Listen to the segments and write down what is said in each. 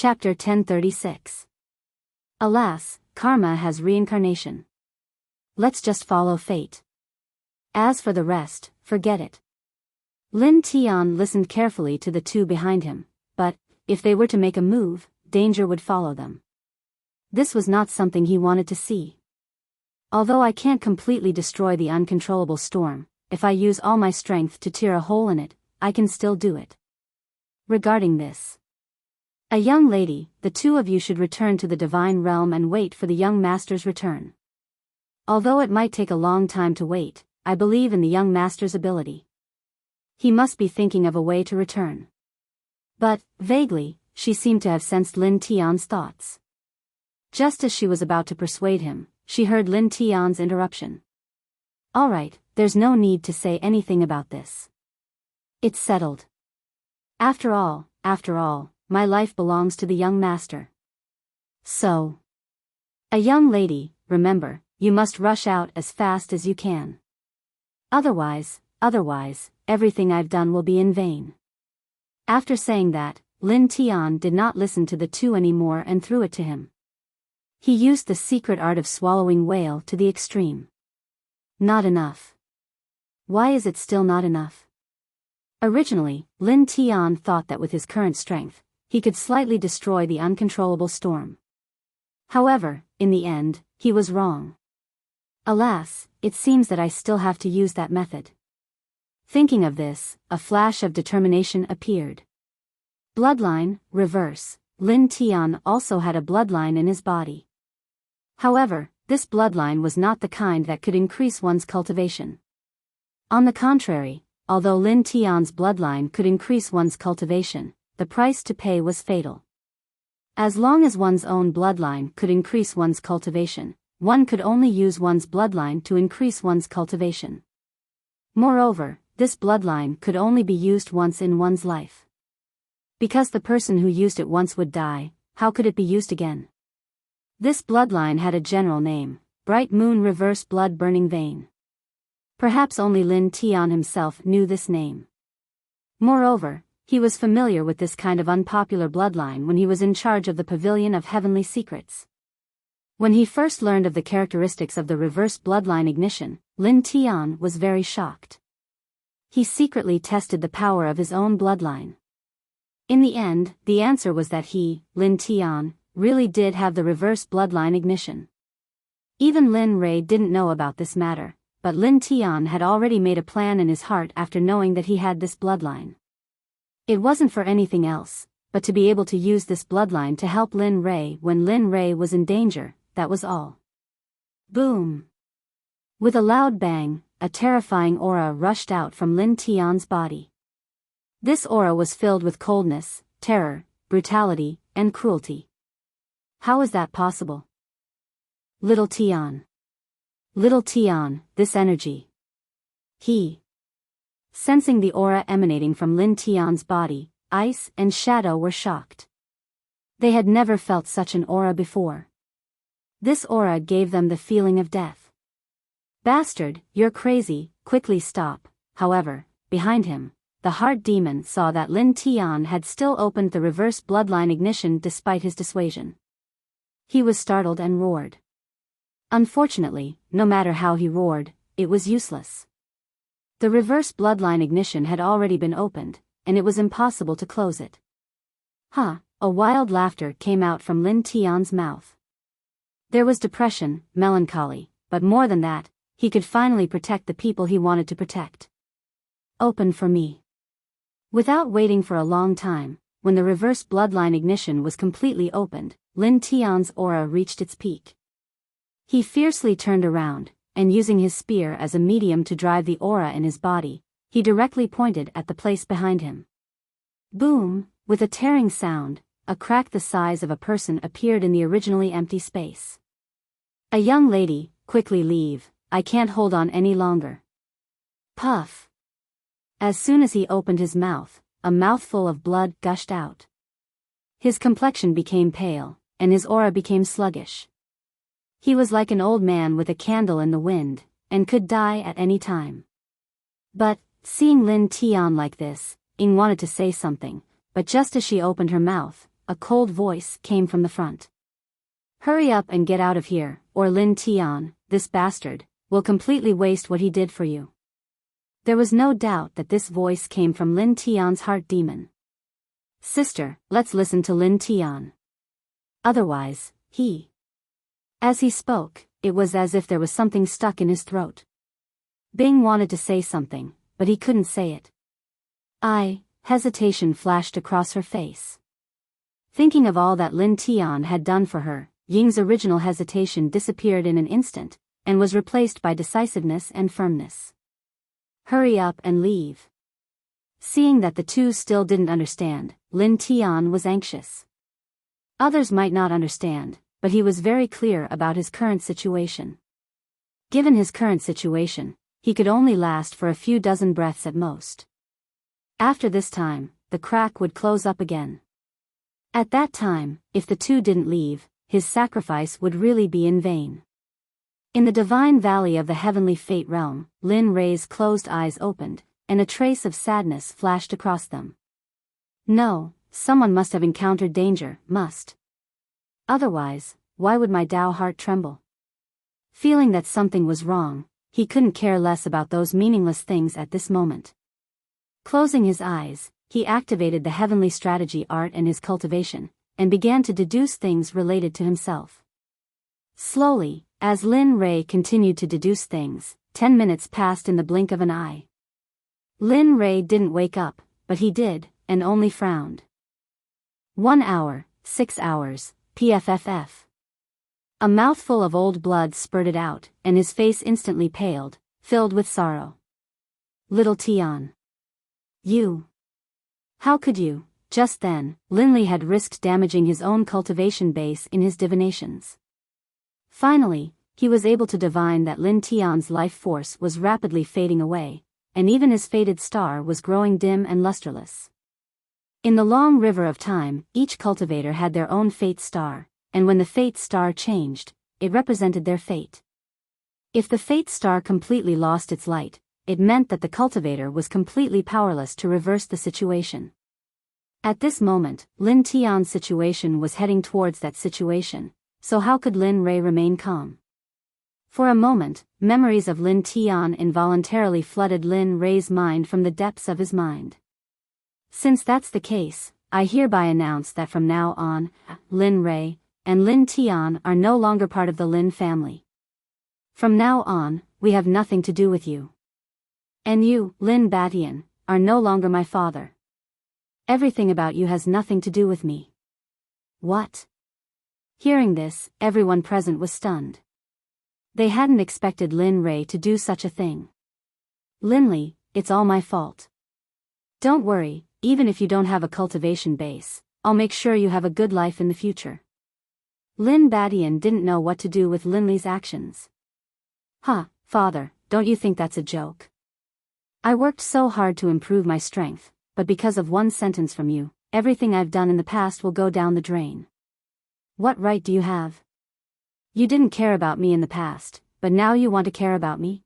Chapter 1036. Alas, karma has reincarnation. Let's just follow fate. As for the rest, forget it. Lin Tian listened carefully to the two behind him, but, if they were to make a move, danger would follow them. This was not something he wanted to see. Although I can't completely destroy the uncontrollable storm, if I use all my strength to tear a hole in it, I can still do it. Regarding this, a young lady, the two of you should return to the divine realm and wait for the young master's return. Although it might take a long time to wait, I believe in the young master's ability. He must be thinking of a way to return. But, vaguely, she seemed to have sensed Lin Tian's thoughts. Just as she was about to persuade him, she heard Lin Tian's interruption. All right, there's no need to say anything about this. It's settled. After all, my life belongs to the young master. So, a young lady, remember, you must rush out as fast as you can. Otherwise, everything I've done will be in vain. After saying that, Lin Tian did not listen to the two anymore and threw it to him. He used the secret art of swallowing whale to the extreme. Not enough. Why is it still not enough? Originally, Lin Tian thought that with his current strength, he could slightly destroy the uncontrollable storm. However, in the end, he was wrong. Alas, it seems that I still have to use that method. Thinking of this, a flash of determination appeared. Bloodline, reverse. Lin Tian also had a bloodline in his body. However, this bloodline was not the kind that could increase one's cultivation. On the contrary, although Lin Tian's bloodline could increase one's cultivation, the price to pay was fatal. As long as one's own bloodline could increase one's cultivation, one could only use one's bloodline to increase one's cultivation. Moreover, this bloodline could only be used once in one's life. Because the person who used it once would die, how could it be used again? This bloodline had a general name, Bright Moon Reverse Blood Burning Vein. Perhaps only Lin Tian himself knew this name. Moreover, he was familiar with this kind of unpopular bloodline when he was in charge of the Pavilion of Heavenly Secrets. When he first learned of the characteristics of the reverse bloodline ignition, Lin Tian was very shocked. He secretly tested the power of his own bloodline. In the end, the answer was that he, Lin Tian, really did have the reverse bloodline ignition. Even Lin Rei didn't know about this matter, but Lin Tian had already made a plan in his heart after knowing that he had this bloodline. It wasn't for anything else, but to be able to use this bloodline to help Lin Rei when Lin Rei was in danger, that was all. Boom! With a loud bang, a terrifying aura rushed out from Lin Tian's body. This aura was filled with coldness, terror, brutality, and cruelty. How is that possible? Little Tian, this energy. Sensing the aura emanating from Lin Tian's body, Ice and Shadow were shocked. They had never felt such an aura before. This aura gave them the feeling of death. Bastard, you're crazy, quickly stop. However, behind him, the heart demon saw that Lin Tian had still opened the reverse bloodline ignition despite his dissuasion. He was startled and roared. Unfortunately, no matter how he roared, it was useless. The reverse bloodline ignition had already been opened, and it was impossible to close it. A wild laughter came out from Lin Tian's mouth. There was depression, melancholy, but more than that, he could finally protect the people he wanted to protect. Open for me. Without waiting for a long time, when the reverse bloodline ignition was completely opened, Lin Tian's aura reached its peak. He fiercely turned around, and using his spear as a medium to drive the aura in his body, he directly pointed at the place behind him. Boom! With a tearing sound, a crack the size of a person appeared in the originally empty space. A young lady, quickly leave, I can't hold on any longer. Puff! As soon as he opened his mouth, a mouthful of blood gushed out. His complexion became pale, and his aura became sluggish. He was like an old man with a candle in the wind, and could die at any time. But, seeing Lin Tian like this, Ying wanted to say something, but just as she opened her mouth, a cold voice came from the front. Hurry up and get out of here, or Lin Tian, this bastard, will completely waste what he did for you. There was no doubt that this voice came from Lin Tian's heart demon. Sister, let's listen to Lin Tian. Otherwise, he. As he spoke, it was as if there was something stuck in his throat. Bing wanted to say something, but he couldn't say it. Hesitation flashed across her face. Thinking of all that Lin Tian had done for her, Ying's original hesitation disappeared in an instant, and was replaced by decisiveness and firmness. Hurry up and leave. Seeing that the two still didn't understand, Lin Tian was anxious. Others might not understand, but he was very clear about his current situation. Given his current situation, he could only last for a few dozen breaths at most. After this time, the crack would close up again. At that time, if the two didn't leave, his sacrifice would really be in vain. In the divine valley of the heavenly fate realm, Lin Rei's closed eyes opened, and a trace of sadness flashed across them. No, someone must have encountered danger, must. Otherwise, why would my Tao heart tremble? Feeling that something was wrong, he couldn't care less about those meaningless things at this moment. Closing his eyes, he activated the heavenly strategy art and his cultivation, and began to deduce things related to himself. Slowly, as Lin Rei continued to deduce things, 10 minutes passed in the blink of an eye. Lin Rei didn't wake up, but he did, and only frowned. 1 hour, 6 hours, PFFF. A mouthful of old blood spurted out, and his face instantly paled, filled with sorrow. Little Tian. You. How could you? Just then, Linley had risked damaging his own cultivation base in his divinations. Finally, he was able to divine that Lin Tian's life force was rapidly fading away, and even his faded star was growing dim and lusterless. In the long river of time, each cultivator had their own fate star, and when the fate star changed, it represented their fate. If the fate star completely lost its light, it meant that the cultivator was completely powerless to reverse the situation. At this moment, Lin Tian's situation was heading towards that situation, so how could Lin Rei remain calm? For a moment, memories of Lin Tian involuntarily flooded Lin Rei's mind from the depths of his mind. Since that's the case, I hereby announce that from now on, Lin Rei and Lin Tian are no longer part of the Lin family. From now on, we have nothing to do with you. And you, Lin Batian, are no longer my father. Everything about you has nothing to do with me. What? Hearing this, everyone present was stunned. They hadn't expected Lin Rei to do such a thing. Linley, it's all my fault. Don't worry, even if you don't have a cultivation base, I'll make sure you have a good life in the future. Lin Batian didn't know what to do with Linley's actions. Father, don't you think that's a joke? I worked so hard to improve my strength, but because of one sentence from you, everything I've done in the past will go down the drain. What right do you have? You didn't care about me in the past, but now you want to care about me?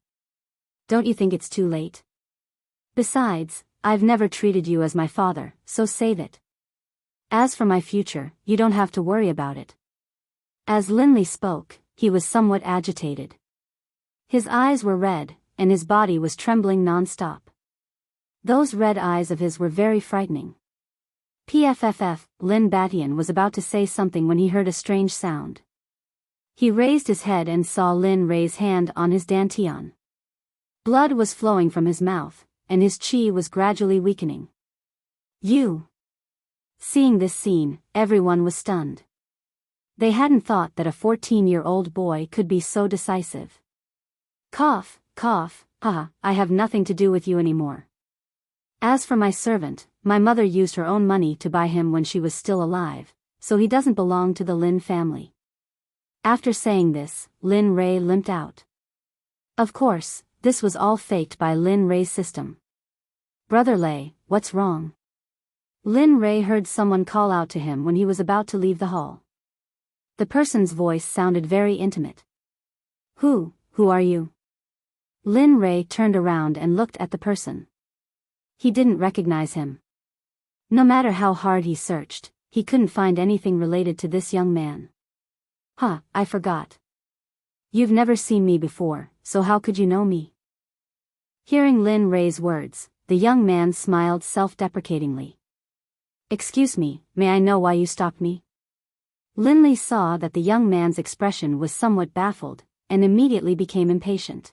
Don't you think it's too late? Besides, I've never treated you as my father, so save it. As for my future, you don't have to worry about it. As Linley spoke, he was somewhat agitated. His eyes were red, and his body was trembling non-stop. Those red eyes of his were very frightening. PFFF, Lin Batian was about to say something when he heard a strange sound. He raised his head and saw Lin Rei's hand on his dantian. Blood was flowing from his mouth, and his chi was gradually weakening. You! Seeing this scene, everyone was stunned. They hadn't thought that a 14-year-old boy could be so decisive. Cough, I have nothing to do with you anymore. As for my servant, my mother used her own money to buy him when she was still alive, so he doesn't belong to the Lin family. After saying this, Lin Rei limped out. Of course, this was all faked by Lin Rei's system. Brother Lei, what's wrong? Lin Rei heard someone call out to him when he was about to leave the hall. The person's voice sounded very intimate. Who are you? Lin Rei turned around and looked at the person. He didn't recognize him. No matter how hard he searched, he couldn't find anything related to this young man. Huh, I forgot. You've never seen me before, so how could you know me? Hearing Lin Ray's words, the young man smiled self-deprecatingly. Excuse me, may I know why you stopped me? Linley saw that the young man's expression was somewhat baffled, and immediately became impatient.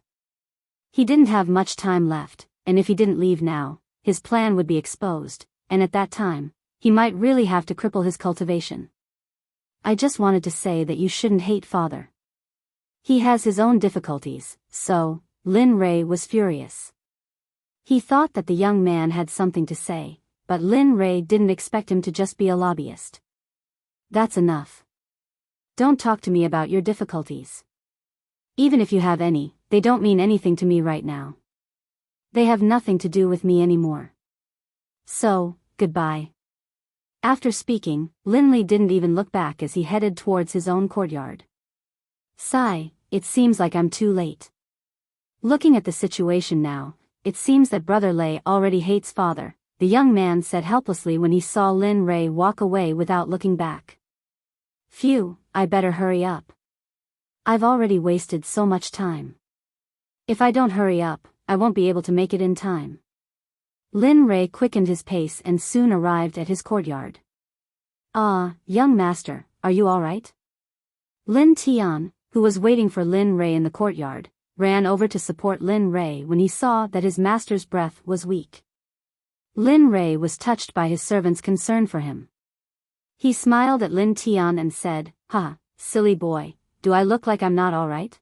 He didn't have much time left, and if he didn't leave now, his plan would be exposed, and at that time, he might really have to cripple his cultivation. I just wanted to say that you shouldn't hate father. He has his own difficulties, so, Lin Ray was furious. He thought that the young man had something to say, but Lin Ray didn't expect him to just be a lobbyist. That's enough. Don't talk to me about your difficulties. Even if you have any, they don't mean anything to me right now. They have nothing to do with me anymore. So, goodbye. After speaking, Linley didn't even look back as he headed towards his own courtyard. Sigh, it seems like I'm too late. Looking at the situation now, it seems that Brother Lei already hates father, the young man said helplessly when he saw Lin Ray walk away without looking back. Phew, I better hurry up. I've already wasted so much time. If I don't hurry up, I won't be able to make it in time. Lin Ray quickened his pace and soon arrived at his courtyard. Ah, young master, are you all right? Lin Tian, who was waiting for Lin Ray in the courtyard, ran over to support Lin Ray when he saw that his master's breath was weak. Lin Ray was touched by his servant's concern for him. He smiled at Lin Tian and said, "Ha, silly boy, do I look like I'm not all right?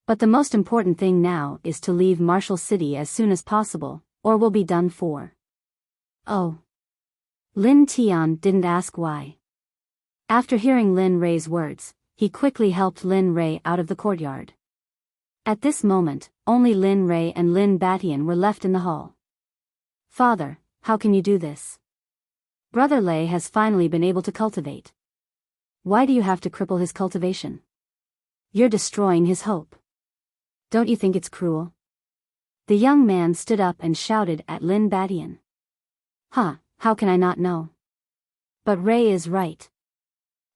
But the most important thing now is to leave Marshall City as soon as possible, or we'll be done for." Oh. Lin Tian didn't ask why. After hearing Lin Ray's words, he quickly helped Lin Ray out of the courtyard. At this moment, only Lin Ray and Lin Batian were left in the hall. Father, how can you do this? Brother Lei has finally been able to cultivate. Why do you have to cripple his cultivation? You're destroying his hope. Don't you think it's cruel? The young man stood up and shouted at Lin Batian. Huh, how can I not know? But Ray is right.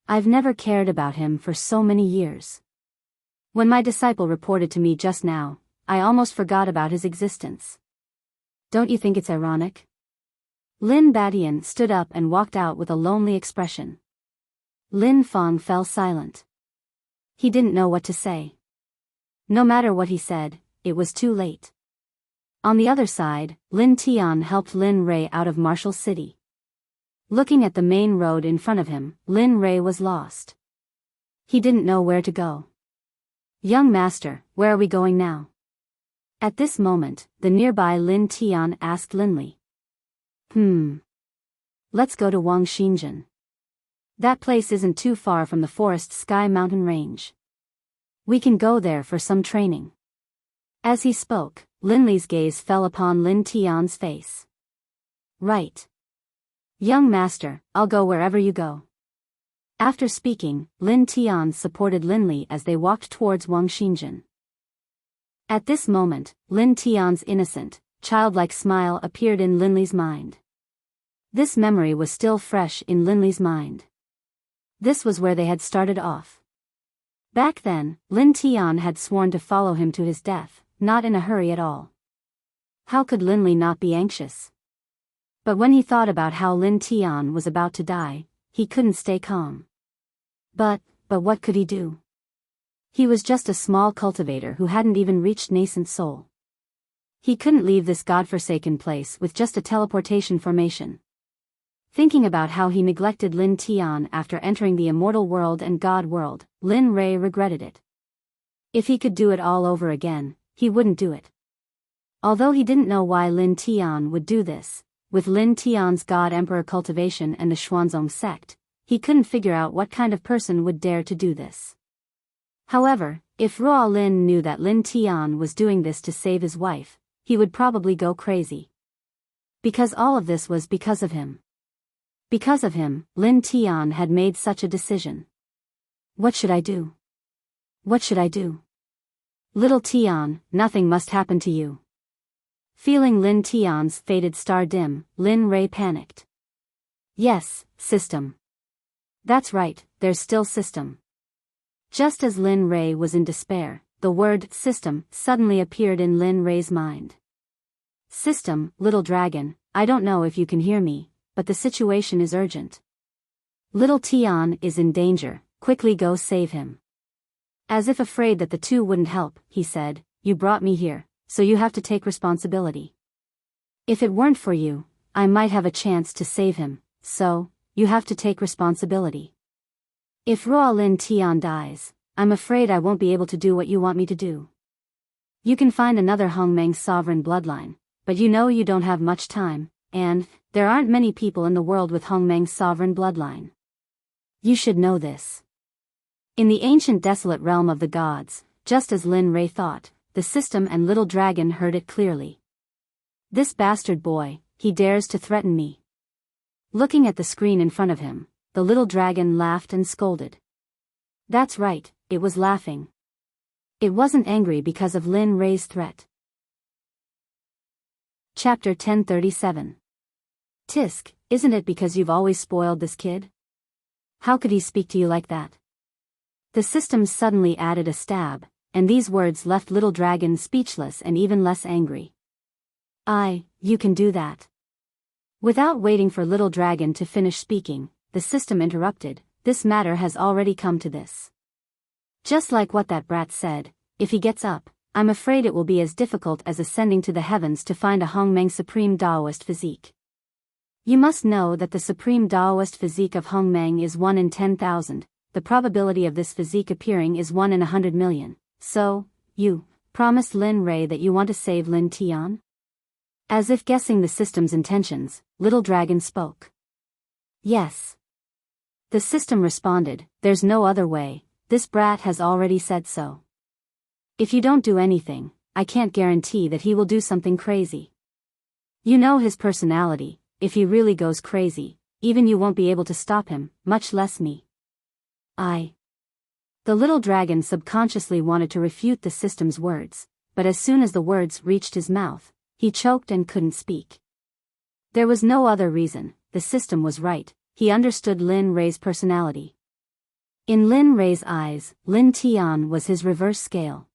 I've never cared about him for so many years. When my disciple reported to me just now, I almost forgot about his existence. Don't you think it's ironic? Lin Batian stood up and walked out with a lonely expression. Lin Fong fell silent. He didn't know what to say. No matter what he said, it was too late. On the other side, Lin Tian helped Lin Ray out of Marshall City. Looking at the main road in front of him, Lin Ray was lost. He didn't know where to go. Young master, where are we going now? At this moment, the nearby Lin Tian asked Linley. Let's go to Wang Xinjian. That place isn't too far from the Forest Sky Mountain Range. We can go there for some training. As he spoke, Linley's gaze fell upon Lin Tian's face. Right. Young master, I'll go wherever you go. After speaking, Lin Tian supported Linley as they walked towards Wang Xinjian. At this moment, Lin Tian's innocent, childlike smile appeared in Linley's mind. This memory was still fresh in Linley's mind. This was where they had started off. Back then, Lin Tian had sworn to follow him to his death, not in a hurry at all. How could Linley not be anxious? But when he thought about how Lin Tian was about to die, he couldn't stay calm. But what could he do? He was just a small cultivator who hadn't even reached nascent soul. He couldn't leave this godforsaken place with just a teleportation formation. Thinking about how he neglected Lin Tian after entering the immortal world and God world, Lin Ray regretted it. If he could do it all over again, he wouldn't do it. Although he didn't know why Lin Tian would do this, with Lin Tian's God Emperor cultivation and the Xuanzong Sect, he couldn't figure out what kind of person would dare to do this. However, if Ruo Lin knew that Lin Tian was doing this to save his wife, he would probably go crazy. Because all of this was because of him. Because of him, Lin Tian had made such a decision. What should I do? What should I do? Little Tian, nothing must happen to you. Feeling Lin Tian's faded star dim, Lin Ray panicked. Yes, system. That's right, there's still system. Just as Lin Ray was in despair, the word system suddenly appeared in Lin Ray's mind. System, little dragon, I don't know if you can hear me, but the situation is urgent. Little Tian is in danger, quickly go save him. As if afraid that the two wouldn't help, he said, you brought me here, so you have to take responsibility. If it weren't for you, I might have a chance to save him, so, you have to take responsibility. If Ruo Lin Tian dies, I'm afraid I won't be able to do what you want me to do. You can find another Hongmeng sovereign bloodline, but you know you don't have much time, and there aren't many people in the world with Hongmeng's sovereign bloodline. You should know this. In the ancient desolate realm of the gods, just as Lin Ray thought, the system and little dragon heard it clearly. This bastard boy, he dares to threaten me. Looking at the screen in front of him, the little dragon laughed and scolded. That's right, it was laughing. It wasn't angry because of Lin Ray's threat. Chapter 1037. Tisk, isn't it because you've always spoiled this kid? How could he speak to you like that? The system suddenly added a stab, and these words left little dragon speechless and even less angry. You can do that. Without waiting for little dragon to finish speaking, the system interrupted, this matter has already come to this. Just like what that brat said, if he gets up, I'm afraid it will be as difficult as ascending to the heavens to find a Hongmeng supreme Daoist physique. You must know that the supreme Daoist physique of Hongmeng is 1 in 10,000, the probability of this physique appearing is 1 in 100 million, so, you promised Lin Ray that you want to save Lin Tian? As if guessing the system's intentions, Little Dragon spoke. Yes. The system responded, there's no other way, this brat has already said so. If you don't do anything, I can't guarantee that he will do something crazy. You know his personality, if he really goes crazy, even you won't be able to stop him, much less me. The little dragon subconsciously wanted to refute the system's words, but as soon as the words reached his mouth, he choked and couldn't speak. There was no other reason, the system was right, he understood Lin Ray's personality. In Lin Ray's eyes, Lin Tian was his reverse scale.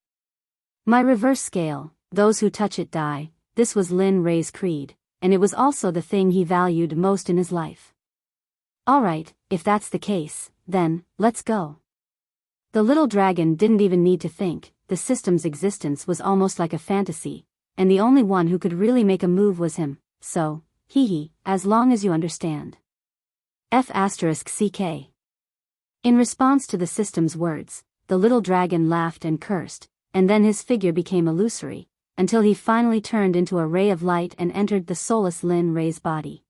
My reverse scale, those who touch it die, this was Lin Ray's creed, and it was also the thing he valued most in his life. Alright, if that's the case, then, let's go. The little dragon didn't even need to think, the system's existence was almost like a fantasy, and the only one who could really make a move was him, so, as long as you understand. F***ck. In response to the system's words, the little dragon laughed and cursed, and then his figure became illusory, until he finally turned into a ray of light and entered the soulless Lin Ray's body.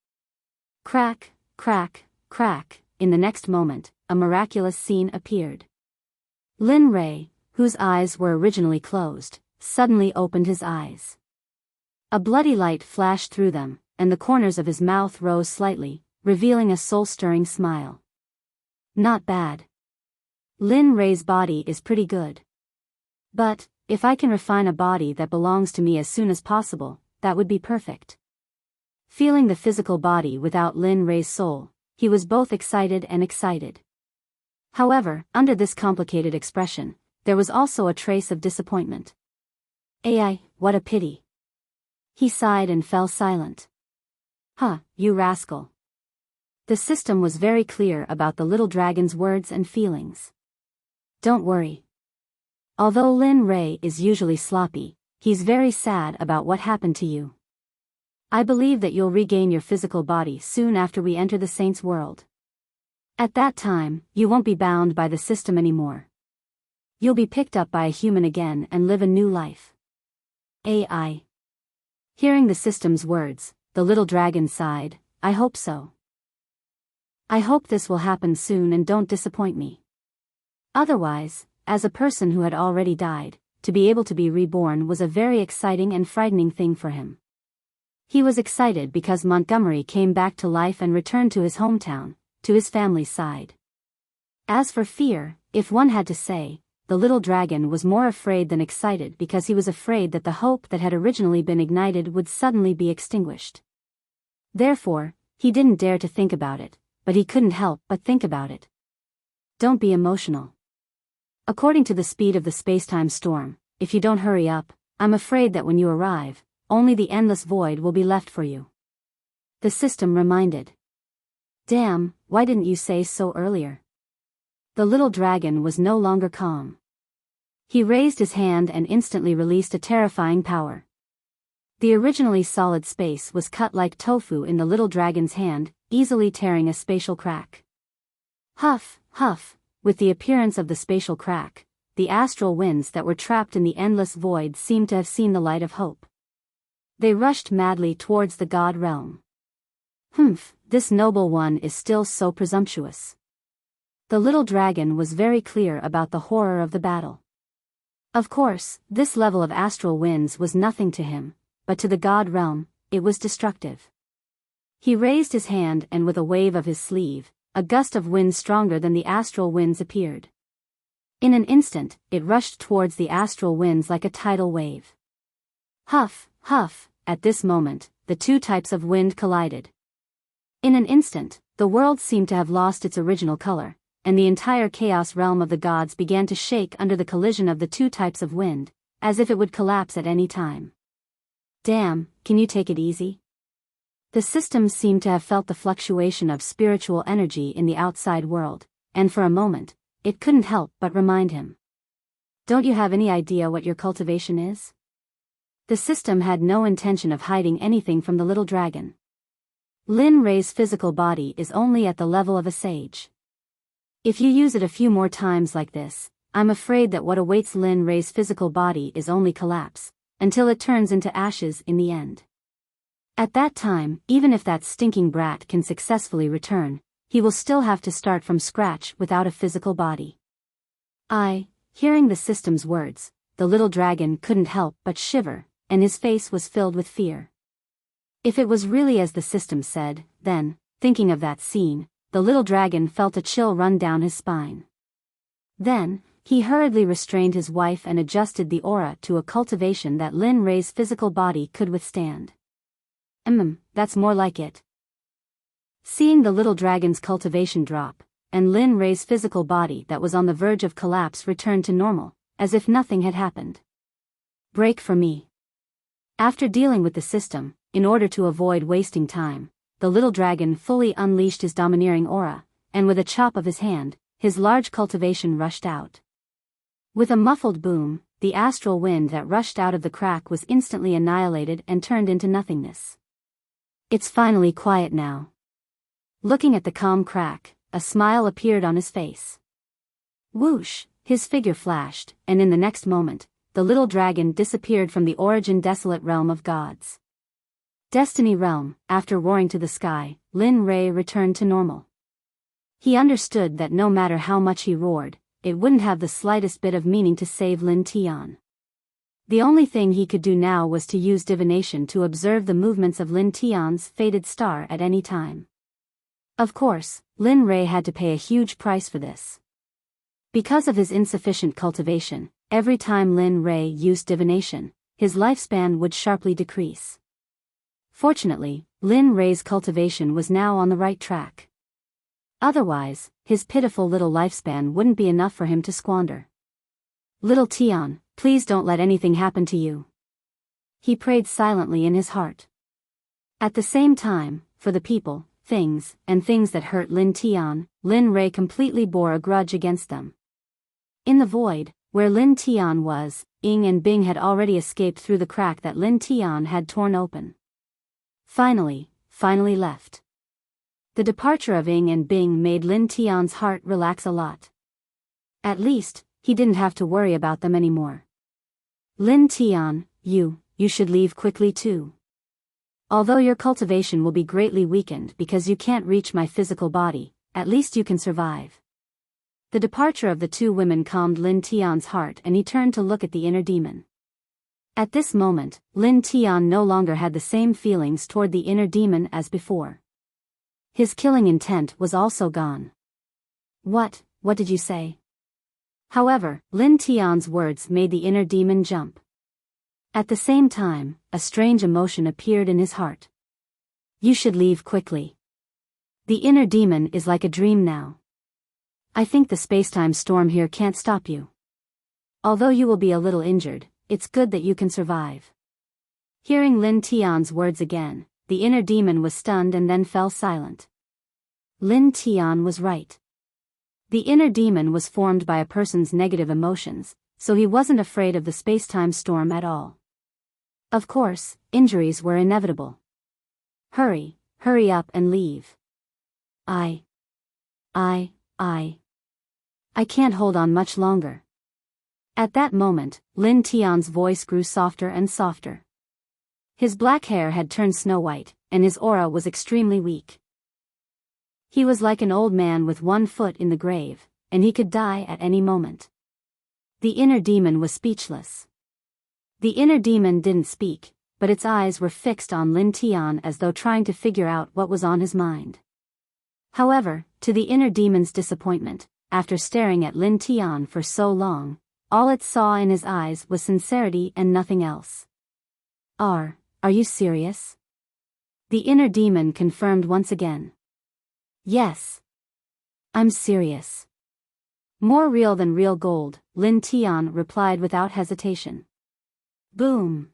Crack, crack, crack, in the next moment, a miraculous scene appeared. Lin Ray, whose eyes were originally closed, suddenly opened his eyes. A bloody light flashed through them, and the corners of his mouth rose slightly, revealing a soul-stirring smile. Not bad. Lin Ray's body is pretty good. But, if I can refine a body that belongs to me as soon as possible, that would be perfect. Feeling the physical body without Lin Ray's soul, he was both excited and excited. However, under this complicated expression, there was also a trace of disappointment. What a pity. He sighed and fell silent. You rascal. The system was very clear about the little dragon's words and feelings. Don't worry. Although Lin Ray is usually sloppy, he's very sad about what happened to you. I believe that you'll regain your physical body soon after we enter the saint's world. At that time, you won't be bound by the system anymore. You'll be picked up by a human again and live a new life. Hearing the system's words, the little dragon sighed, I hope so. I hope this will happen soon and don't disappoint me. Otherwise, as a person who had already died, to be able to be reborn was a very exciting and frightening thing for him. He was excited because Montgomery came back to life and returned to his hometown, to his family's side. As for fear, if one had to say, the little dragon was more afraid than excited because he was afraid that the hope that had originally been ignited would suddenly be extinguished. Therefore, He didn't dare to think about it, but he couldn't help but think about it. Don't be emotional. According to the speed of the spacetime storm, if you don't hurry up, I'm afraid that when you arrive, only the endless void will be left for you. The system reminded. Damn, why didn't you say so earlier? The little dragon was no longer calm. He raised his hand and instantly released a terrifying power. The originally solid space was cut like tofu in the little dragon's hand, easily tearing a spatial crack. Huff, huff, with the appearance of the spatial crack, the astral winds that were trapped in the endless void seemed to have seen the light of hope. They rushed madly towards the god realm. Humph, this noble one is still so presumptuous. The little dragon was very clear about the horror of the battle. Of course, this level of astral winds was nothing to him, but to the god realm, it was destructive. He raised his hand and with a wave of his sleeve, a gust of wind stronger than the astral winds appeared. In an instant, it rushed towards the astral winds like a tidal wave. Huff, huff, at this moment, the two types of wind collided. In an instant, the world seemed to have lost its original color, and the entire chaos realm of the gods began to shake under the collision of the two types of wind, as if it would collapse at any time. Damn, can you take it easy? The system seemed to have felt the fluctuation of spiritual energy in the outside world, and for a moment, it couldn't help but remind him. Don't you have any idea what your cultivation is? The system had no intention of hiding anything from the little dragon. Lin Rei's physical body is only at the level of a sage. If you use it a few more times like this, I'm afraid that what awaits Lin Rei's physical body is only collapse, until it turns into ashes in the end. At that time, even if that stinking brat can successfully return, he will still have to start from scratch without a physical body. Hearing the system's words, the little dragon couldn't help but shiver, and his face was filled with fear. If it was really as the system said, then, thinking of that scene, the little dragon felt a chill run down his spine. Then, he hurriedly restrained his wife and adjusted the aura to a cultivation that Lin Rei's physical body could withstand. That's more like it. Seeing the little dragon's cultivation drop, and Lin Rei's physical body that was on the verge of collapse return to normal, as if nothing had happened. Break for me. After dealing with the system, in order to avoid wasting time, the little dragon fully unleashed his domineering aura, and with a chop of his hand, his large cultivation rushed out. With a muffled boom, the astral wind that rushed out of the crack was instantly annihilated and turned into nothingness. It's finally quiet now. Looking at the calm crack, a smile appeared on his face. Whoosh, his figure flashed, and in the next moment, the little dragon disappeared from the origin desolate realm of gods. Destiny realm, after roaring to the sky, Lin Rei returned to normal. He understood that no matter how much he roared, it wouldn't have the slightest bit of meaning to save Lin Tian. The only thing he could do now was to use divination to observe the movements of Lin Tian's fated star at any time. Of course, Lin Rei had to pay a huge price for this. Because of his insufficient cultivation, every time Lin Rei used divination, his lifespan would sharply decrease. Fortunately, Lin Rei's cultivation was now on the right track. Otherwise, his pitiful little lifespan wouldn't be enough for him to squander. Little Tian, please don't let anything happen to you. He prayed silently in his heart. At the same time, for the people, things that hurt Lin Tian, Lin Rei completely bore a grudge against them. In the void, where Lin Tian was, Ying and Bing had already escaped through the crack that Lin Tian had torn open. Finally left. The departure of Ying and Bing made Lin Tian's heart relax a lot. At least, he didn't have to worry about them anymore. Lin Tian, you should leave quickly too. Although your cultivation will be greatly weakened because you can't reach my physical body, at least you can survive. The departure of the two women calmed Lin Tian's heart and he turned to look at the inner demon. At this moment, Lin Tian no longer had the same feelings toward the inner demon as before. His killing intent was also gone. What did you say? However, Lin Tian's words made the inner demon jump. At the same time, a strange emotion appeared in his heart. You should leave quickly. The inner demon is like a dream now. I think the spacetime storm here can't stop you. Although you will be a little injured, it's good that you can survive. Hearing Lin Tian's words again, the inner demon was stunned and then fell silent. Lin Tian was right. The inner demon was formed by a person's negative emotions, so he wasn't afraid of the spacetime storm at all. Of course, injuries were inevitable. Hurry up and leave. I can't hold on much longer. At that moment, Lin Tian's voice grew softer and softer. His black hair had turned snow-white, and his aura was extremely weak. He was like an old man with one foot in the grave, and he could die at any moment. The inner demon was speechless. The inner demon didn't speak, but its eyes were fixed on Lin Tian as though trying to figure out what was on his mind. However, to the inner demon's disappointment, after staring at Lin Tian for so long, all it saw in his eyes was sincerity and nothing else. Are you serious? The inner demon confirmed once again. Yes. I'm serious. More real than real gold, Lin Tian replied without hesitation. Boom.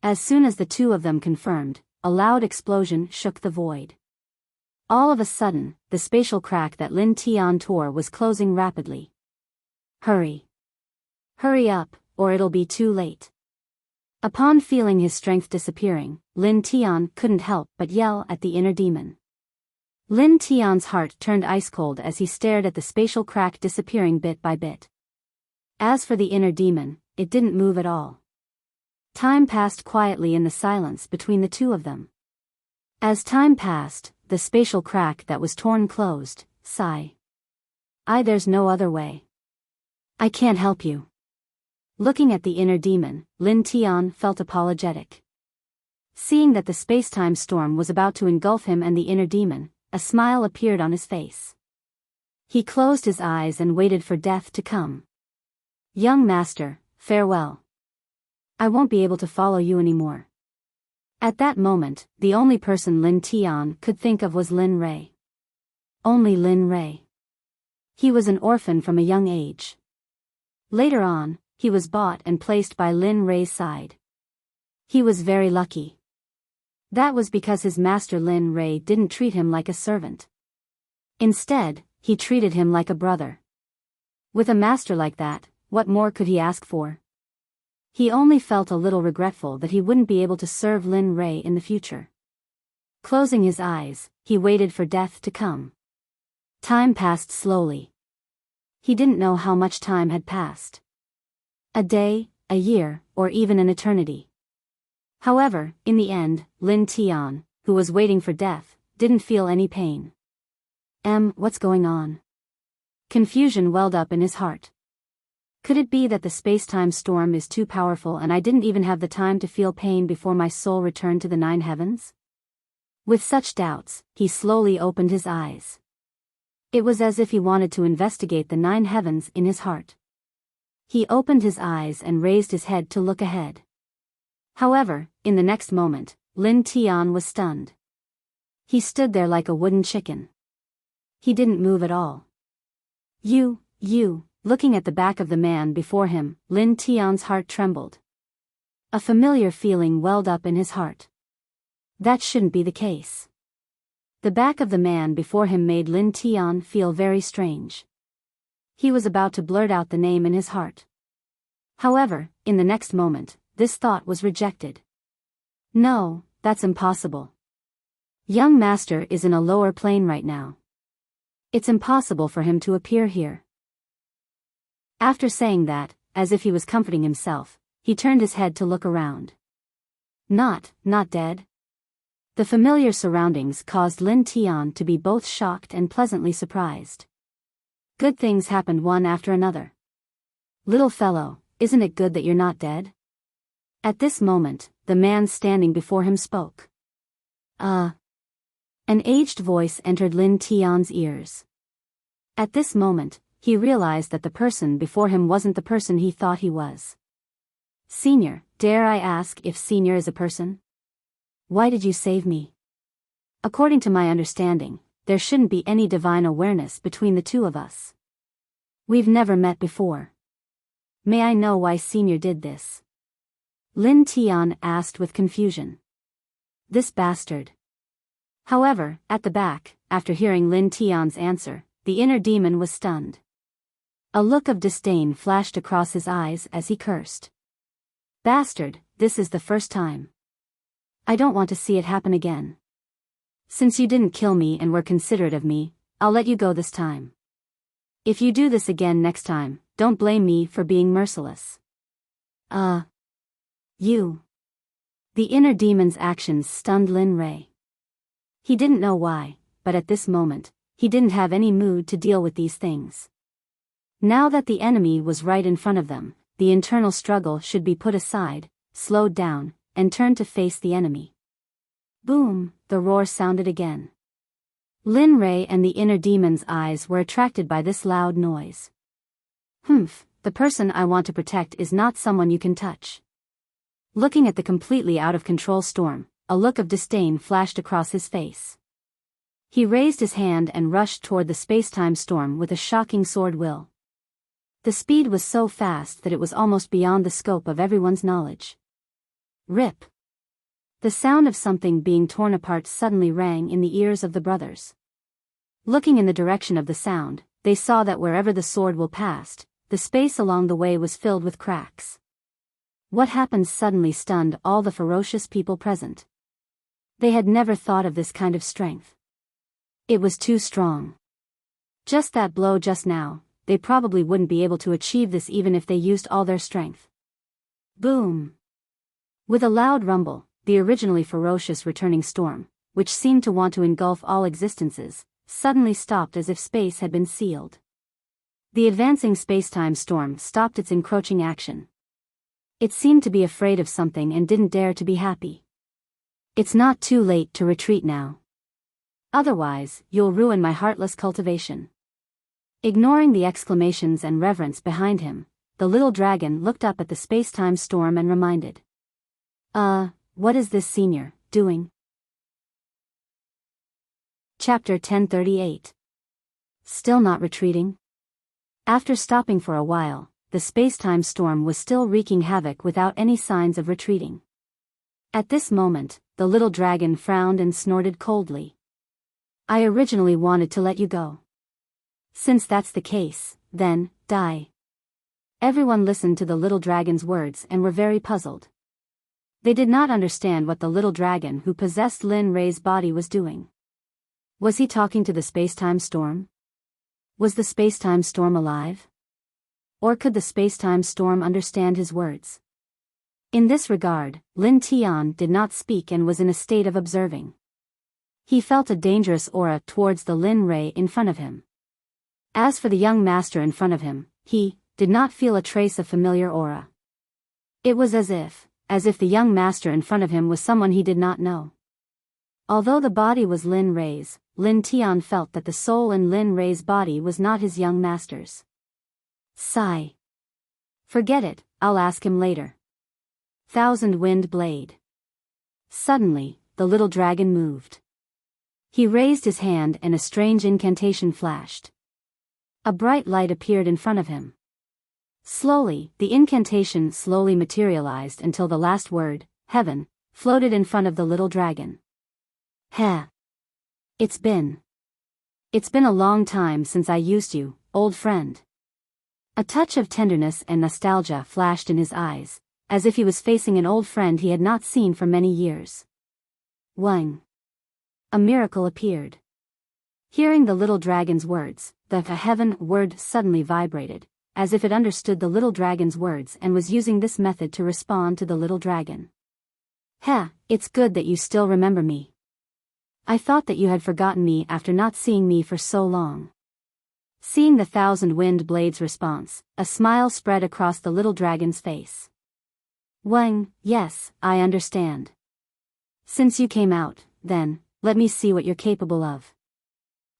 As soon as the two of them confirmed, a loud explosion shook the void. All of a sudden, the spatial crack that Lin Tian tore was closing rapidly. Hurry up, or it'll be too late. Upon feeling his strength disappearing, Lin Tian couldn't help but yell at the inner demon. Lin Tian's heart turned ice cold as he stared at the spatial crack disappearing bit by bit. As for the inner demon, it didn't move at all. Time passed quietly in the silence between the two of them. As time passed, the spatial crack that was torn closed. Sigh. There's no other way. I can't help you. Looking at the inner demon, Lin Tian felt apologetic. Seeing that the spacetime storm was about to engulf him and the inner demon, a smile appeared on his face. He closed his eyes and waited for death to come. Young master, farewell. I won't be able to follow you anymore. At that moment, the only person Lin Tian could think of was Lin Rui. Only Lin Rui. He was an orphan from a young age. Later on, he was bought and placed by Lin Rui's side. He was very lucky. That was because his master Lin Rui didn't treat him like a servant. Instead, he treated him like a brother. With a master like that, what more could he ask for? He only felt a little regretful that he wouldn't be able to serve Lin Rui in the future. Closing his eyes, he waited for death to come. Time passed slowly. He didn't know how much time had passed. A day, a year, or even an eternity. However, in the end, Lin Tian, who was waiting for death, didn't feel any pain. What's going on? Confusion welled up in his heart. Could it be that the space-time storm is too powerful and I didn't even have the time to feel pain before my soul returned to the 9 heavens? With such doubts, he slowly opened his eyes. It was as if he wanted to investigate the 9 heavens in his heart. He opened his eyes and raised his head to look ahead. However, in the next moment, Lin Tian was stunned. He stood there like a wooden chicken. He didn't move at all. You, looking at the back of the man before him, Lin Tian's heart trembled. A familiar feeling welled up in his heart. That shouldn't be the case. The back of the man before him made Lin Tian feel very strange. He was about to blurt out the name in his heart. However, in the next moment, this thought was rejected. No, that's impossible. Young master is in a lower plane right now. It's impossible for him to appear here. After saying that, as if he was comforting himself, he turned his head to look around. Not dead. The familiar surroundings caused Lin Tian to be both shocked and pleasantly surprised. Good things happened one after another. Little fellow, isn't it good that you're not dead? At this moment, the man standing before him spoke. An aged voice entered Lin Tian's ears. At this moment, he realized that the person before him wasn't the person he thought he was. Senior, dare I ask if Senior is a person? Why did you save me? According to my understanding, there shouldn't be any divine awareness between the two of us. We've never met before. May I know why Senior did this? Lin Tian asked with confusion. This bastard. However, at the back, after hearing Lin Tian's answer, the inner demon was stunned. A look of disdain flashed across his eyes as he cursed. Bastard, this is the first time. I don't want to see it happen again. Since you didn't kill me and were considerate of me, I'll let you go this time. If you do this again next time, don't blame me for being merciless. You. The inner demon's actions stunned Lin Rei. He didn't know why, but at this moment, he didn't have any mood to deal with these things. Now that the enemy was right in front of them, the internal struggle should be put aside, slowed down, and turned to face the enemy. Boom, the roar sounded again. Lin Rei and the inner demon's eyes were attracted by this loud noise. The person I want to protect is not someone you can touch. Looking at the completely out of control storm, a look of disdain flashed across his face. He raised his hand and rushed toward the space-time storm with a shocking sword will. The speed was so fast that it was almost beyond the scope of everyone's knowledge. Rip. The sound of something being torn apart suddenly rang in the ears of the brothers. Looking in the direction of the sound, they saw that wherever the sword will passed, the space along the way was filled with cracks. What happened suddenly stunned all the ferocious people present. They had never thought of this kind of strength. It was too strong. Just that blow just now, they probably wouldn't be able to achieve this even if they used all their strength. Boom! With a loud rumble, the originally ferocious returning storm, which seemed to want to engulf all existences, suddenly stopped as if space had been sealed. The advancing space-time storm stopped its encroaching action. It seemed to be afraid of something and didn't dare to be happy. It's not too late to retreat now. Otherwise, you'll ruin my heartless cultivation. Ignoring the exclamations and reverence behind him, the little dragon looked up at the space-time storm and reminded. What is this Senior doing? Chapter 1038. Still not retreating? After stopping for a while, the space-time storm was still wreaking havoc without any signs of retreating. At this moment, the little dragon frowned and snorted coldly. I originally wanted to let you go. Since that's the case, then, die. Everyone listened to the little dragon's words and were very puzzled. They did not understand what the little dragon who possessed Lin Rei's body was doing. Was he talking to the space-time storm? Was the space-time storm alive? Or could the space-time storm understand his words? In this regard, Lin Tian did not speak and was in a state of observing. He felt a dangerous aura towards the Lin Rei in front of him. As for the young master in front of him, he did not feel a trace of familiar aura. It was as if the young master in front of him was someone he did not know. Although the body was Lin Rei's, Lin Tian felt that the soul in Lin Rei's body was not his young master's. Sigh. Forget it, I'll ask him later. Thousand Wind Blade. Suddenly, the little dragon moved. He raised his hand and a strange incantation flashed. A bright light appeared in front of him. Slowly, the incantation slowly materialized until the last word, heaven, floated in front of the little dragon. Heh. It's been a long time since I used you, old friend. A touch of tenderness and nostalgia flashed in his eyes, as if he was facing an old friend he had not seen for many years. Wang. A miracle appeared. Hearing the little dragon's words, the heaven word suddenly vibrated, as if it understood the little dragon's words and was using this method to respond to the little dragon. Heh, it's good that you still remember me. I thought that you had forgotten me after not seeing me for so long. Seeing the Thousand Wind Blade's response, a smile spread across the little dragon's face. Wang, yes, I understand. Since you came out, then, let me see what you're capable of.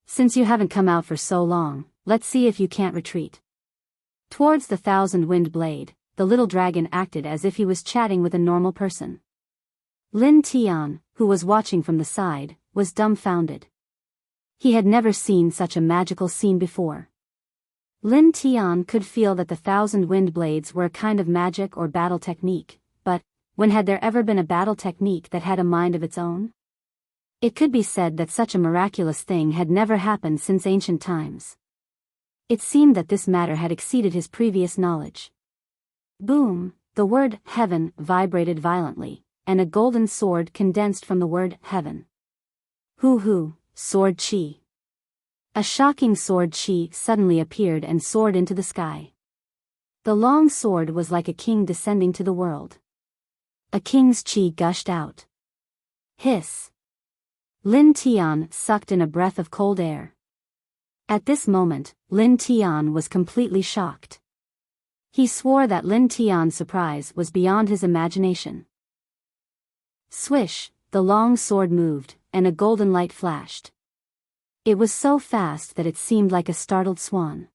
Since you haven't come out for so long, let's see if you can't retreat. Towards the Thousand Wind Blade, the little dragon acted as if he was chatting with a normal person. Lin Tian, who was watching from the side, was dumbfounded. He had never seen such a magical scene before. Lin Tian could feel that the 1,000 wind blades were a kind of magic or battle technique, but when had there ever been a battle technique that had a mind of its own? It could be said that such a miraculous thing had never happened since ancient times. It seemed that this matter had exceeded his previous knowledge. Boom! The word heaven vibrated violently, and a golden sword condensed from the word heaven. Hoo! Sword chi. A shocking sword chi suddenly appeared and soared into the sky. The long sword was like a king descending to the world. A king's chi gushed out. Hiss! Lin Tian sucked in a breath of cold air. At this moment, Lin Tian was completely shocked. He swore that Lin Tian's surprise was beyond his imagination. Swish! The long sword moved, and a golden light flashed. It was so fast that it seemed like a startled swan.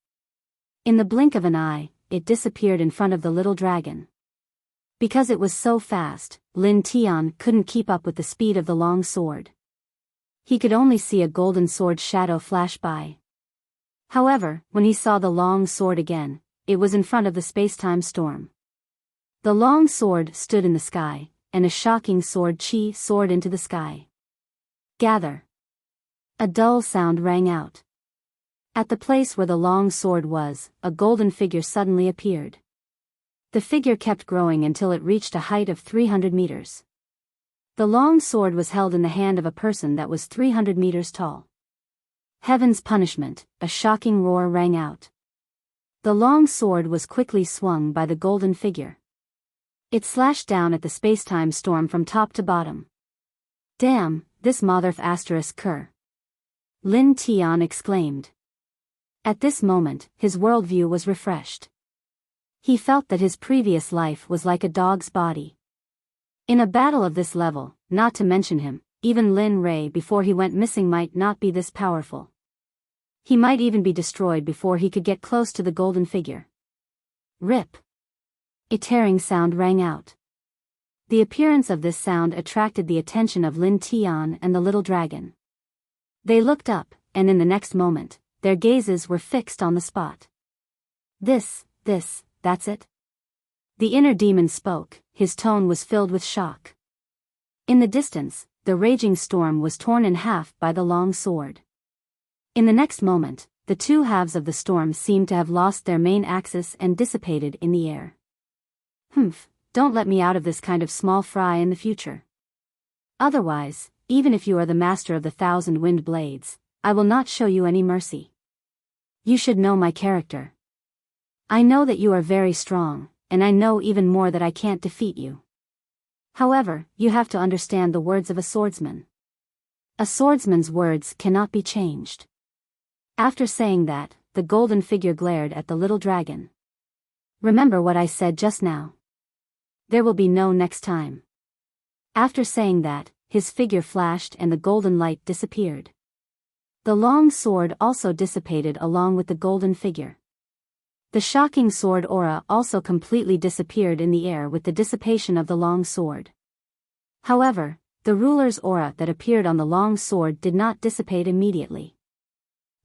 In the blink of an eye, it disappeared in front of the little dragon. Because it was so fast, Lin Tian couldn't keep up with the speed of the long sword. He could only see a golden sword shadow flash by. However, when he saw the long sword again, it was in front of the space-time storm. The long sword stood in the sky, and a shocking sword chi soared into the sky. Gather! A dull sound rang out. At the place where the long sword was, a golden figure suddenly appeared. The figure kept growing until it reached a height of 300 meters. The long sword was held in the hand of a person that was 300 meters tall. Heaven's punishment! A shocking roar rang out. The long sword was quickly swung by the golden figure. It slashed down at the space-time storm from top to bottom. Damn, this motherf asterisk cur! Lin Tian exclaimed. At this moment, his worldview was refreshed. He felt that his previous life was like a dog's body. In a battle of this level, not to mention him, even Lin Ray before he went missing might not be this powerful. He might even be destroyed before he could get close to the golden figure. Rip! A tearing sound rang out. The appearance of this sound attracted the attention of Lin Tian and the little dragon. They looked up, and in the next moment, their gazes were fixed on the spot. That's it? The inner demon spoke, his tone was filled with shock. In the distance, the raging storm was torn in half by the long sword. In the next moment, the two halves of the storm seemed to have lost their main axis and dissipated in the air. Don't let me out of this kind of small fry in the future. Otherwise, even if you are the master of the 1,000 wind blades, I will not show you any mercy. You should know my character. I know that you are very strong, and I know even more that I can't defeat you. However, you have to understand the words of a swordsman. A swordsman's words cannot be changed. After saying that, the golden figure glared at the little dragon. Remember what I said just now. There will be no next time. After saying that, his figure flashed and the golden light disappeared. The long sword also dissipated along with the golden figure. The shocking sword aura also completely disappeared in the air with the dissipation of the long sword. However, the ruler's aura that appeared on the long sword did not dissipate immediately.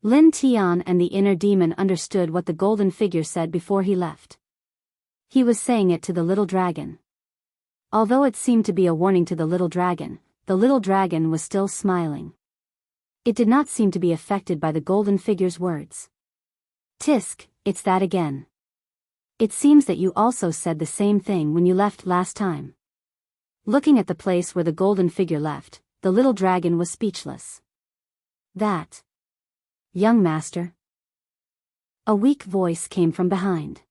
Lin Tian and the inner demon understood what the golden figure said before he left. He was saying it to the little dragon. Although it seemed to be a warning to the little dragon was still smiling. It did not seem to be affected by the golden figure's words. Tisk, it's that again. It seems that you also said the same thing when you left last time. Looking at the place where the golden figure left, the little dragon was speechless. That. Young master. A weak voice came from behind.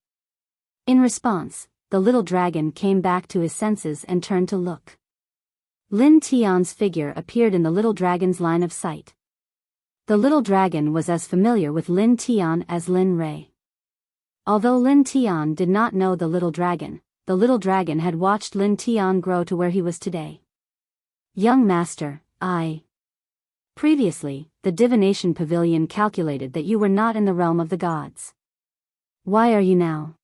In response, the little dragon came back to his senses and turned to look. Lin Tian's figure appeared in the little dragon's line of sight. The little dragon was as familiar with Lin Tian as Lin Ray. Although Lin Tian did not know the little dragon had watched Lin Tian grow to where he was today. Young master, Previously, the divination pavilion calculated that you were not in the realm of the gods. Why are you now?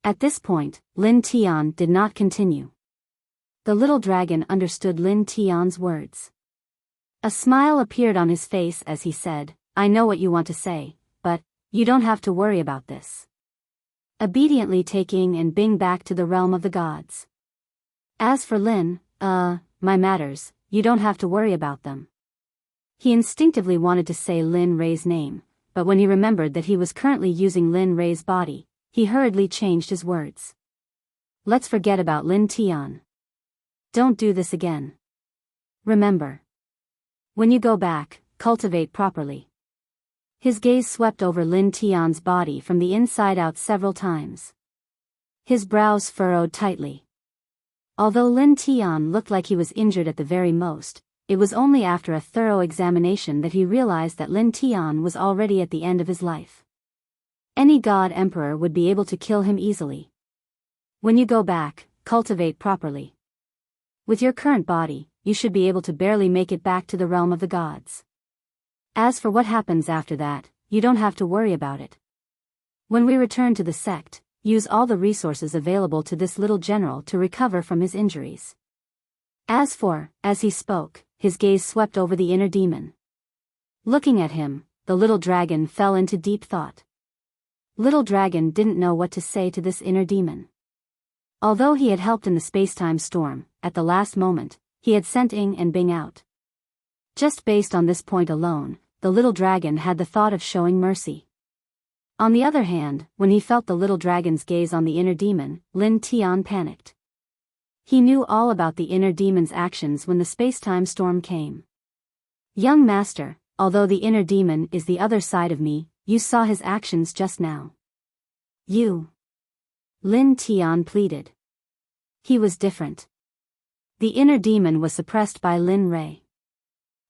At this point, Lin Tian did not continue. The little dragon understood Lin Tian's words. A smile appeared on his face as he said, I know what you want to say, but you don't have to worry about this. Obediently taking and Bing back to the realm of the gods. As for Lin, my matters, you don't have to worry about them. He instinctively wanted to say Lin Rei's name, but when he remembered that he was currently using Lin Rei's body, he hurriedly changed his words. Let's forget about Lin Tian. Don't do this again. Remember. When you go back, cultivate properly. His gaze swept over Lin Tian's body from the inside out several times. His brows furrowed tightly. Although Lin Tian looked like he was injured at the very most, it was only after a thorough examination that he realized that Lin Tian was already at the end of his life. Any god emperor would be able to kill him easily. When you go back, cultivate properly. With your current body, you should be able to barely make it back to the realm of the gods. As for what happens after that, you don't have to worry about it. When we return to the sect, use all the resources available to this little general to recover from his injuries. As he spoke, his gaze swept over the inner demon. Looking at him, the little dragon fell into deep thought. Little dragon didn't know what to say to this inner demon. Although he had helped in the space-time storm, at the last moment, he had sent Ing and Bing out. Just based on this point alone, the little dragon had the thought of showing mercy. On the other hand, when he felt the little dragon's gaze on the inner demon, Lin Tian panicked. He knew all about the inner demon's actions when the space-time storm came. Young master, although the inner demon is the other side of me, you saw his actions just now. You. Lin Tian pleaded. He was different. The inner demon was suppressed by Lin Rei.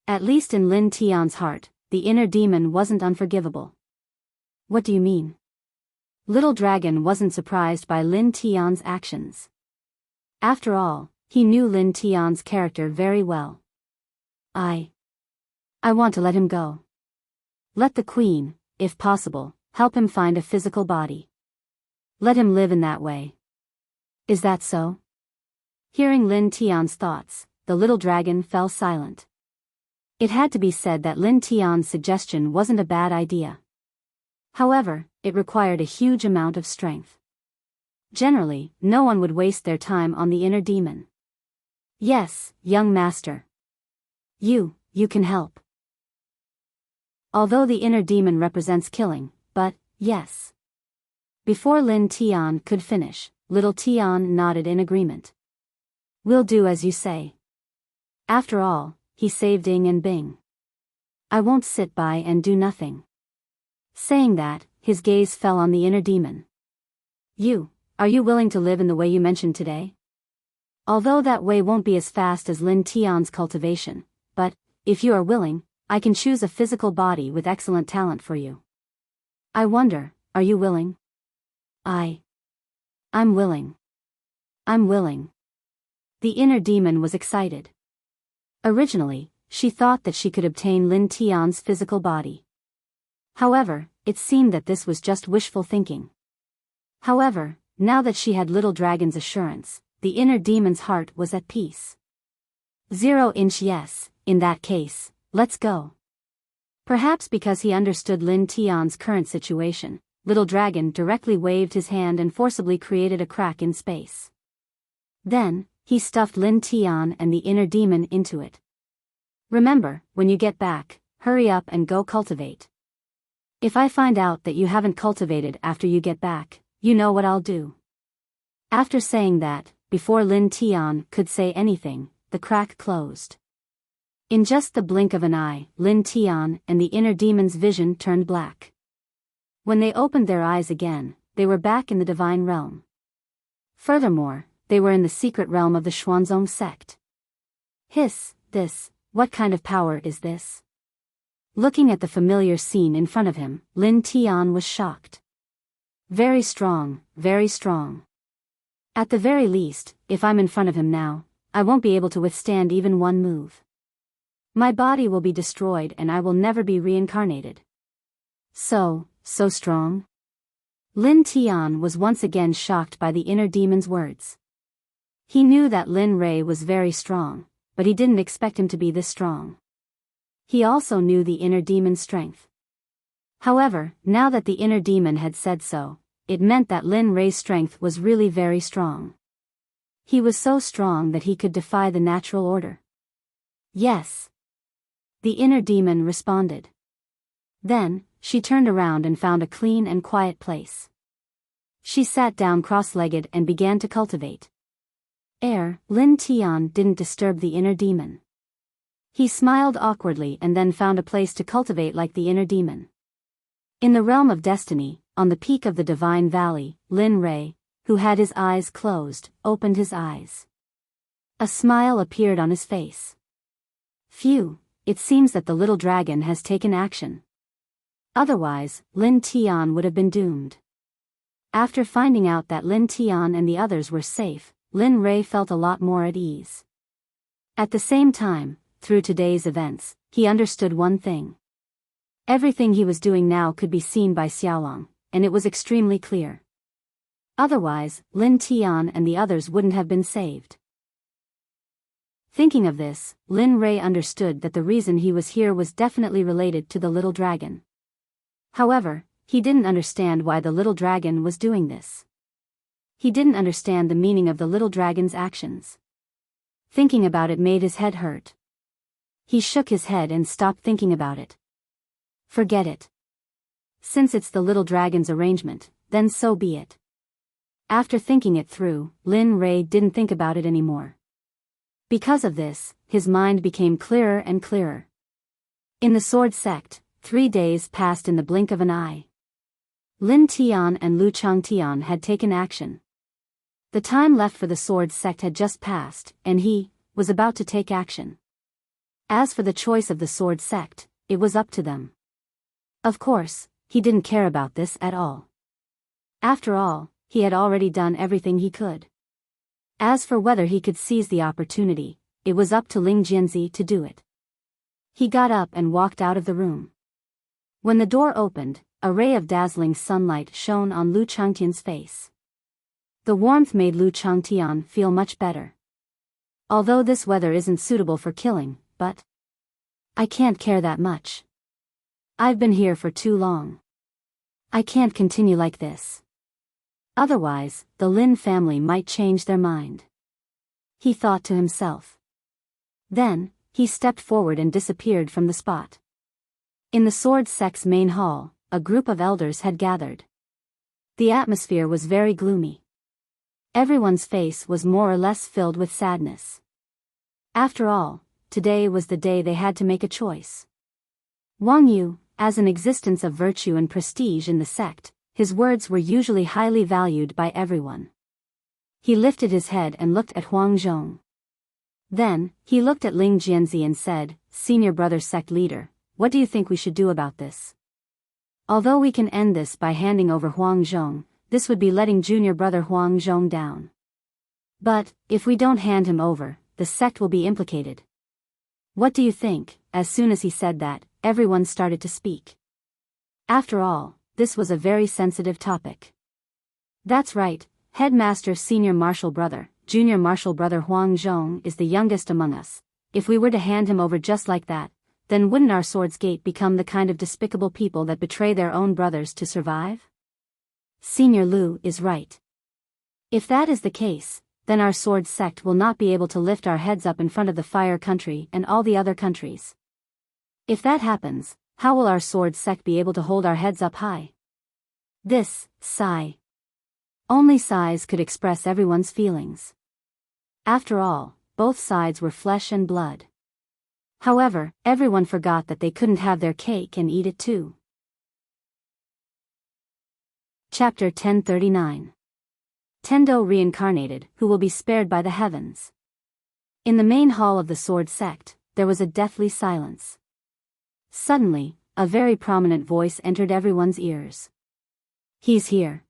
At least in Lin Tian's heart, the inner demon wasn't unforgivable. What do you mean? Little dragon wasn't surprised by Lin Tian's actions. After all, he knew Lin Tian's character very well. I want to let him go. Let the queen, if possible, help him find a physical body. Let him live in that way. Is that so? Hearing Lin Tian's thoughts, the little dragon fell silent. It had to be said that Lin Tian's suggestion wasn't a bad idea. However, it required a huge amount of strength. Generally, no one would waste their time on the inner demon. Yes, young master. You can help. Although the inner demon represents killing, but, yes. Before Lin Tian could finish, little Tian nodded in agreement. We'll do as you say. After all, he saved Ing and Bing. I won't sit by and do nothing. Saying that, his gaze fell on the inner demon. Are you willing to live in the way you mentioned today? Although that way won't be as fast as Lin Tian's cultivation, but, if you are willing, I can choose a physical body with excellent talent for you. I wonder, are you willing? I'm willing. I'm willing. The inner demon was excited. Originally, she thought that she could obtain Lin Tian's physical body. However, it seemed that this was just wishful thinking. However, now that she had Little Dragon's assurance, the inner demon's heart was at peace. 0-inch yes, in that case, let's go. Perhaps because he understood Lin Tian's current situation, Little Dragon directly waved his hand and forcibly created a crack in space. Then, he stuffed Lin Tian and the inner demon into it. Remember, when you get back, hurry up and go cultivate. If I find out that you haven't cultivated after you get back, you know what I'll do. After saying that, before Lin Tian could say anything, the crack closed. In just the blink of an eye, Lin Tian and the inner demon's vision turned black. When they opened their eyes again, they were back in the divine realm. Furthermore, they were in the secret realm of the Xuanzong Sect. What kind of power is this? Looking at the familiar scene in front of him, Lin Tian was shocked. Very strong, very strong. At the very least, if I'm in front of him now, I won't be able to withstand even one move. My body will be destroyed and I will never be reincarnated. So strong? Lin Tian was once again shocked by the inner demon's words. He knew that Lin Rei was very strong, but he didn't expect him to be this strong. He also knew the inner demon's strength. However, now that the inner demon had said so, it meant that Lin Rei's strength was really very strong. He was so strong that he could defy the natural order. Yes. The inner demon responded. Then, she turned around and found a clean and quiet place. She sat down cross-legged and began to cultivate. Lin Tian didn't disturb the inner demon. He smiled awkwardly and then found a place to cultivate like the inner demon. In the realm of destiny, on the peak of the divine valley, Lin Rei, who had his eyes closed, opened his eyes. A smile appeared on his face. Phew, it seems that the little dragon has taken action. Otherwise, Lin Tian would have been doomed. After finding out that Lin Tian and the others were safe, Lin Rei felt a lot more at ease. At the same time, through today's events, he understood one thing. Everything he was doing now could be seen by Xiaolong, and it was extremely clear. Otherwise, Lin Tian and the others wouldn't have been saved. Thinking of this, Lin Rei understood that the reason he was here was definitely related to the little dragon. However, he didn't understand why the little dragon was doing this. He didn't understand the meaning of the little dragon's actions. Thinking about it made his head hurt. He shook his head and stopped thinking about it. Forget it. Since it's the little dragon's arrangement, then so be it. After thinking it through, Lin Rei didn't think about it anymore. Because of this, his mind became clearer and clearer. In the Sword Sect, 3 days passed in the blink of an eye. Lin Tian and Lu Changtian had taken action. The time left for the Sword Sect had just passed, and he was about to take action. As for the choice of the Sword Sect, it was up to them. Of course, he didn't care about this at all. After all, he had already done everything he could. As for whether he could seize the opportunity, it was up to Ling Jianzi to do it. He got up and walked out of the room. When the door opened, a ray of dazzling sunlight shone on Lu Changtian's face. The warmth made Lu Changtian feel much better. Although this weather isn't suitable for killing, but I can't care that much. I've been here for too long. I can't continue like this. Otherwise, the Lin family might change their mind. He thought to himself. Then, he stepped forward and disappeared from the spot. In the Sword Sect's main hall, a group of elders had gathered. The atmosphere was very gloomy. Everyone's face was more or less filled with sadness. After all, today was the day they had to make a choice. Wang Yu, as an existence of virtue and prestige in the sect, his words were usually highly valued by everyone. He lifted his head and looked at Huang Zhong. Then, he looked at Ling Jianzi and said, "Senior brother sect leader, what do you think we should do about this? Although we can end this by handing over Huang Zhong, this would be letting junior brother Huang Zhong down. But, if we don't hand him over, the sect will be implicated. What do you think?" As soon as he said that, everyone started to speak. After all, this was a very sensitive topic. That's right, Headmaster Senior Martial Brother, Junior Martial Brother Huang Zhong is the youngest among us. If we were to hand him over just like that, then wouldn't our Swords Gate become the kind of despicable people that betray their own brothers to survive? Senior Lu is right. If that is the case, then our Sword Sect will not be able to lift our heads up in front of the Fire Country and all the other countries. If that happens, how will our Sword Sect be able to hold our heads up high? This, sigh. Only sighs could express everyone's feelings. After all, both sides were flesh and blood. However, everyone forgot that they couldn't have their cake and eat it too. Chapter 1039. Tendo reincarnated, who will be spared by the heavens. In the main hall of the Sword Sect, there was a deathly silence. Suddenly, a very prominent voice entered everyone's ears. "He's here."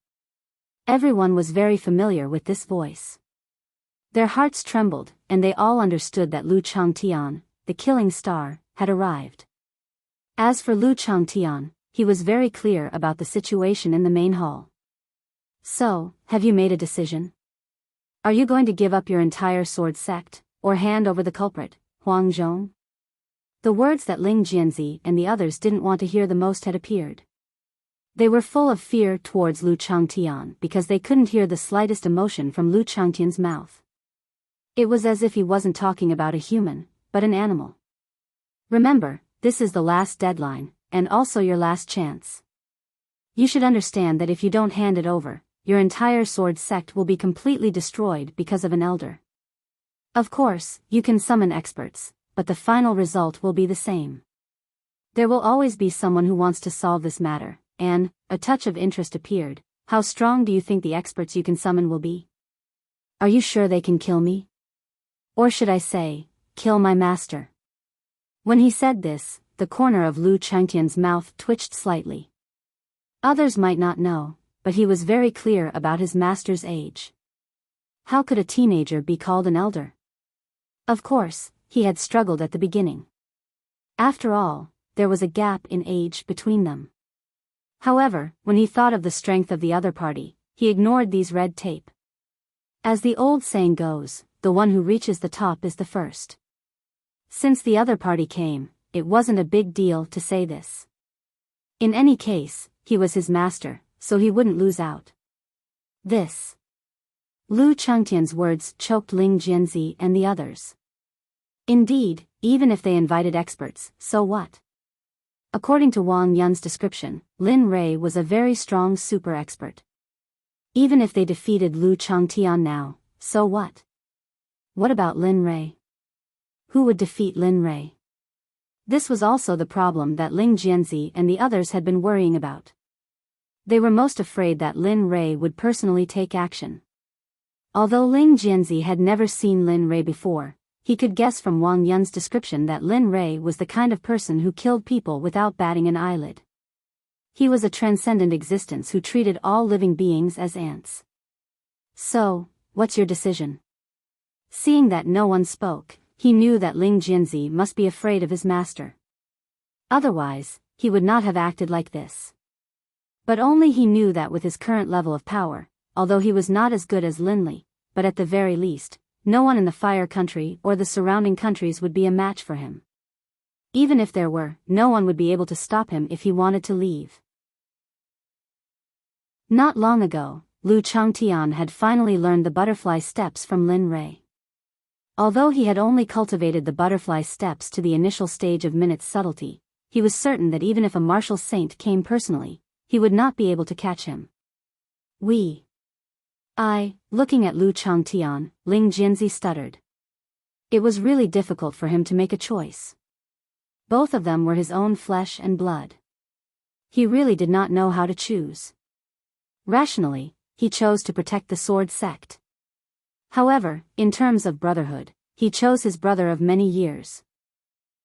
Everyone was very familiar with this voice. Their hearts trembled, and they all understood that Lu Changtian, the killing star, had arrived. As for Lu Changtian, he was very clear about the situation in the main hall. "So, have you made a decision? Are you going to give up your entire Sword Sect, or hand over the culprit, Huang Zhong?" The words that Ling Jianzi and the others didn't want to hear the most had appeared. They were full of fear towards Lu Changtian because they couldn't hear the slightest emotion from Lu Changtian's mouth. It was as if he wasn't talking about a human, but an animal. Remember, this is the last deadline, and also your last chance. You should understand that if you don't hand it over, your entire sword sect will be completely destroyed because of an elder. Of course, you can summon experts, but the final result will be the same. There will always be someone who wants to solve this matter, and a touch of interest appeared. How strong do you think the experts you can summon will be? Are you sure they can kill me? Or should I say, kill my master? When he said this, the corner of Lu Changtian's mouth twitched slightly. Others might not know, but he was very clear about his master's age. How could a teenager be called an elder? Of course, he had struggled at the beginning. After all, there was a gap in age between them. However, when he thought of the strength of the other party, he ignored these red tape. As the old saying goes, the one who reaches the top is the first. Since the other party came, it wasn't a big deal to say this. In any case, he was his master, so he wouldn't lose out. This. Lu Changtian's words choked Ling Jianzi and the others. Indeed, even if they invited experts, so what? According to Wang Yun's description, Lin Rui was a very strong super expert. Even if they defeated Lu Changtian now, so what? What about Lin Rui? Who would defeat Lin Rui? This was also the problem that Ling Jianzi and the others had been worrying about. They were most afraid that Lin Rui would personally take action. Although Ling Jianzi had never seen Lin Rui before, he could guess from Wang Yun's description that Lin Rui was the kind of person who killed people without batting an eyelid. He was a transcendent existence who treated all living beings as ants. So, what's your decision? Seeing that no one spoke, he knew that Ling Jianzi must be afraid of his master. Otherwise, he would not have acted like this. But only he knew that with his current level of power, although he was not as good as Lin Li, but at the very least, no one in the Fire Country or the surrounding countries would be a match for him. Even if there were, no one would be able to stop him if he wanted to leave. Not long ago, Lu Changtian had finally learned the butterfly steps from Lin Rui. Although he had only cultivated the butterfly steps to the initial stage of minute's subtlety, he was certain that even if a martial saint came personally, he would not be able to catch him. Looking at Lu Changtian, Ling Jianzi stuttered. It was really difficult for him to make a choice. Both of them were his own flesh and blood. He really did not know how to choose. Rationally, he chose to protect the sword sect. However, in terms of brotherhood, he chose his brother of many years.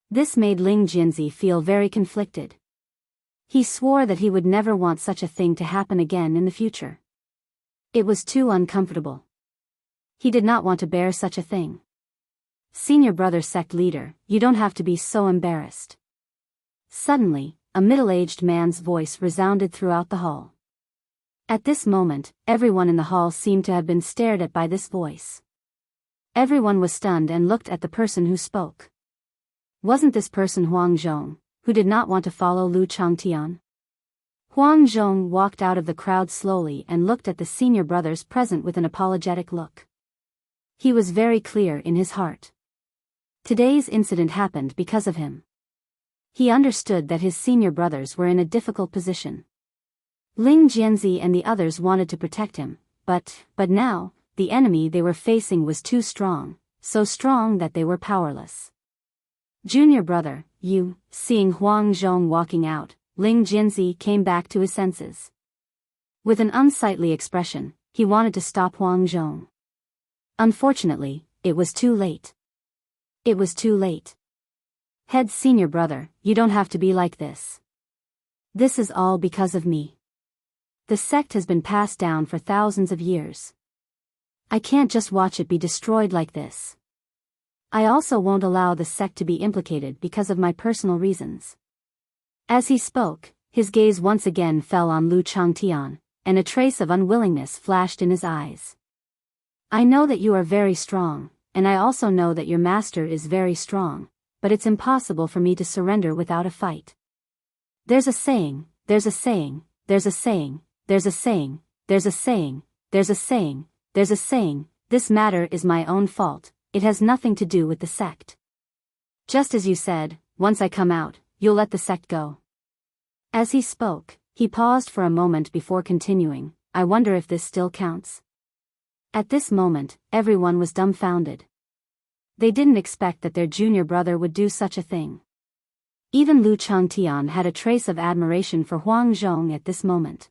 This made Ling Jianzi feel very conflicted. He swore that he would never want such a thing to happen again in the future. It was too uncomfortable. He did not want to bear such a thing. Senior brother sect leader, you don't have to be so embarrassed. Suddenly, a middle-aged man's voice resounded throughout the hall. At this moment, everyone in the hall seemed to have been stared at by this voice. Everyone was stunned and looked at the person who spoke. Wasn't this person Huang Zhong, who did not want to follow Lu Changtian? Huang Zhong walked out of the crowd slowly and looked at the senior brothers present with an apologetic look. He was very clear in his heart. Today's incident happened because of him. He understood that his senior brothers were in a difficult position. Ling Jianzi and the others wanted to protect him, but now, the enemy they were facing was too strong, so strong that they were powerless. Junior brother, you, seeing Huang Zhong walking out, Ling Jianzi came back to his senses. With an unsightly expression, he wanted to stop Huang Zhong. Unfortunately, it was too late. It was too late. Head senior brother, you don't have to be like this. This is all because of me. The sect has been passed down for thousands of years. I can't just watch it be destroyed like this. I also won't allow the sect to be implicated because of my personal reasons. As he spoke, his gaze once again fell on Lu Changtian, and a trace of unwillingness flashed in his eyes. I know that you are very strong, and I also know that your master is very strong, but it's impossible for me to surrender without a fight. There's a saying, there's a saying, there's a saying, there's a saying, there's a saying, there's a saying, there's a saying, this matter is my own fault, it has nothing to do with the sect. Just as you said, once I come out, you'll let the sect go. As he spoke, he paused for a moment before continuing, I wonder if this still counts. At this moment, everyone was dumbfounded. They didn't expect that their junior brother would do such a thing. Even Lu Changtian had a trace of admiration for Huang Zhong at this moment.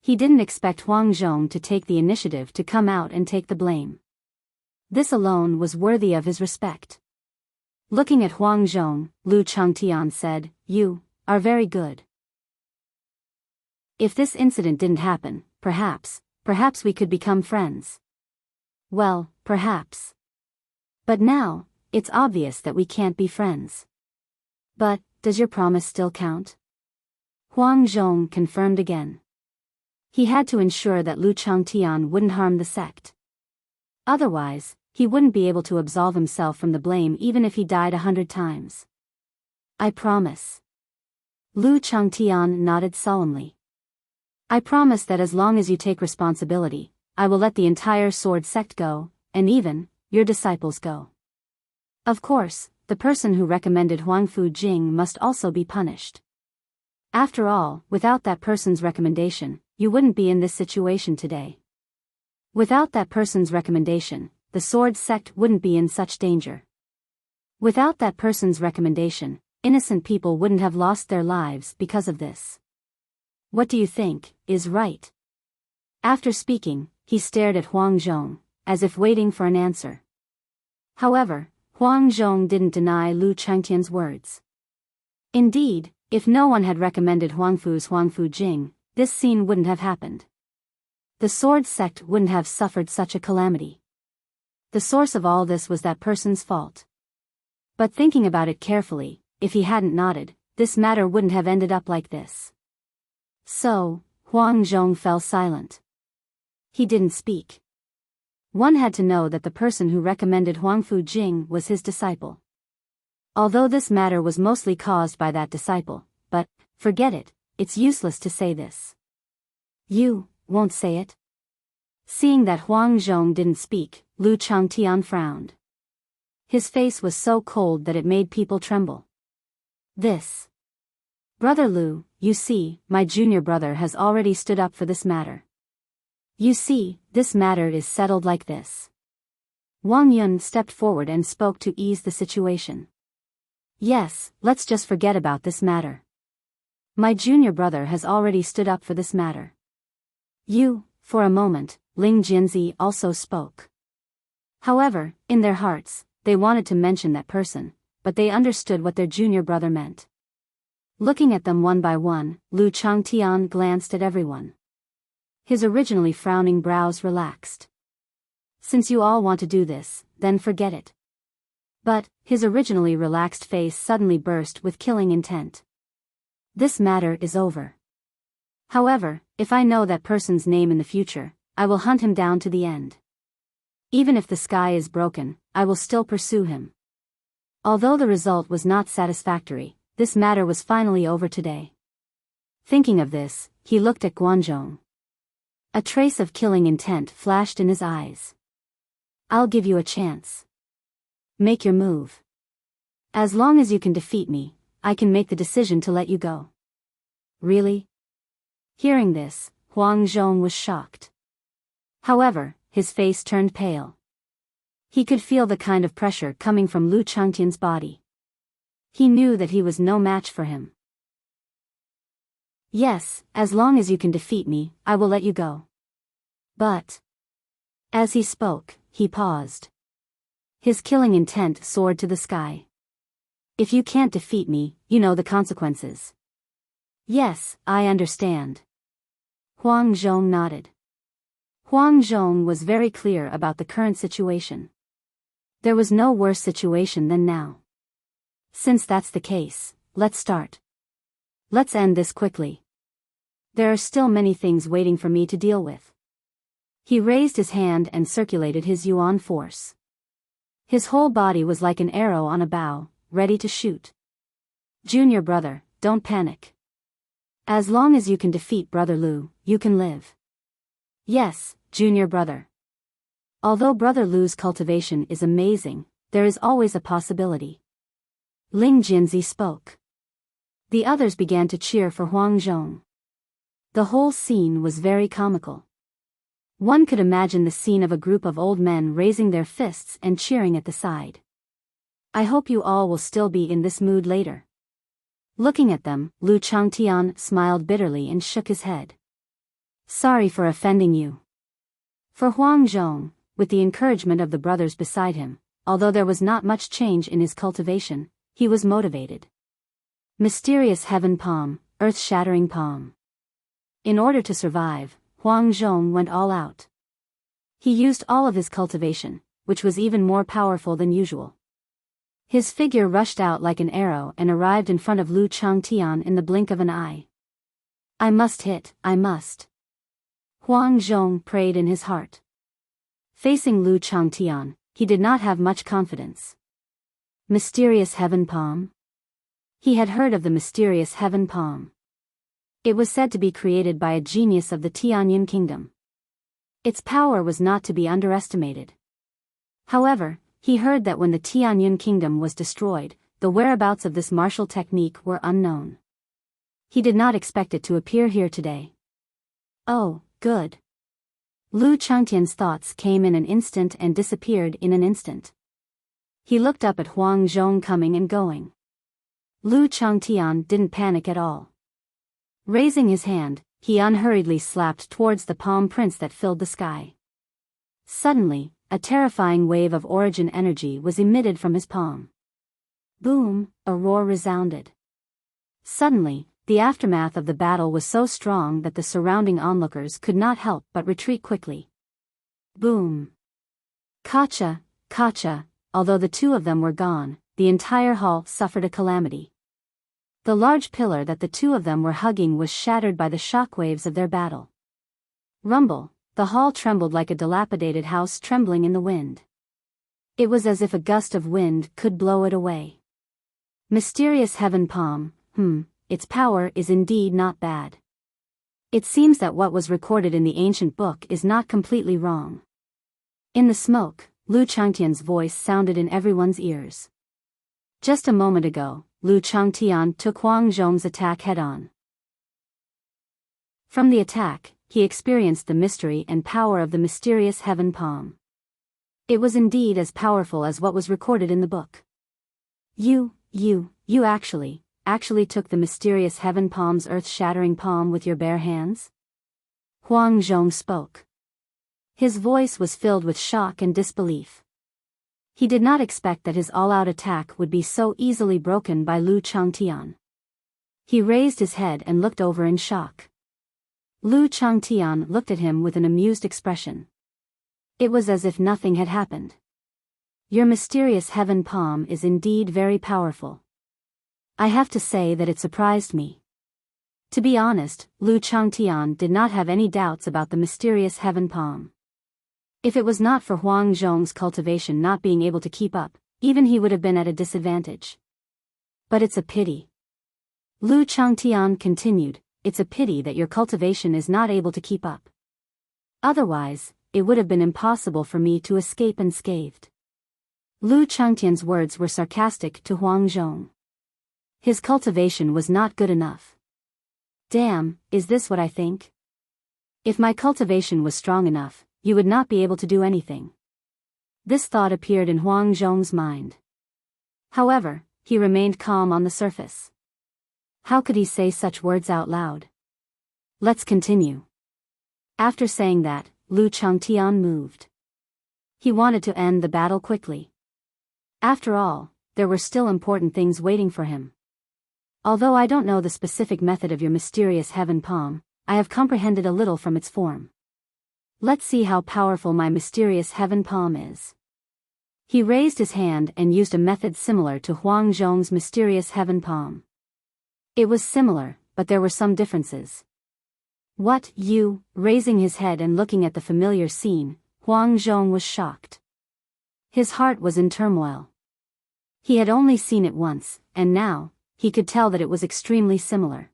He didn't expect Huang Zhong to take the initiative to come out and take the blame. This alone was worthy of his respect. Looking at Huang Zhong, Lu Changtian said, You are very good. If this incident didn't happen, perhaps we could become friends. Well, perhaps. But now, it's obvious that we can't be friends. But, does your promise still count? Huang Zhong confirmed again. He had to ensure that Lu Changtian wouldn't harm the sect. Otherwise, he wouldn't be able to absolve himself from the blame even if he died 100 times. I promise. Lu Changtian nodded solemnly. I promise that as long as you take responsibility, I will let the entire sword sect go, and even your disciples go. Of course, the person who recommended Huangfu Jing must also be punished. After all, without that person's recommendation, you wouldn't be in this situation today. Without that person's recommendation, the sword sect wouldn't be in such danger. Without that person's recommendation, innocent people wouldn't have lost their lives because of this. What do you think is right? After speaking, he stared at Huang Zhong, as if waiting for an answer. However, Huang Zhong didn't deny Lu Changtian's words. Indeed, if no one had recommended Huangfu Jing, this scene wouldn't have happened. The sword sect wouldn't have suffered such a calamity. The source of all this was that person's fault. But thinking about it carefully, if he hadn't nodded, this matter wouldn't have ended up like this. So, Huang Zhong fell silent. He didn't speak. One had to know that the person who recommended Huangfu Jing was his disciple. Although this matter was mostly caused by that disciple, but, forget it, it's useless to say this. You won't say it? Seeing that Huang Zhong didn't speak, Lu Changtian frowned. His face was so cold that it made people tremble. This. Brother Lu, you see, my junior brother has already stood up for this matter. You see, this matter is settled like this. Wang Yun stepped forward and spoke to ease the situation. Yes, let's just forget about this matter. My junior brother has already stood up for this matter. You, for a moment, Ling Jianzi also spoke. However, in their hearts, they wanted to mention that person, but they understood what their junior brother meant. Looking at them one by one, Lu Changtian glanced at everyone. His originally frowning brows relaxed. Since you all want to do this, then forget it. But, his originally relaxed face suddenly burst with killing intent. This matter is over. However, if I know that person's name in the future, I will hunt him down to the end. Even if the sky is broken, I will still pursue him. Although the result was not satisfactory, this matter was finally over today. Thinking of this, he looked at Guanzhong. A trace of killing intent flashed in his eyes. I'll give you a chance. Make your move. As long as you can defeat me, I can make the decision to let you go. Really? Hearing this, Huang Zhong was shocked. However, his face turned pale. He could feel the kind of pressure coming from Lu Changtian's body. He knew that he was no match for him. Yes, as long as you can defeat me, I will let you go. But... As he spoke, he paused. His killing intent soared to the sky. If you can't defeat me, you know the consequences. Yes, I understand. Huang Zhong nodded. Huang Zhong was very clear about the current situation. There was no worse situation than now. Since that's the case, let's start. Let's end this quickly. There are still many things waiting for me to deal with. He raised his hand and circulated his yuan force. His whole body was like an arrow on a bow, ready to shoot. Junior brother, don't panic. As long as you can defeat Brother Lu, you can live. Yes, junior brother. Although Brother Lu's cultivation is amazing, there is always a possibility. Ling Jinzi spoke. The others began to cheer for Huang Zhong. The whole scene was very comical. One could imagine the scene of a group of old men raising their fists and cheering at the side. I hope you all will still be in this mood later. Looking at them, Lu Changtian smiled bitterly and shook his head. Sorry for offending you. For Huang Zhong, with the encouragement of the brothers beside him, although there was not much change in his cultivation, he was motivated. Mysterious heaven palm, earth-shattering palm. In order to survive, Huang Zhong went all out. He used all of his cultivation, which was even more powerful than usual. His figure rushed out like an arrow and arrived in front of Lu Changtian in the blink of an eye. I must hit, I must. Huang Zhong prayed in his heart. Facing Lu Changtian, he did not have much confidence. Mysterious heaven palm? He had heard of the mysterious heaven palm. It was said to be created by a genius of the Tianyin kingdom. Its power was not to be underestimated. However, he heard that when the Tianyin kingdom was destroyed, the whereabouts of this martial technique were unknown. He did not expect it to appear here today. Oh, good. Lu Changtian's thoughts came in an instant and disappeared in an instant. He looked up at Huang Zhong coming and going. Lu Changtian didn't panic at all. Raising his hand, he unhurriedly slapped towards the palm prints that filled the sky. Suddenly, a terrifying wave of origin energy was emitted from his palm. Boom, a roar resounded. Suddenly, the aftermath of the battle was so strong that the surrounding onlookers could not help but retreat quickly. Boom. Kacha, kacha, although the two of them were gone, the entire hall suffered a calamity. The large pillar that the two of them were hugging was shattered by the shockwaves of their battle. Rumble, the hall trembled like a dilapidated house trembling in the wind. It was as if a gust of wind could blow it away. Mysterious heaven palm, its power is indeed not bad. It seems that what was recorded in the ancient book is not completely wrong. In the smoke, Lu Changtian's voice sounded in everyone's ears. Just a moment ago, Lu Changtian took Huang Zhong's attack head-on. From the attack, he experienced the mystery and power of the mysterious heaven palm. It was indeed as powerful as what was recorded in the book. You actually took the mysterious heaven palm's earth-shattering palm with your bare hands? Huang Zhong spoke. His voice was filled with shock and disbelief. He did not expect that his all-out attack would be so easily broken by Lu Changtian. He raised his head and looked over in shock. Lu Changtian looked at him with an amused expression. It was as if nothing had happened. Your mysterious heaven palm is indeed very powerful. I have to say that it surprised me. To be honest, Lu Changtian did not have any doubts about the mysterious heaven palm. If it was not for Huang Zhong's cultivation not being able to keep up, even he would have been at a disadvantage. But it's a pity. Lu Changtian continued, it's a pity that your cultivation is not able to keep up. Otherwise, it would have been impossible for me to escape unscathed. Lu Changtian's words were sarcastic to Huang Zhong. His cultivation was not good enough. Damn, is this what I think? If my cultivation was strong enough, you would not be able to do anything. This thought appeared in Huang Zhong's mind. However, he remained calm on the surface. How could he say such words out loud? Let's continue. After saying that, Lu Changtian moved. He wanted to end the battle quickly. After all, there were still important things waiting for him. Although I don't know the specific method of your mysterious heaven palm, I have comprehended a little from its form. Let's see how powerful my mysterious heaven palm is. He raised his hand and used a method similar to Huang Zhong's mysterious heaven palm. It was similar, but there were some differences. What, you? Raising his head and looking at the familiar scene, Huang Zhong was shocked. His heart was in turmoil. He had only seen it once, and now, he could tell that it was extremely similar.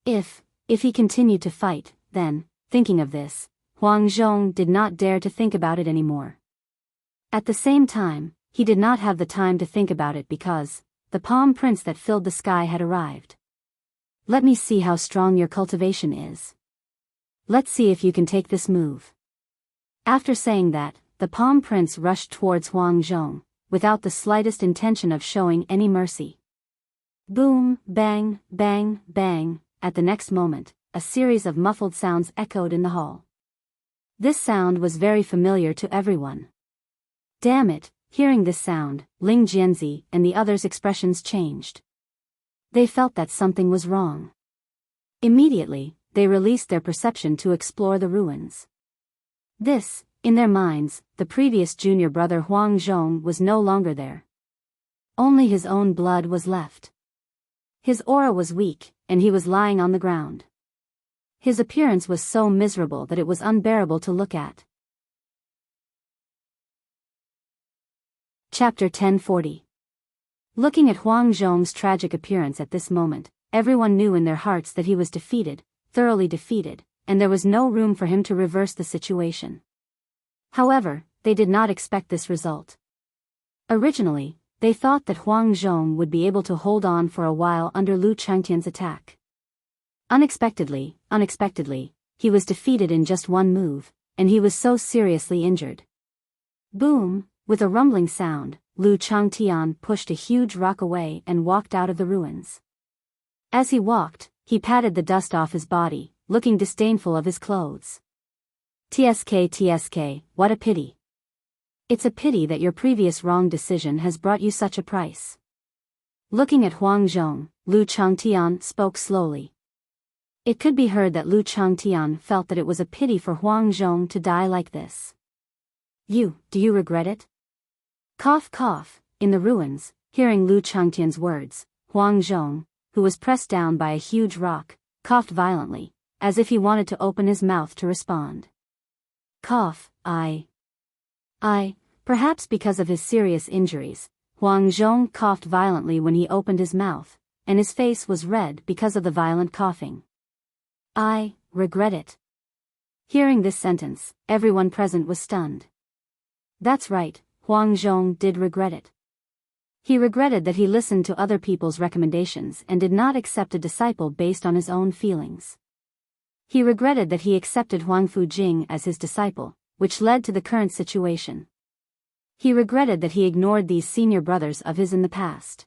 If he continued to fight, then, thinking of this, Huang Zhong did not dare to think about it anymore. At the same time, he did not have the time to think about it because the palm prince that filled the sky had arrived. Let me see how strong your cultivation is. Let's see if you can take this move. After saying that, the palm prince rushed towards Huang Zhong, without the slightest intention of showing any mercy. Boom, bang, bang, bang. At the next moment, a series of muffled sounds echoed in the hall. This sound was very familiar to everyone. Damn it, hearing this sound, Ling Jianzi and the others' expressions changed. They felt that something was wrong. Immediately, they released their perception to explore the ruins. This, in their minds, the previous junior brother Huang Zhong was no longer there. Only his own blood was left. His aura was weak, and he was lying on the ground. His appearance was so miserable that it was unbearable to look at. Chapter 1040. Looking at Huang Zhong's tragic appearance at this moment, everyone knew in their hearts that he was defeated, thoroughly defeated, and there was no room for him to reverse the situation. However, they did not expect this result. Originally, they thought that Huang Zhong would be able to hold on for a while under Lu Changtian's attack. Unexpectedly, he was defeated in just one move, and he was so seriously injured. Boom, with a rumbling sound, Lu Changtian pushed a huge rock away and walked out of the ruins. As he walked, he patted the dust off his body, looking disdainful of his clothes. TSK, what a pity. It's a pity that your previous wrong decision has brought you such a price. Looking at Huang Zhong, Lu Changtian spoke slowly. It could be heard that Lu Changtian felt that it was a pity for Huang Zhong to die like this. Do you regret it? Cough cough, in the ruins, hearing Lu Changtian's words, Huang Zhong, who was pressed down by a huge rock, coughed violently, as if he wanted to open his mouth to respond. Cough, perhaps because of his serious injuries, Huang Zhong coughed violently when he opened his mouth, and his face was red because of the violent coughing. I regret it. Hearing this sentence, everyone present was stunned. That's right, Huang Zhong did regret it. He regretted that he listened to other people's recommendations and did not accept a disciple based on his own feelings. He regretted that he accepted Huang Fujing as his disciple, which led to the current situation. He regretted that he ignored these senior brothers of his in the past.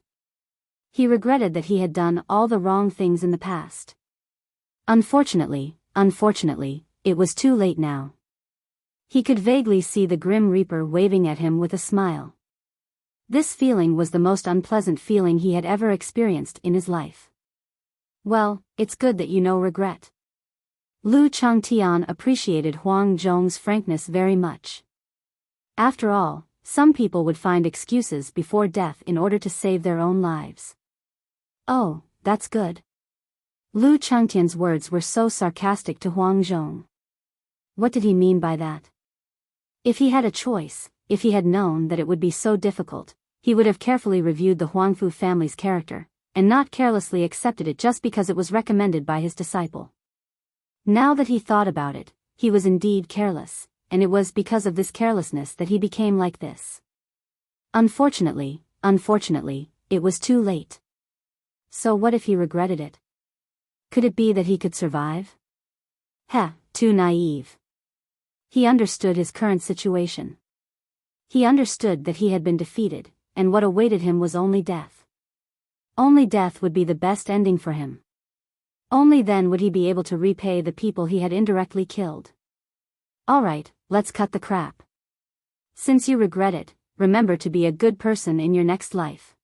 He regretted that he had done all the wrong things in the past. Unfortunately, it was too late now. He could vaguely see the Grim Reaper waving at him with a smile. This feeling was the most unpleasant feeling he had ever experienced in his life. Well, it's good that you know regret. Lu Changtian appreciated Huang Zhong's frankness very much. After all, some people would find excuses before death in order to save their own lives. Oh, that's good. Lu Changtian's words were so sarcastic to Huang Zhong. What did he mean by that? If he had a choice, if he had known that it would be so difficult, he would have carefully reviewed the Huangfu family's character, and not carelessly accepted it just because it was recommended by his disciple. Now that he thought about it, he was indeed careless, and it was because of this carelessness that he became like this. Unfortunately, it was too late. So what if he regretted it? Could it be that he could survive? Too naive. He understood his current situation. He understood that he had been defeated, and what awaited him was only death. Only death would be the best ending for him. Only then would he be able to repay the people he had indirectly killed. Alright, let's cut the crap. Since you regret it, remember to be a good person in your next life.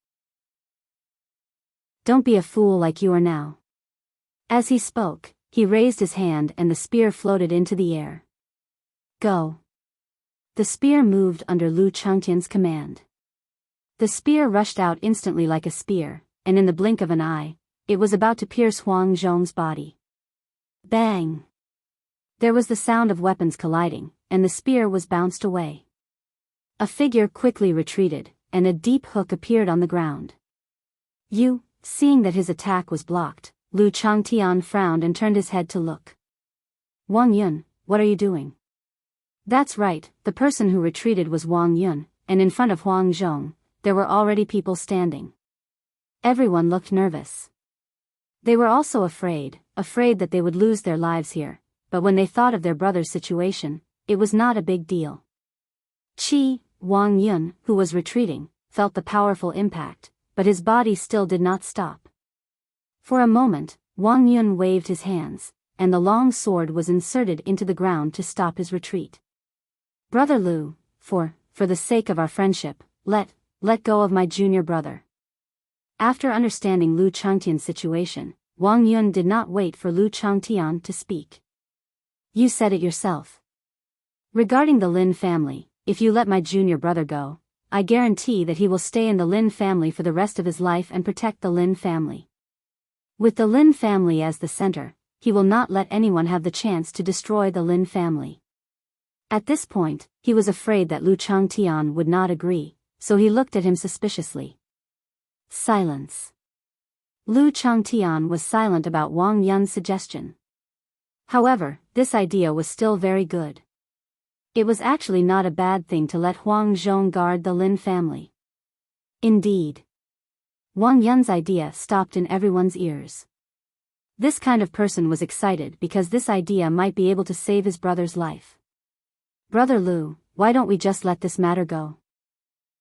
Don't be a fool like you are now. As he spoke, he raised his hand and the spear floated into the air. Go. The spear moved under Lu Changtian's command. The spear rushed out instantly like a spear, and in the blink of an eye, it was about to pierce Huang Zhong's body. Bang! There was the sound of weapons colliding, and the spear was bounced away. A figure quickly retreated, and a deep hook appeared on the ground. Seeing that his attack was blocked, Lu Changtian frowned and turned his head to look. Wang Yun, what are you doing? That's right, the person who retreated was Wang Yun, and in front of Huang Zhong, there were already people standing. Everyone looked nervous. They were also afraid that they would lose their lives here, but when they thought of their brother's situation, it was not a big deal. Wang Yun, who was retreating, felt the powerful impact, but his body still did not stop. For a moment, Wang Yun waved his hands, and the long sword was inserted into the ground to stop his retreat. Brother Lu, for the sake of our friendship, let go of my junior brother. After understanding Lu Changtian's situation, Wang Yun did not wait for Lu Changtian to speak. You said it yourself. Regarding the Lin family, if you let my junior brother go, I guarantee that he will stay in the Lin family for the rest of his life and protect the Lin family. With the Lin family as the center, he will not let anyone have the chance to destroy the Lin family. At this point, he was afraid that Lu Changtian would not agree, so he looked at him suspiciously. Silence. Lu Changtian was silent about Wang Yun's suggestion. However, this idea was still very good. It was actually not a bad thing to let Huang Zhong guard the Lin family. Indeed. Wang Yun's idea stopped in everyone's ears. This kind of person was excited because this idea might be able to save his brother's life. Brother Lu, why don't we just let this matter go?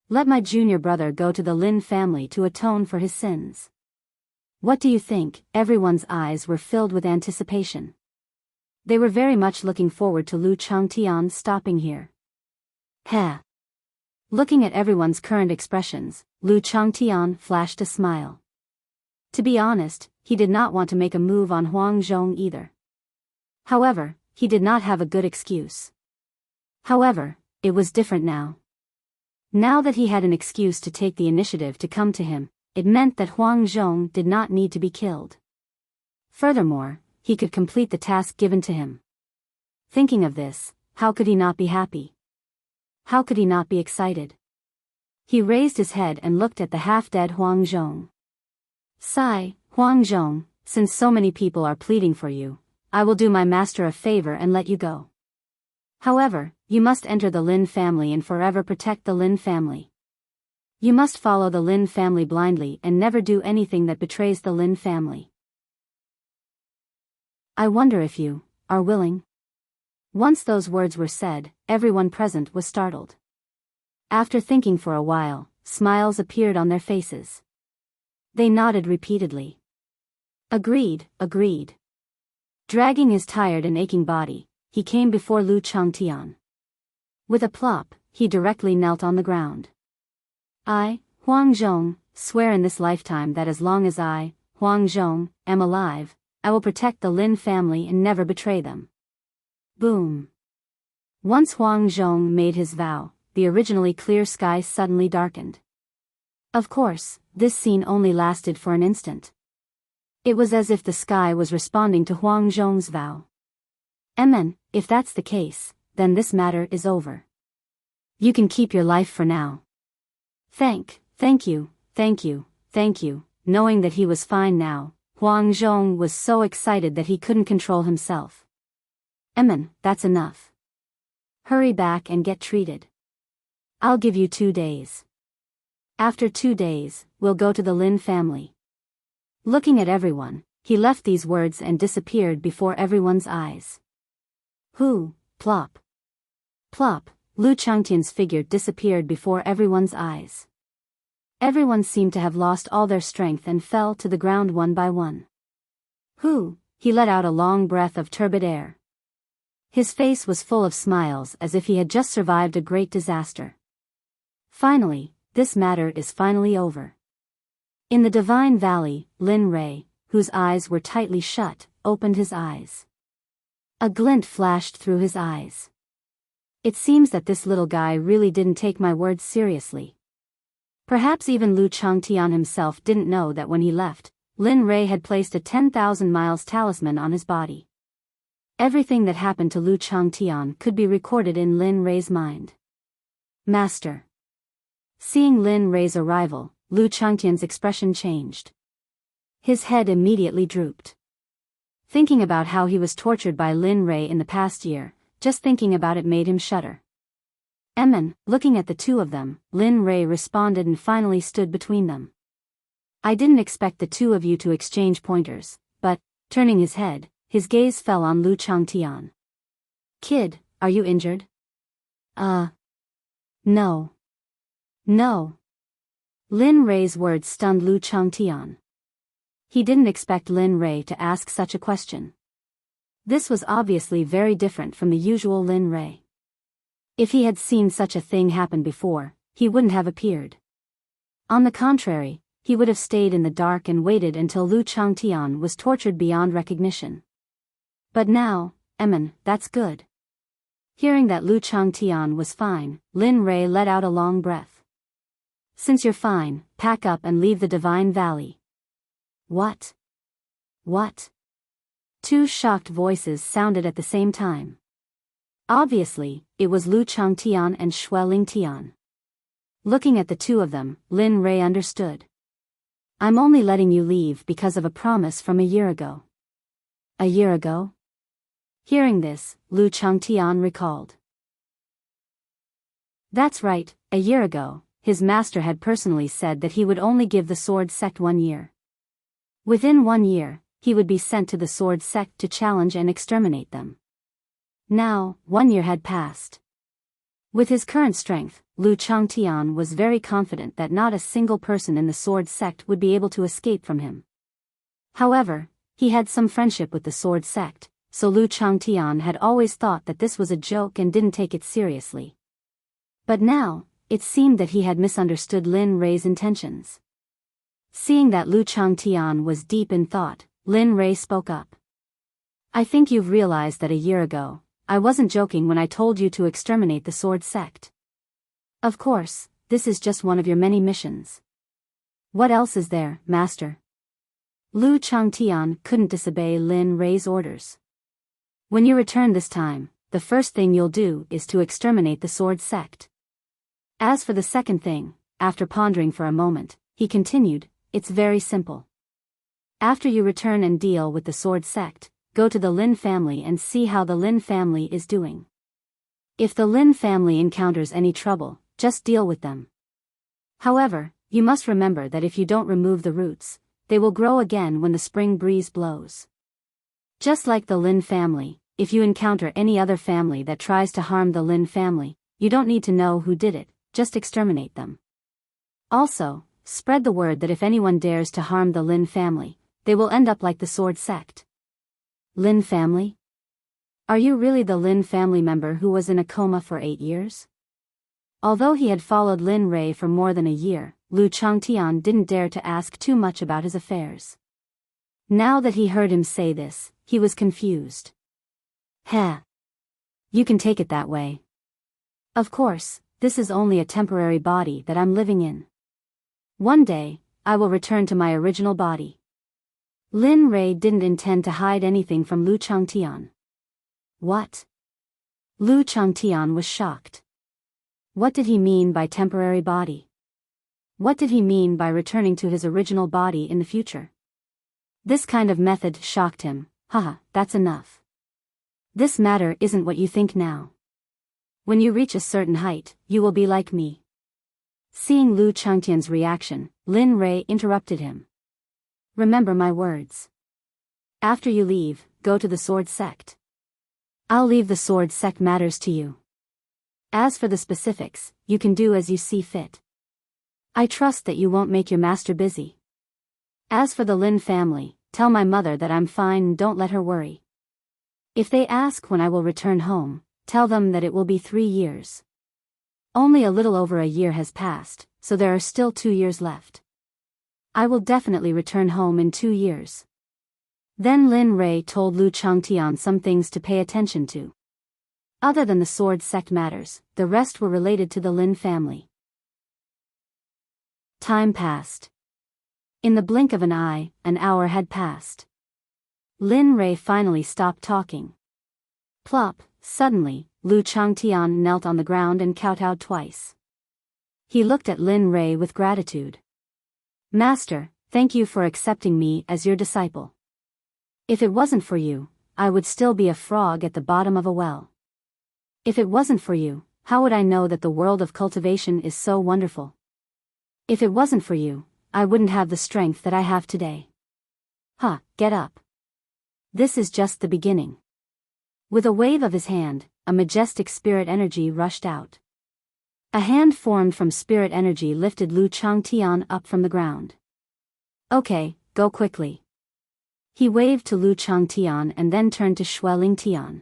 Let my junior brother go to the Lin family to atone for his sins. What do you think? Everyone's eyes were filled with anticipation. They were very much looking forward to Lu Changtian stopping here. Looking at everyone's current expressions, Lu Changtian flashed a smile. To be honest, he did not want to make a move on Huang Zhong either. However, he did not have a good excuse. However, it was different now. Now that he had an excuse to take the initiative to come to him, it meant that Huang Zhong did not need to be killed. Furthermore, he could complete the task given to him. Thinking of this, how could he not be happy? How could he not be excited? He raised his head and looked at the half-dead Huang Zhong. Sigh, Huang Zhong, since so many people are pleading for you, I will do my master a favor and let you go. However, you must enter the Lin family and forever protect the Lin family. You must follow the Lin family blindly and never do anything that betrays the Lin family. I wonder if you are willing. Once those words were said, everyone present was startled. After thinking for a while, smiles appeared on their faces. They nodded repeatedly. Agreed. Dragging his tired and aching body, he came before Lu Changtian. With a plop, he directly knelt on the ground. I, Huang Zhong, swear in this lifetime that as long as I, Huang Zhong, am alive, I will protect the Lin family and never betray them. Boom. Once Huang Zhong made his vow, the originally clear sky suddenly darkened. Of course, this scene only lasted for an instant. It was as if the sky was responding to Huang Zhong's vow. If that's the case, then this matter is over. You can keep your life for now. Thank you. Knowing that he was fine now, Huang Zhong was so excited that he couldn't control himself. That's enough. Hurry back and get treated. I'll give you 2 days. After 2 days, we'll go to the Lin family. Looking at everyone, he left these words and disappeared before everyone's eyes. Plop. Plop, Lu Changtian's figure disappeared before everyone's eyes. Everyone seemed to have lost all their strength and fell to the ground one by one. He let out a long breath of turbid air. His face was full of smiles as if he had just survived a great disaster. Finally, this matter is finally over. In the Divine Valley, Lin Rei, whose eyes were tightly shut, opened his eyes. A glint flashed through his eyes. It seems that this little guy really didn't take my words seriously. Perhaps even Lu Changtian himself didn't know that when he left, Lin Rei had placed a 10,000 miles talisman on his body. Everything that happened to Lu Changtian could be recorded in Lin Rei's mind. Master. Seeing Lin Rei's arrival, Lu Changtian's expression changed. His head immediately drooped. Thinking about how he was tortured by Lin Rei in the past year, just thinking about it made him shudder. Looking at the two of them, Lin Rei responded and finally stood between them. I didn't expect the two of you to exchange pointers, but, turning his head, his gaze fell on Lu Changtian. Kid, are you injured? No. No. Lin Rei's words stunned Lu Changtian. He didn't expect Lin Rei to ask such a question. This was obviously very different from the usual Lin Rei. If he had seen such a thing happen before, he wouldn't have appeared. On the contrary, he would have stayed in the dark and waited until Lu Changtian was tortured beyond recognition. But now, that's good. Hearing that Lu Changtian was fine, Lin Rei let out a long breath. Since you're fine, pack up and leave the Divine Valley. What? What? Two shocked voices sounded at the same time. Obviously, it was Lu Changtian and Xue Lingtian. Looking at the two of them, Lin Rei understood. I'm only letting you leave because of a promise from a year ago. A year ago? Hearing this, Lu Changtian recalled. That's right, a year ago, his master had personally said that he would only give the Sword Sect 1 year. Within 1 year, he would be sent to the Sword Sect to challenge and exterminate them. Now, 1 year had passed. With his current strength, Lu Changtian was very confident that not a single person in the Sword Sect would be able to escape from him. However, he had some friendship with the Sword Sect, so Lu Changtian had always thought that this was a joke and didn't take it seriously. But now, it seemed that he had misunderstood Lin Rei's intentions. Seeing that Lu Changtian was deep in thought, Lin Rei spoke up. I think you've realized that a year ago, I wasn't joking when I told you to exterminate the Sword Sect. Of course, this is just one of your many missions. What else is there, Master? Lu Changtian couldn't disobey Lin Rei's orders. When you return this time, the first thing you'll do is to exterminate the Sword Sect. As for the second thing, after pondering for a moment, he continued, it's very simple. After you return and deal with the Sword Sect, go to the Lin family and see how the Lin family is doing. If the Lin family encounters any trouble, just deal with them. However, you must remember that if you don't remove the roots, they will grow again when the spring breeze blows. Just like the Lin family, if you encounter any other family that tries to harm the Lin family, you don't need to know who did it, just exterminate them. Also, spread the word that if anyone dares to harm the Lin family, they will end up like the Sword Sect. Lin family? Are you really the Lin family member who was in a coma for 8 years? Although he had followed Lin Rei for more than a year, Lu Changtian didn't dare to ask too much about his affairs. Now that he heard him say this, he was confused. Heh. You can take it that way. Of course, this is only a temporary body that I'm living in. One day, I will return to my original body. Lin Rei didn't intend to hide anything from Lu Changtian. What? Lu Changtian was shocked. What did he mean by temporary body? What did he mean by returning to his original body in the future? This kind of method shocked him. Haha, that's enough. This matter isn't what you think now. When you reach a certain height, you will be like me. Seeing Lu Changtian's reaction, Lin Rei interrupted him. Remember my words. After you leave, go to the Sword Sect. I'll leave the Sword Sect matters to you. As for the specifics, you can do as you see fit. I trust that you won't make your master busy. As for the Lin family, tell my mother that I'm fine and don't let her worry. If they ask when I will return home, tell them that it will be 3 years. Only a little over a year has passed, so there are still 2 years left. I will definitely return home in 2 years. Then Lin Rei told Lu Changtian some things to pay attention to. Other than the Sword Sect matters, the rest were related to the Lin family. Time passed. In the blink of an eye, an hour had passed. Lin Rei finally stopped talking. Plop, suddenly, Lu Changtian knelt on the ground and kowtowed twice. He looked at Lin Rei with gratitude. Master, thank you for accepting me as your disciple. If it wasn't for you, I would still be a frog at the bottom of a well. If it wasn't for you, how would I know that the world of cultivation is so wonderful? If it wasn't for you, I wouldn't have the strength that I have today. Get up. This is just the beginning. With a wave of his hand, a majestic spirit energy rushed out. A hand formed from spirit energy lifted Lu Changtian up from the ground. Okay, go quickly. He waved to Lu Changtian and then turned to Xue Lingtian.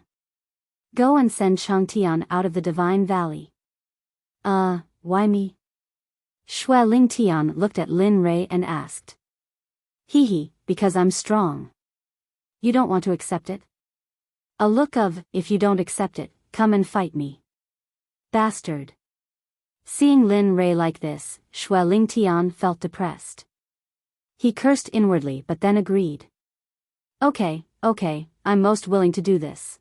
Go and send Changtian out of the Divine Valley. Why me? Xue Lingtian looked at Lin Rei and asked. Because I'm strong. You don't want to accept it? A look of, if you don't accept it, come and fight me. Bastard. Seeing Lin Rei like this, Xue Lingtian felt depressed. He cursed inwardly but then agreed. Okay, I'm most willing to do this.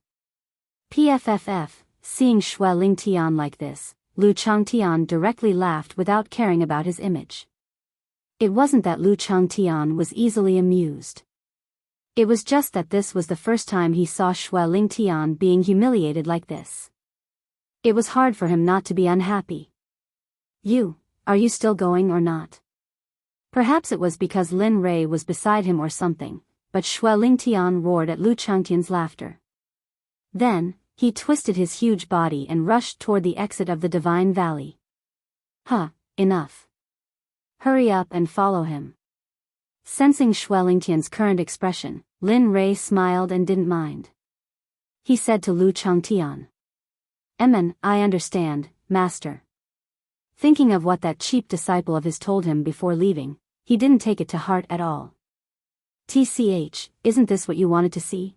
PFFF, seeing Xue Lingtian like this, Lu Changtian directly laughed without caring about his image. It wasn't that Lu Changtian was easily amused. It was just that this was the first time he saw Xue Lingtian being humiliated like this. It was hard for him not to be unhappy. Are you still going or not? Perhaps it was because Lin Rei was beside him or something, but Xue Lingtian roared at Lu Changtian's laughter. Then, he twisted his huge body and rushed toward the exit of the Divine Valley. Enough. Hurry up and follow him. Sensing Xue Lingtian's current expression, Lin Rei smiled and didn't mind. He said to Lu Changtian. I understand, master. Thinking of what that cheap disciple of his told him before leaving, he didn't take it to heart at all. Isn't this what you wanted to see?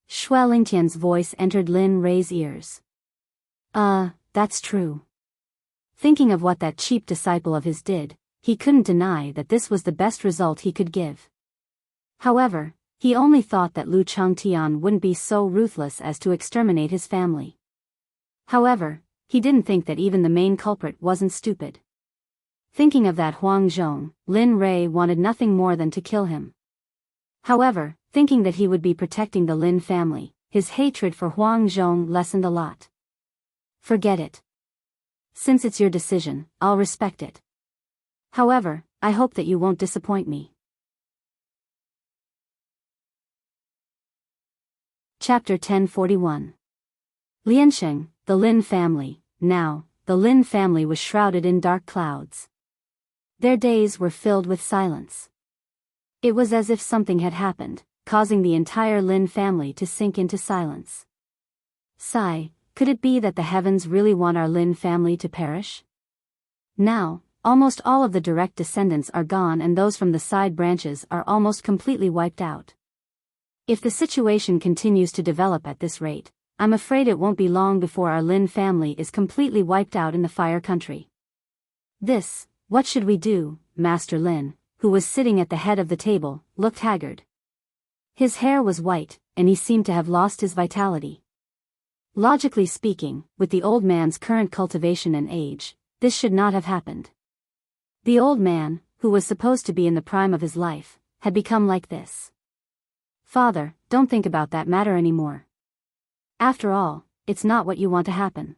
Xue Lingtian's voice entered Lin Rei's ears. That's true. Thinking of what that cheap disciple of his did, he couldn't deny that this was the best result he could give. However, he only thought that Lu Changtian wouldn't be so ruthless as to exterminate his family. However, he didn't think that even the main culprit wasn't stupid. Thinking of that Huang Zhong, Lin Rei wanted nothing more than to kill him. However, thinking that he would be protecting the Lin family, his hatred for Huang Zhong lessened a lot. Forget it. Since it's your decision, I'll respect it. However, I hope that you won't disappoint me. Chapter 1041. Liansheng, the Lin family. Now, the Lin family was shrouded in dark clouds. Their days were filled with silence. It was as if something had happened, causing the entire Lin family to sink into silence. Sigh, could it be that the heavens really want our Lin family to perish? Now, almost all of the direct descendants are gone and those from the side branches are almost completely wiped out. If the situation continues to develop at this rate, I'm afraid it won't be long before our Lin family is completely wiped out in the Fire Country. What should we do? Master Lin, who was sitting at the head of the table, looked haggard. His hair was white, and he seemed to have lost his vitality. Logically speaking, with the old man's current cultivation and age, this should not have happened. The old man, who was supposed to be in the prime of his life, had become like this. Father, don't think about that matter anymore. After all, it's not what you want to happen.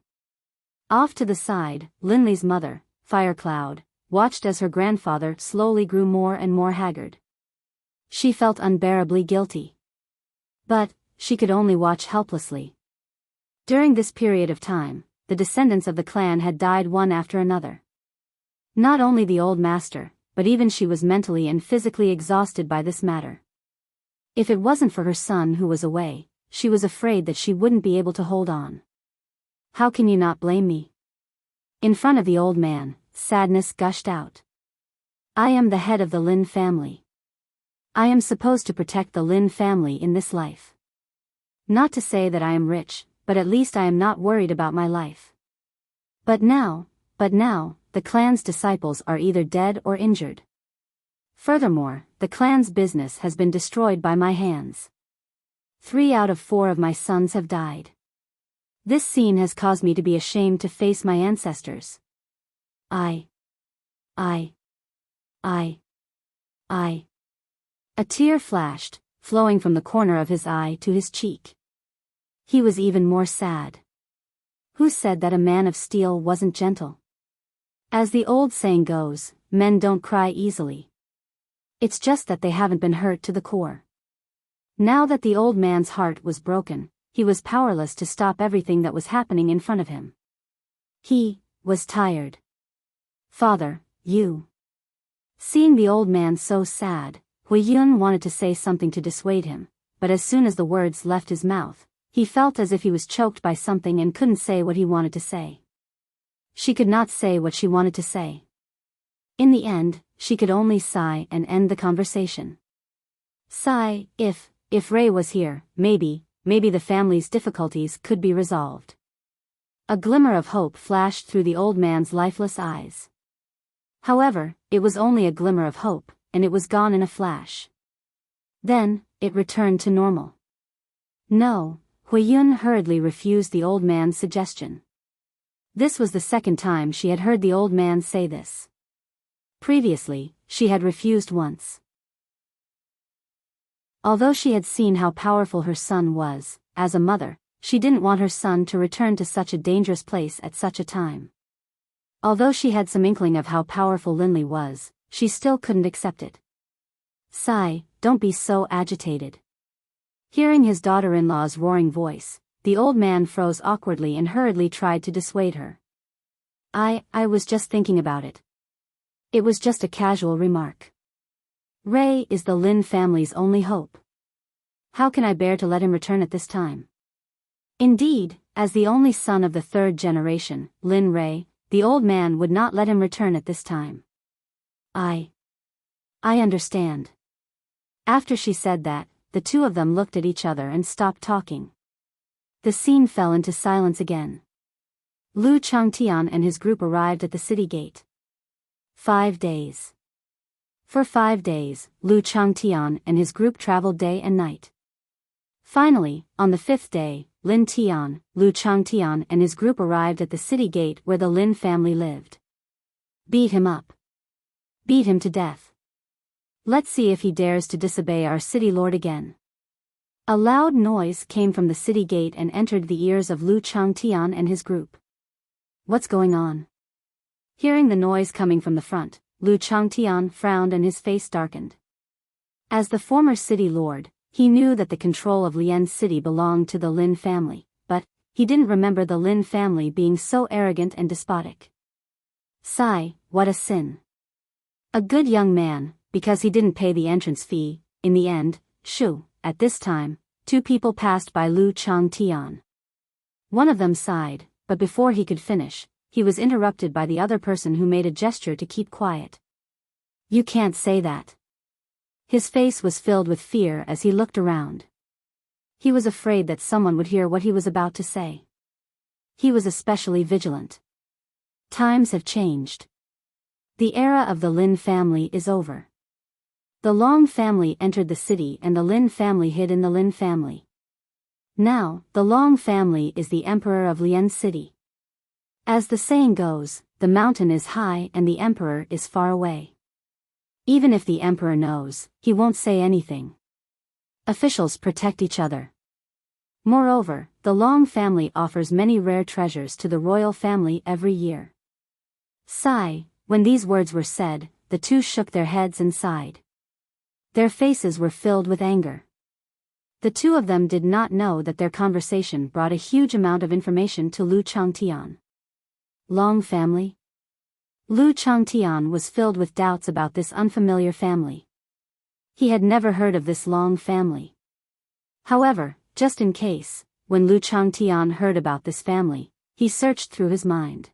Off to the side, Linley's mother, Firecloud, watched as her grandfather slowly grew more and more haggard. She felt unbearably guilty. But, she could only watch helplessly. During this period of time, the descendants of the clan had died one after another. Not only the old master, but even she was mentally and physically exhausted by this matter. If it wasn't for her son who was away, she was afraid that she wouldn't be able to hold on. How can you not blame me? In front of the old man, sadness gushed out. I am the head of the Lin family. I am supposed to protect the Lin family in this life. Not to say that I am rich, but at least I am not worried about my life. But now, the clan's disciples are either dead or injured. Furthermore, the clan's business has been destroyed by my hands. 3 out of 4 of my sons have died. This scene has caused me to be ashamed to face my ancestors. I. I. I. I. A tear flashed, flowing from the corner of his eye to his cheek. He was even more sad. Who said that a man of steel wasn't gentle? As the old saying goes, men don't cry easily. It's just that they haven't been hurt to the core. Now that the old man's heart was broken, he was powerless to stop everything that was happening in front of him. He was tired. Father, you. Seeing the old man so sad, Huiyun wanted to say something to dissuade him, but as soon as the words left his mouth, he felt as if he was choked by something and couldn't say what he wanted to say. She could not say what she wanted to say. In the end, she could only sigh and end the conversation. Sigh, if Ray was here, maybe the family's difficulties could be resolved. A glimmer of hope flashed through the old man's lifeless eyes. However, it was only a glimmer of hope, and it was gone in a flash. Then, it returned to normal. No, Huiyun hurriedly refused the old man's suggestion. This was the second time she had heard the old man say this. Previously, she had refused once. Although she had seen how powerful her son was, as a mother, she didn't want her son to return to such a dangerous place at such a time. Although she had some inkling of how powerful Linley was, she still couldn't accept it. Sigh, don't be so agitated. Hearing his daughter-in-law's roaring voice, the old man froze awkwardly and hurriedly tried to dissuade her. I was just thinking about it. It was just a casual remark. Ray is the Lin family's only hope. How can I bear to let him return at this time? Indeed, as the only son of the third generation, Lin Ray, the old man would not let him return at this time. I understand. After she said that, the two of them looked at each other and stopped talking. The scene fell into silence again. Lu Changtian and his group arrived at the city gate. 5 days. For 5 days, Lu Changtian and his group traveled day and night. Finally, on the 5th day, Lin Tian, Lu Changtian and his group arrived at the city gate where the Lin family lived. Beat him up. Beat him to death. Let's see if he dares to disobey our city lord again. A loud noise came from the city gate and entered the ears of Lu Changtian and his group. What's going on? Hearing the noise coming from the front, Lu Changtian frowned and his face darkened. As the former city lord, he knew that the control of Lian's city belonged to the Lin family, but he didn't remember the Lin family being so arrogant and despotic. Sigh, what a sin. A good young man, because he didn't pay the entrance fee, in the end, shoo. At this time, 2 people passed by Lu Changtian. One of them sighed, but before he could finish, he was interrupted by the other person who made a gesture to keep quiet. You can't say that. His face was filled with fear as he looked around. He was afraid that someone would hear what he was about to say. He was especially vigilant. Times have changed. The era of the Lin family is over. The Long family entered the city and the Lin family hid in the Lin family. Now, the Long family is the emperor of Lian city. As the saying goes, the mountain is high and the emperor is far away. Even if the emperor knows, he won't say anything. Officials protect each other. Moreover, the Long family offers many rare treasures to the royal family every year. Sigh, when these words were said, the two shook their heads and sighed. Their faces were filled with anger. The two of them did not know that their conversation brought a huge amount of information to Lu Changtian. Long family? Lu Changtian was filled with doubts about this unfamiliar family. He had never heard of this Long family. However, just in case, when Lu Changtian heard about this family, he searched through his mind.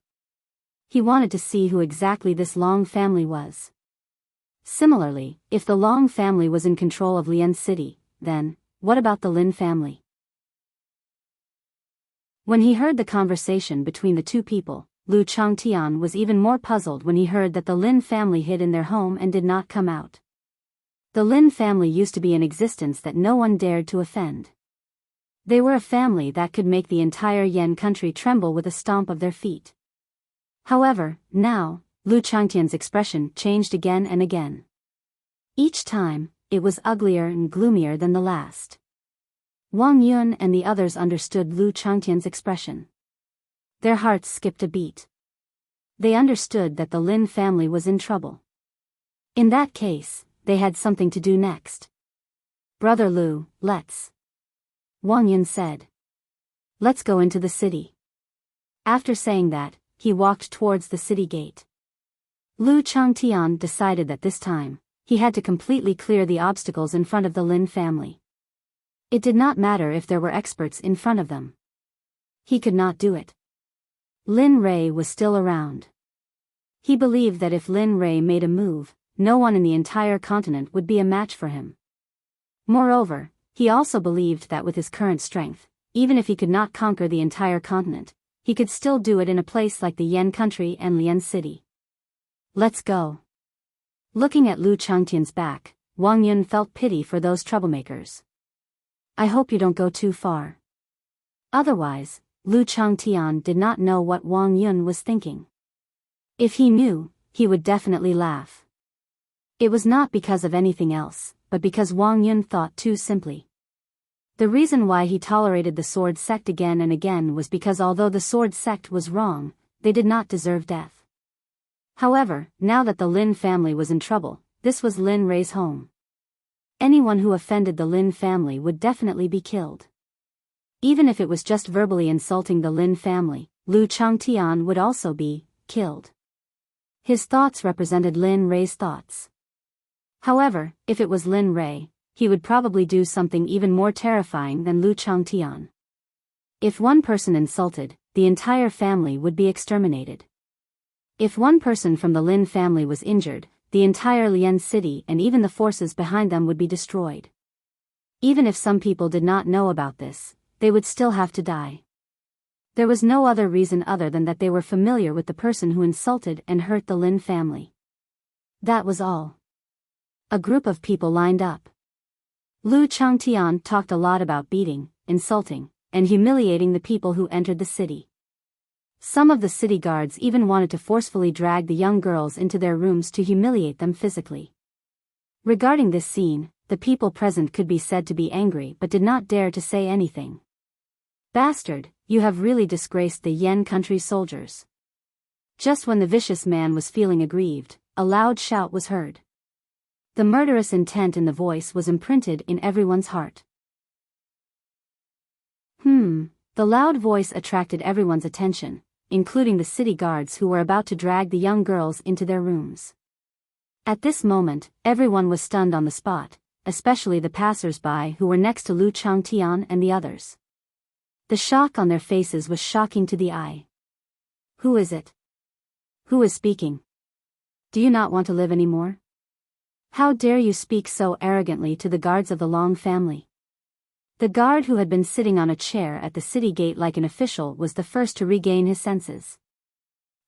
He wanted to see who exactly this Long family was. Similarly, if the Long family was in control of Lian city, then, what about the Lin family? When he heard the conversation between the two people, Lu Changtian was even more puzzled when he heard that the Lin family hid in their home and did not come out. The Lin family used to be an existence that no one dared to offend. They were a family that could make the entire Yan country tremble with a stomp of their feet. However, now, Lu Changtian's expression changed again and again. Each time, it was uglier and gloomier than the last. Wang Yun and the others understood Lu Changtian's expression. Their hearts skipped a beat. They understood that the Lin family was in trouble. In that case, they had something to do next. "Brother Lu, let's," Wang Yun said. "Let's go into the city." After saying that, he walked towards the city gate. Lu Changtian decided that this time, he had to completely clear the obstacles in front of the Lin family. It did not matter if there were experts in front of them. He could not do it. Lin Rui was still around. He believed that if Lin Rui made a move, no one in the entire continent would be a match for him. Moreover, he also believed that with his current strength, even if he could not conquer the entire continent, he could still do it in a place like the Yan country and Lian city. "Let's go." Looking at Lu Changtian's back, Wang Yun felt pity for those troublemakers. "I hope you don't go too far." Otherwise, Lu Changtian did not know what Wang Yun was thinking. If he knew, he would definitely laugh. It was not because of anything else, but because Wang Yun thought too simply. The reason why he tolerated the Sword Sect again and again was because although the Sword Sect was wrong, they did not deserve death. However, now that the Lin family was in trouble, this was Lin Rui's home. Anyone who offended the Lin family would definitely be killed. Even if it was just verbally insulting the Lin family, Lu Changtian would also be killed. His thoughts represented Lin Rui's thoughts. However, if it was Lin Rui, he would probably do something even more terrifying than Lu Changtian. If one person insulted, the entire family would be exterminated. If one person from the Lin family was injured, the entire Lian city and even the forces behind them would be destroyed. Even if some people did not know about this, they would still have to die. There was no other reason other than that they were familiar with the person who insulted and hurt the Lin family. That was all. A group of people lined up. Lu Changtian talked a lot about beating, insulting, and humiliating the people who entered the city. Some of the city guards even wanted to forcefully drag the young girls into their rooms to humiliate them physically. Regarding this scene, the people present could be said to be angry but did not dare to say anything. "Bastard, you have really disgraced the Yan country soldiers." Just when the vicious man was feeling aggrieved, a loud shout was heard. The murderous intent in the voice was imprinted in everyone's heart. The loud voice attracted everyone's attention, including the city guards who were about to drag the young girls into their rooms. At this moment, everyone was stunned on the spot, especially the passers-by who were next to Lu Changtian and the others. The shock on their faces was shocking to the eye. "Who is it? Who is speaking? Do you not want to live anymore? How dare you speak so arrogantly to the guards of the Long family?" The guard who had been sitting on a chair at the city gate like an official was the first to regain his senses.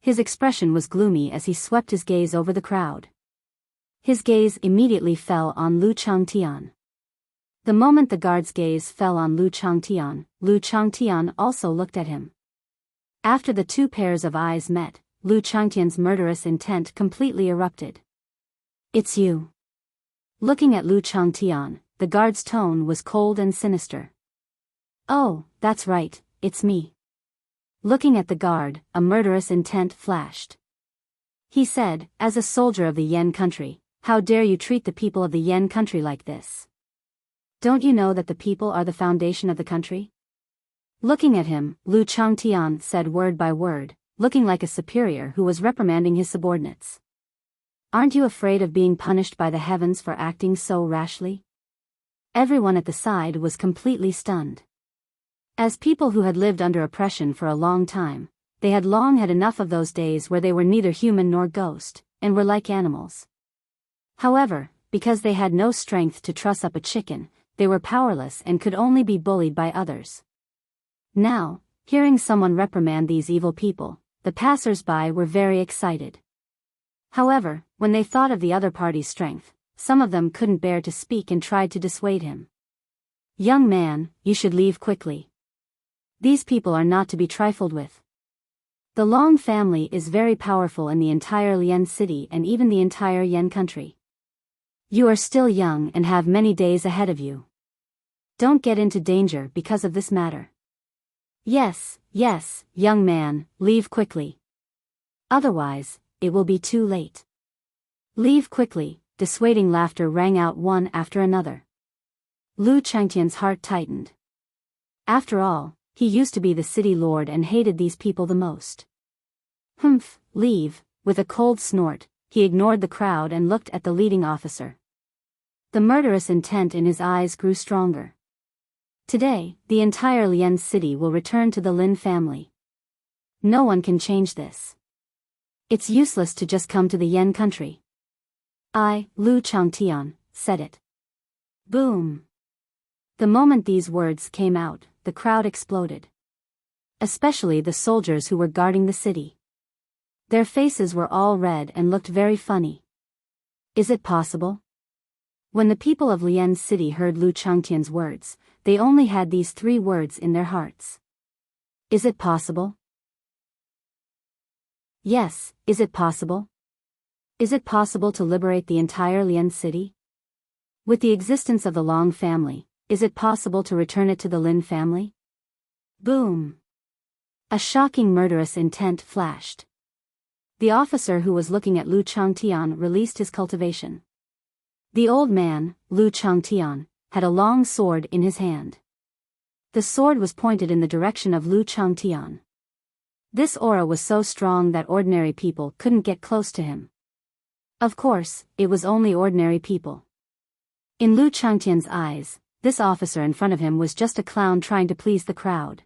His expression was gloomy as he swept his gaze over the crowd. His gaze immediately fell on Lu Changtian. The moment the guard's gaze fell on Lu Changtian also looked at him. After the two pairs of eyes met, Lu Changtian's murderous intent completely erupted. "It's you." Looking at Lu Changtian, the guard's tone was cold and sinister. "Oh, that's right, it's me." Looking at the guard, a murderous intent flashed. He said, "As a soldier of the Yan country, how dare you treat the people of the Yan country like this? Don't you know that the people are the foundation of the country?" Looking at him, Lu Changtian said word by word, looking like a superior who was reprimanding his subordinates. "Aren't you afraid of being punished by the heavens for acting so rashly?" Everyone at the side was completely stunned. As people who had lived under oppression for a long time, they had long had enough of those days where they were neither human nor ghost, and were like animals. However, because they had no strength to truss up a chicken, they were powerless and could only be bullied by others. Now, hearing someone reprimand these evil people, the passers-by were very excited. However, when they thought of the other party's strength, some of them couldn't bear to speak and tried to dissuade him. "Young man, you should leave quickly. These people are not to be trifled with." The Long family is very powerful in the entire Lian city and even the entire Yen country. You are still young and have many days ahead of you. Don't get into danger because of this matter. Yes, yes, young man, leave quickly. Otherwise, it will be too late. Leave quickly, dissuading laughter rang out one after another. Lu Changtian's heart tightened. After all, he used to be the city lord and hated these people the most. Humph, leave. With a cold snort, he ignored the crowd and looked at the leading officer. The murderous intent in his eyes grew stronger. Today, the entire Lian city will return to the Lin family. No one can change this. It's useless to just come to the Yen country. I, Lu Changtian, said it. Boom. The moment these words came out, the crowd exploded. Especially the soldiers who were guarding the city. Their faces were all red and looked very funny. Is it possible? When the people of Lian city heard Lu Changtian's words, they only had these 3 words in their hearts. Is it possible? Yes, is it possible? Is it possible to liberate the entire Lian city? With the existence of the Long family, is it possible to return it to the Lin family? Boom! A shocking murderous intent flashed. The officer who was looking at Lu Changtian released his cultivation. The old man, Lu Changtian, had a long sword in his hand. The sword was pointed in the direction of Lu Changtian. This aura was so strong that ordinary people couldn't get close to him. Of course, it was only ordinary people. In Lu Changtian's eyes, this officer in front of him was just a clown trying to please the crowd.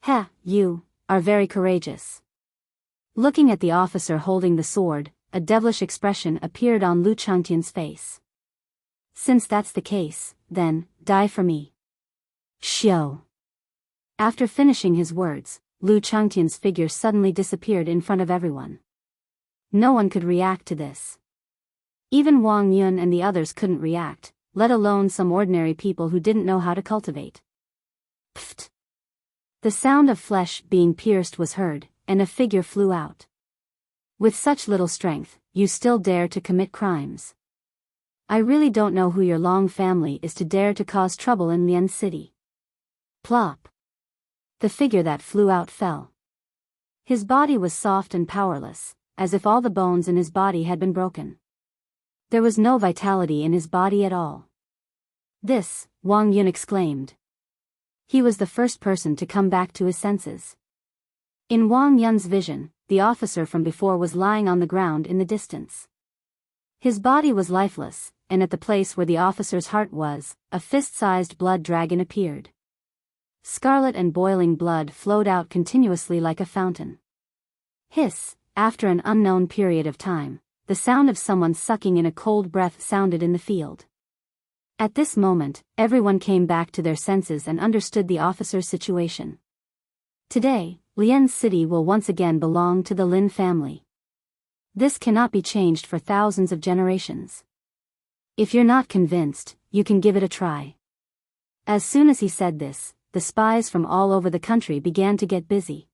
"Heh, you are very courageous." Looking at the officer holding the sword, a devilish expression appeared on Lu Changtian's face. "Since that's the case, then, die for me." Xiao. After finishing his words, Lu Changtian's figure suddenly disappeared in front of everyone. No one could react to this. Even Wang Yun and the others couldn't react, let alone some ordinary people who didn't know how to cultivate. Pfft. The sound of flesh being pierced was heard, and a figure flew out. "With such little strength, you still dare to commit crimes. I really don't know who your Long family is to dare to cause trouble in Lian City." Plop. The figure that flew out fell. His body was soft and powerless, as if all the bones in his body had been broken. There was no vitality in his body at all. "This," Wang Yun exclaimed. He was the first person to come back to his senses. In Wang Yun's vision, the officer from before was lying on the ground in the distance. His body was lifeless, and at the place where the officer's heart was, a fist-sized blood dragon appeared. Scarlet and boiling blood flowed out continuously like a fountain. Hiss, after an unknown period of time, the sound of someone sucking in a cold breath sounded in the field. At this moment, everyone came back to their senses and understood the officer's situation. Today, Lian City will once again belong to the Lin family. This cannot be changed for thousands of generations. If you're not convinced, you can give it a try. As soon as he said this, the spies from all over the country began to get busy.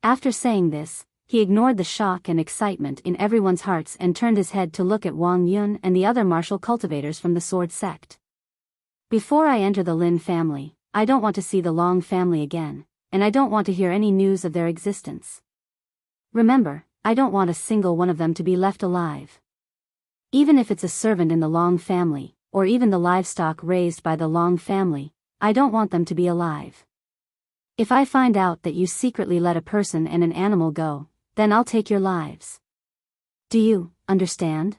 After saying this, he ignored the shock and excitement in everyone's hearts and turned his head to look at Wang Yun and the other martial cultivators from the Sword Sect. "Before I enter the Lin family, I don't want to see the Long family again, and I don't want to hear any news of their existence. Remember, I don't want a single one of them to be left alive. Even if it's a servant in the Long family, or even the livestock raised by the Long family, I don't want them to be alive. If I find out that you secretly let a person and an animal go, then I'll take your lives. Do you understand?"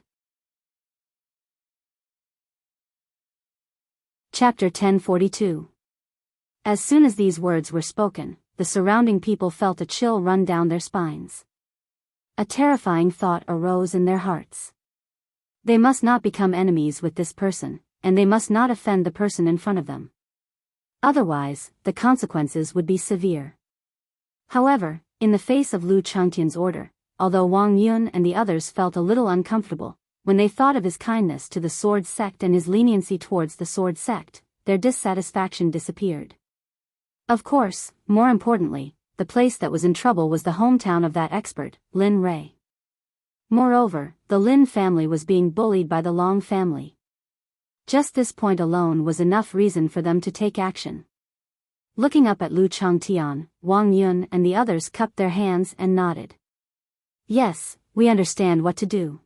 Chapter 1042. As soon as these words were spoken, the surrounding people felt a chill run down their spines. A terrifying thought arose in their hearts. They must not become enemies with this person, and they must not offend the person in front of them. Otherwise, the consequences would be severe. However, in the face of Lu Changtian's order, although Wang Yun and the others felt a little uncomfortable, when they thought of his kindness to the Sword Sect and his leniency towards the Sword Sect, their dissatisfaction disappeared. Of course, more importantly, the place that was in trouble was the hometown of that expert, Lin Ray. Moreover, the Lin family was being bullied by the Long family. Just this point alone was enough reason for them to take action. Looking up at Lu Changtian, Wang Yun and the others cupped their hands and nodded. Yes, we understand what to do.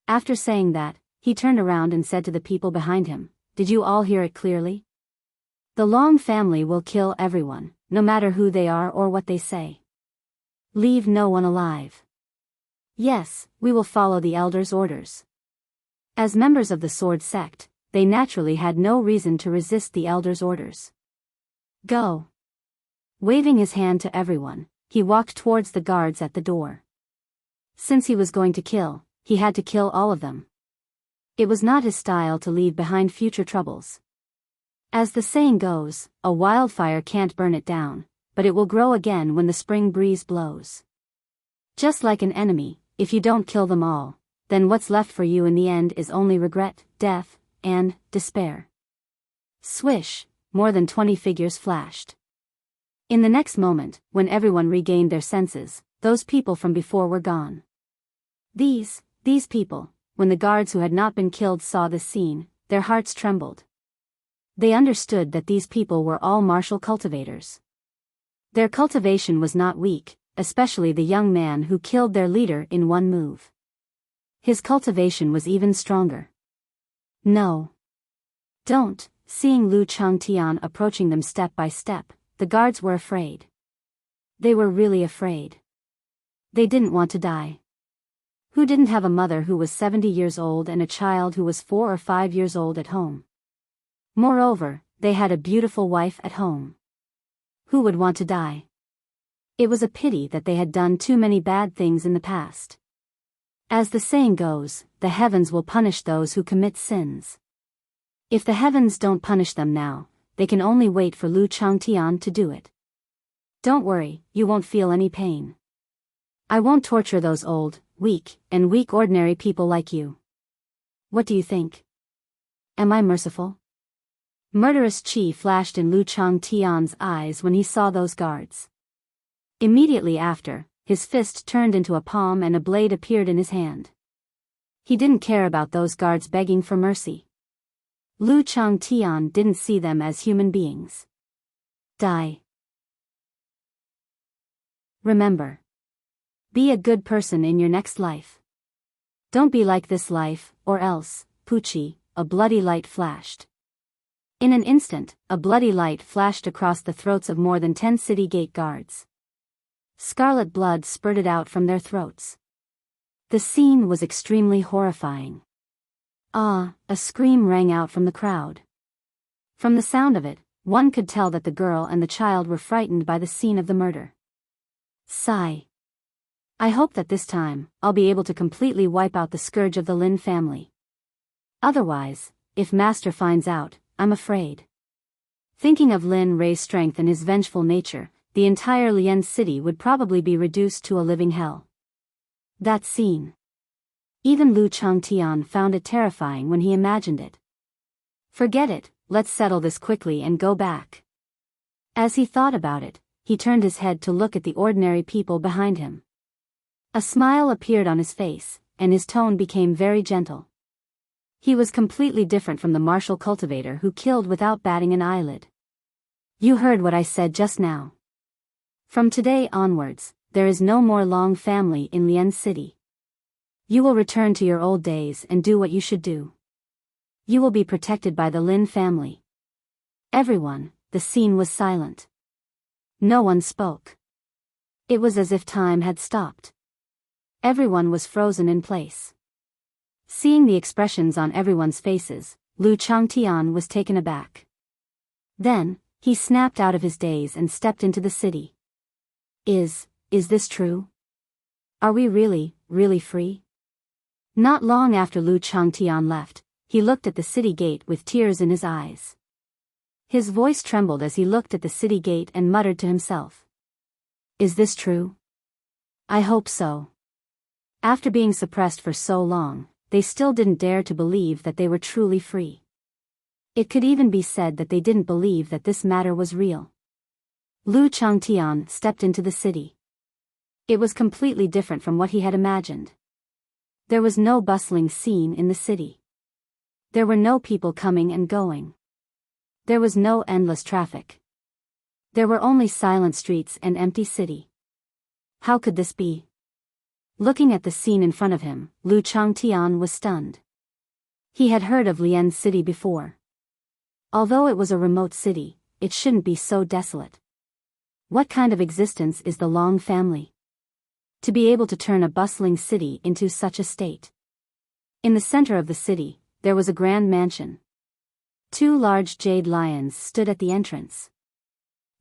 After saying that, he turned around and said to the people behind him, did you all hear it clearly? The Long family will kill everyone, no matter who they are or what they say. Leave no one alive. Yes, we will follow the elders' orders. As members of the Sword Sect, they naturally had no reason to resist the elders' orders. Go. Waving his hand to everyone, he walked towards the guards at the door. Since he was going to kill, he had to kill all of them. It was not his style to leave behind future troubles. As the saying goes, a wildfire can't burn it down, but it will grow again when the spring breeze blows. Just like an enemy, if you don't kill them all, then what's left for you in the end is only regret, death, and despair. Swish, more than 20 figures flashed. In the next moment, when everyone regained their senses, those people from before were gone. These people, when the guards who had not been killed saw this scene, their hearts trembled. They understood that these people were all martial cultivators. Their cultivation was not weak, especially the young man who killed their leader in one move. His cultivation was even stronger. No. Don't. Seeing Lu Changtian approaching them step by step, the guards were afraid. They were really afraid. They didn't want to die. Who didn't have a mother who was 70 years old and a child who was 4 or 5 years old at home? Moreover, they had a beautiful wife at home. Who would want to die? It was a pity that they had done too many bad things in the past. As the saying goes, the heavens will punish those who commit sins. If the heavens don't punish them now, they can only wait for Lu Changtian to do it. Don't worry, you won't feel any pain. I won't torture those old, weak ordinary people like you. What do you think? Am I merciful? Murderous chi flashed in Lu Changtian's eyes when he saw those guards. Immediately after, his fist turned into a palm and a blade appeared in his hand. He didn't care about those guards begging for mercy. Lu Changtian didn't see them as human beings. Die. Remember. Be a good person in your next life. Don't be like this life, or else, Pucci, a bloody light flashed. In an instant, a bloody light flashed across the throats of more than 10 city gate guards. Scarlet blood spurted out from their throats. The scene was extremely horrifying. Ah, a scream rang out from the crowd. From the sound of it, one could tell that the girl and the child were frightened by the scene of the murder. Sigh. I hope that this time, I'll be able to completely wipe out the scourge of the Lin family. Otherwise, if Master finds out, I'm afraid. Thinking of Lin Ray's strength and his vengeful nature, the entire Lian city would probably be reduced to a living hell. That scene. Even Lu Changtian found it terrifying when he imagined it. Forget it, let's settle this quickly and go back. As he thought about it, he turned his head to look at the ordinary people behind him. A smile appeared on his face, and his tone became very gentle. He was completely different from the martial cultivator who killed without batting an eyelid. You heard what I said just now. From today onwards, there is no more Long family in Lian City. You will return to your old days and do what you should do. You will be protected by the Lin family. Everyone, the scene was silent. No one spoke. It was as if time had stopped. Everyone was frozen in place. Seeing the expressions on everyone's faces, Lu Changtian was taken aback. Then, he snapped out of his daze and stepped into the city. Is this true? Are we really free? Not long after Lu Changtian left, he looked at the city gate with tears in his eyes. His voice trembled as he looked at the city gate and muttered to himself. Is this true? I hope so. After being suppressed for so long, they still didn't dare to believe that they were truly free. It could even be said that they didn't believe that this matter was real. Lu Changtian stepped into the city. It was completely different from what he had imagined. There was no bustling scene in the city. There were no people coming and going. There was no endless traffic. There were only silent streets and empty city. How could this be? Looking at the scene in front of him, Lu Changtian was stunned. He had heard of Lian's city before. Although it was a remote city, it shouldn't be so desolate. What kind of existence is the Long family? To be able to turn a bustling city into such a state. In the center of the city, there was a grand mansion. 2 large jade lions stood at the entrance.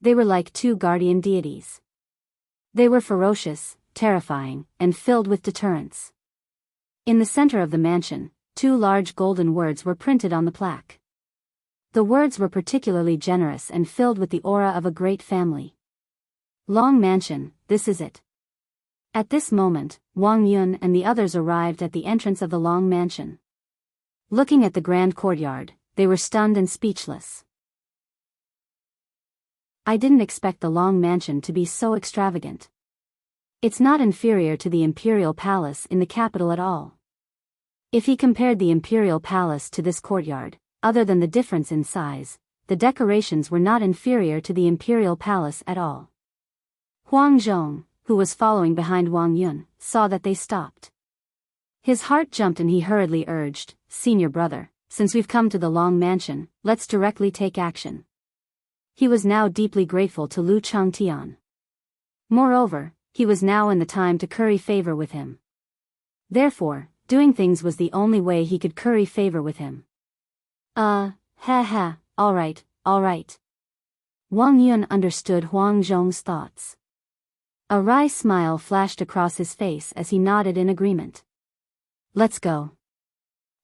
They were like 2 guardian deities. They were ferocious, terrifying, and filled with deterrence. In the center of the mansion, 2 large golden words were printed on the plaque. The words were particularly generous and filled with the aura of a great family. Long Mansion, this is it. At this moment, Wang Yun and the others arrived at the entrance of the Long Mansion. Looking at the grand courtyard, they were stunned and speechless. I didn't expect the Long Mansion to be so extravagant. It's not inferior to the Imperial Palace in the capital at all. If he compared the Imperial Palace to this courtyard, other than the difference in size, the decorations were not inferior to the Imperial Palace at all. Huang Zhong, who was following behind Wang Yun, saw that they stopped. His heart jumped and he hurriedly urged, "Senior brother, since we've come to the Long Mansion, let's directly take action." He was now deeply grateful to Lu Changtian. Moreover, he was now in the time to curry favor with him. Therefore, doing things was the only way he could curry favor with him. Alright. Wang Yun understood Huang Zhong's thoughts. A wry smile flashed across his face as he nodded in agreement. Let's go.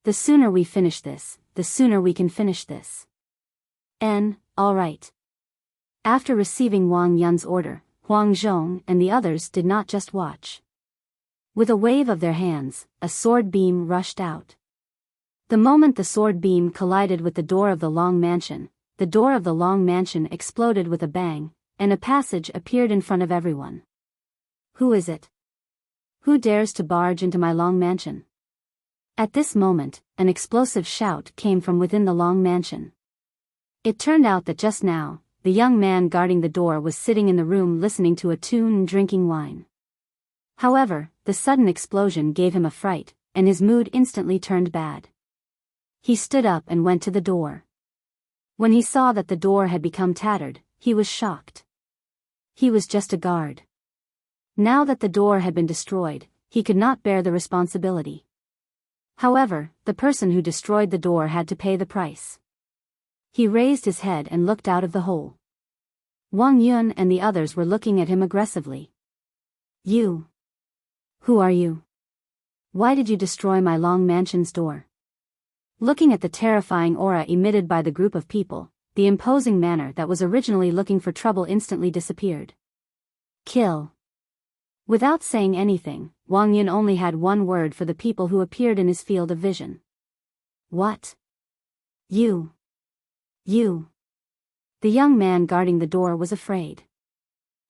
The sooner we finish this, the sooner we can finish this. Alright. After receiving Wang Yun's order, Huang Zhong and the others did not just watch. With a wave of their hands, a sword beam rushed out. The moment the sword beam collided with the door of the Long Mansion, the door of the Long Mansion exploded with a bang, and a passage appeared in front of everyone. Who is it? Who dares to barge into my Long Mansion? At this moment, an explosive shout came from within the Long Mansion. It turned out that just now, the young man guarding the door was sitting in the room listening to a tune and drinking wine. However, the sudden explosion gave him a fright, and his mood instantly turned bad. He stood up and went to the door. When he saw that the door had become tattered, he was shocked. He was just a guard. Now that the door had been destroyed, he could not bear the responsibility. However, the person who destroyed the door had to pay the price. He raised his head and looked out of the hole. Wang Yun and the others were looking at him aggressively. You. Who are you? Why did you destroy my Long Mansion's door? Looking at the terrifying aura emitted by the group of people, the imposing manner that was originally looking for trouble instantly disappeared. Kill. Without saying anything, Wang Yun only had one word for the people who appeared in his field of vision. What? You. The young man guarding the door was afraid.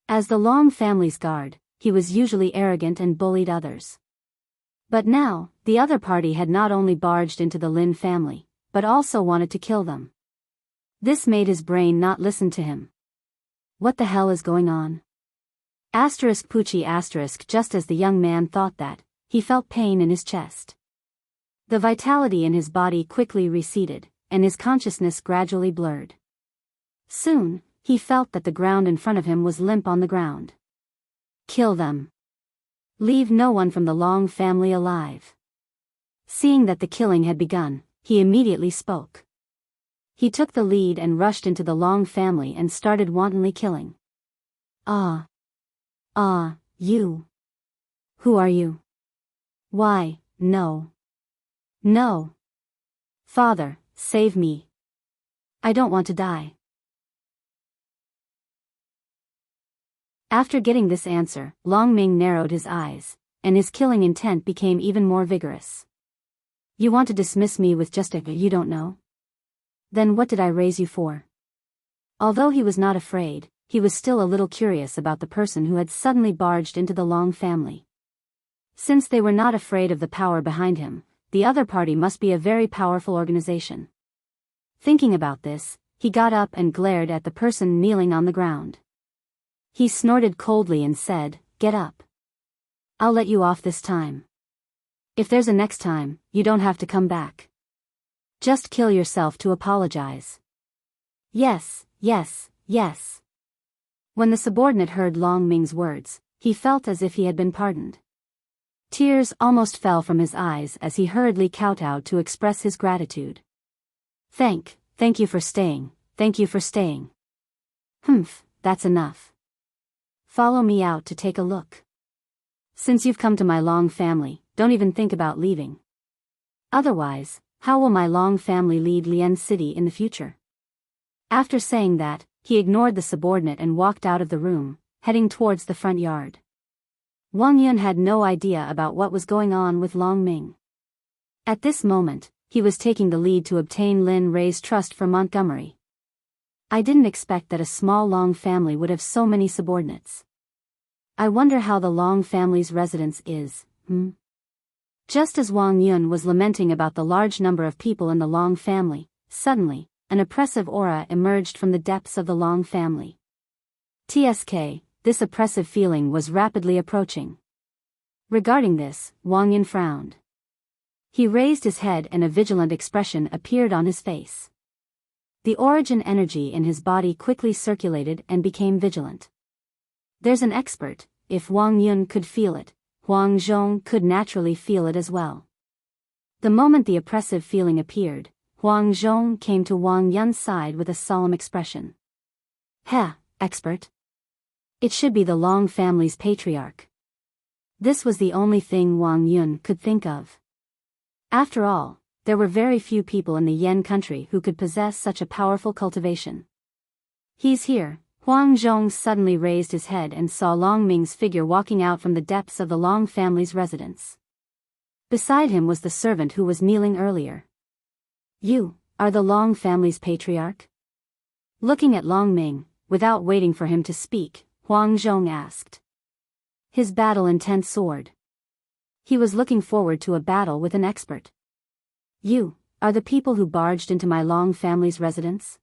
As the Long family's guard, he was usually arrogant and bullied others. But now, the other party had not only barged into the Lin family, but also wanted to kill them. This made his brain not listen to him. What the hell is going on? Pucci**. Just as the young man thought that, he felt pain in his chest. The vitality in his body quickly receded, and his consciousness gradually blurred. Soon, he felt that the ground in front of him was limp on the ground. Kill them. Leave no one from the Long family alive. Seeing that the killing had begun, he immediately spoke. He took the lead and rushed into the Long family and started wantonly killing. You. Who are you? Why, no. No. Father, save me. I don't want to die. After getting this answer, Long Ming narrowed his eyes, and his killing intent became even more vigorous. You want to dismiss me with just a you don't know? Then what did I raise you for? Although he was not afraid, he was still a little curious about the person who had suddenly barged into the Long family. Since they were not afraid of the power behind him, the other party must be a very powerful organization. Thinking about this, he got up and glared at the person kneeling on the ground. He snorted coldly and said, "Get up. I'll let you off this time. If there's a next time, you don't have to come back. Just kill yourself to apologize." "Yes, yes, yes." When the subordinate heard Long Ming's words, he felt as if he had been pardoned. Tears almost fell from his eyes as he hurriedly kowtowed to express his gratitude. Thank you for staying, thank you for staying. Humph, that's enough. Follow me out to take a look. Since you've come to my Long family, don't even think about leaving. Otherwise, how will my Long family lead Lian City in the future? After saying that, he ignored the subordinate and walked out of the room, heading towards the front yard. Wang Yun had no idea about what was going on with Long Ming. At this moment, he was taking the lead to obtain Lin Ray's trust for Montgomery. I didn't expect that a small Long family would have so many subordinates. I wonder how the Long family's residence is, Just as Wang Yun was lamenting about the large number of people in the Long family, suddenly, an oppressive aura emerged from the depths of the Long family. TSK, this oppressive feeling was rapidly approaching. Regarding this, Wang Yun frowned. He raised his head and a vigilant expression appeared on his face. The origin energy in his body quickly circulated and became vigilant. There's an expert. If Wang Yun could feel it, Huang Zhong could naturally feel it as well. The moment the oppressive feeling appeared, Huang Zhong came to Wang Yun's side with a solemn expression. "Heh, expert. It should be the Long family's patriarch." This was the only thing Wang Yun could think of. After all, there were very few people in the Yen country who could possess such a powerful cultivation. "He's here." Huang Zhong suddenly raised his head and saw Long Ming's figure walking out from the depths of the Long family's residence. Beside him was the servant who was kneeling earlier. "You are the Long family's patriarch?" Looking at Long Ming, without waiting for him to speak, Huang Zhong asked. His battle-intent soared. He was looking forward to a battle with an expert. "You are the people who barged into my Long family's residence?"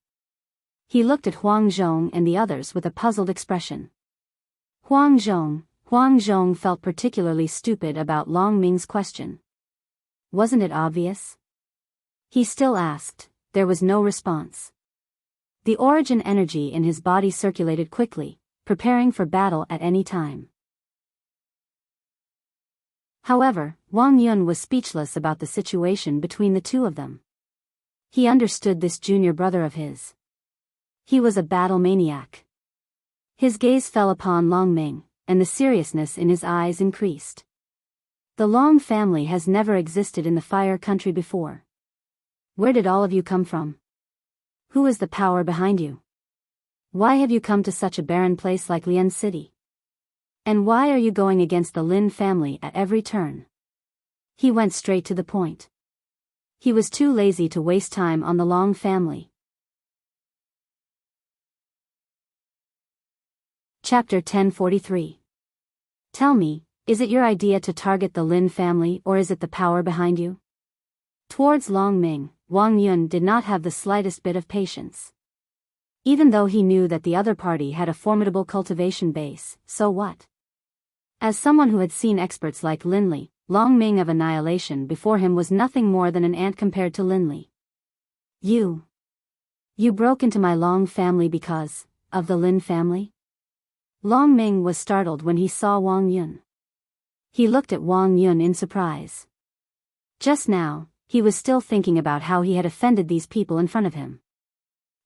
He looked at Huang Zhong and the others with a puzzled expression. Huang Zhong felt particularly stupid about Long Ming's question. Wasn't it obvious? He still asked. There was no response. The origin energy in his body circulated quickly, preparing for battle at any time. However, Wang Yun was speechless about the situation between the two of them. He understood this junior brother of his. He was a battle maniac. His gaze fell upon Long Ming, and the seriousness in his eyes increased. The Long family has never existed in the Fire Country before. Where did all of you come from? Who is the power behind you? Why have you come to such a barren place like Lian City? And why are you going against the Lin family at every turn? He went straight to the point. He was too lazy to waste time on the Long family. Chapter 1043. Tell me, is it your idea to target the Lin family or is it the power behind you? Towards Long Ming, Wang Yun did not have the slightest bit of patience. Even though he knew that the other party had a formidable cultivation base, so what? As someone who had seen experts like Linley, Long Ming of Annihilation before him was nothing more than an ant compared to Linley. You broke into my Long family because of the Lin family? Long Ming was startled when he saw Wang Yun. He looked at Wang Yun in surprise. Just now, he was still thinking about how he had offended these people in front of him.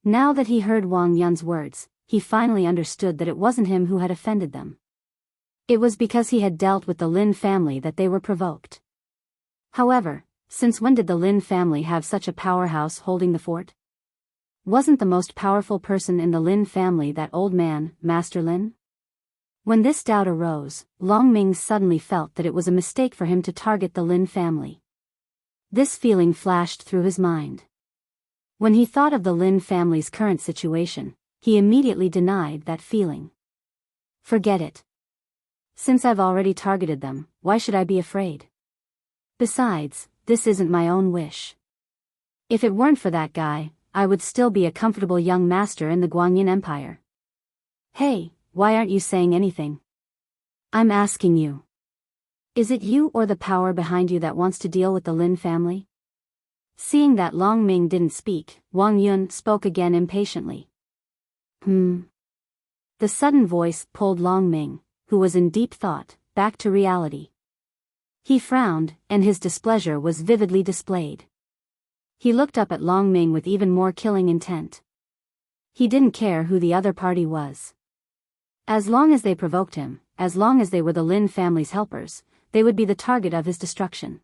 Now that he heard Wang Yun's words, he finally understood that it wasn't him who had offended them. It was because he had dealt with the Lin family that they were provoked. However, since when did the Lin family have such a powerhouse holding the fort? Wasn't the most powerful person in the Lin family that old man, Master Lin? When this doubt arose, Long Ming suddenly felt that it was a mistake for him to target the Lin family. This feeling flashed through his mind. When he thought of the Lin family's current situation, he immediately denied that feeling. Forget it. Since I've already targeted them, why should I be afraid? Besides, this isn't my own wish. If it weren't for that guy, I would still be a comfortable young master in the Guanyin Empire. Hey, why aren't you saying anything? I'm asking you. Is it you or the power behind you that wants to deal with the Lin family? Seeing that Long Ming didn't speak, Wang Yun spoke again impatiently. The sudden voice pulled Long Ming, who was in deep thought, back to reality. He frowned, and his displeasure was vividly displayed. He looked up at Long Ming with even more killing intent. He didn't care who the other party was. As long as they provoked him, as long as they were the Lin family's helpers, they would be the target of his destruction.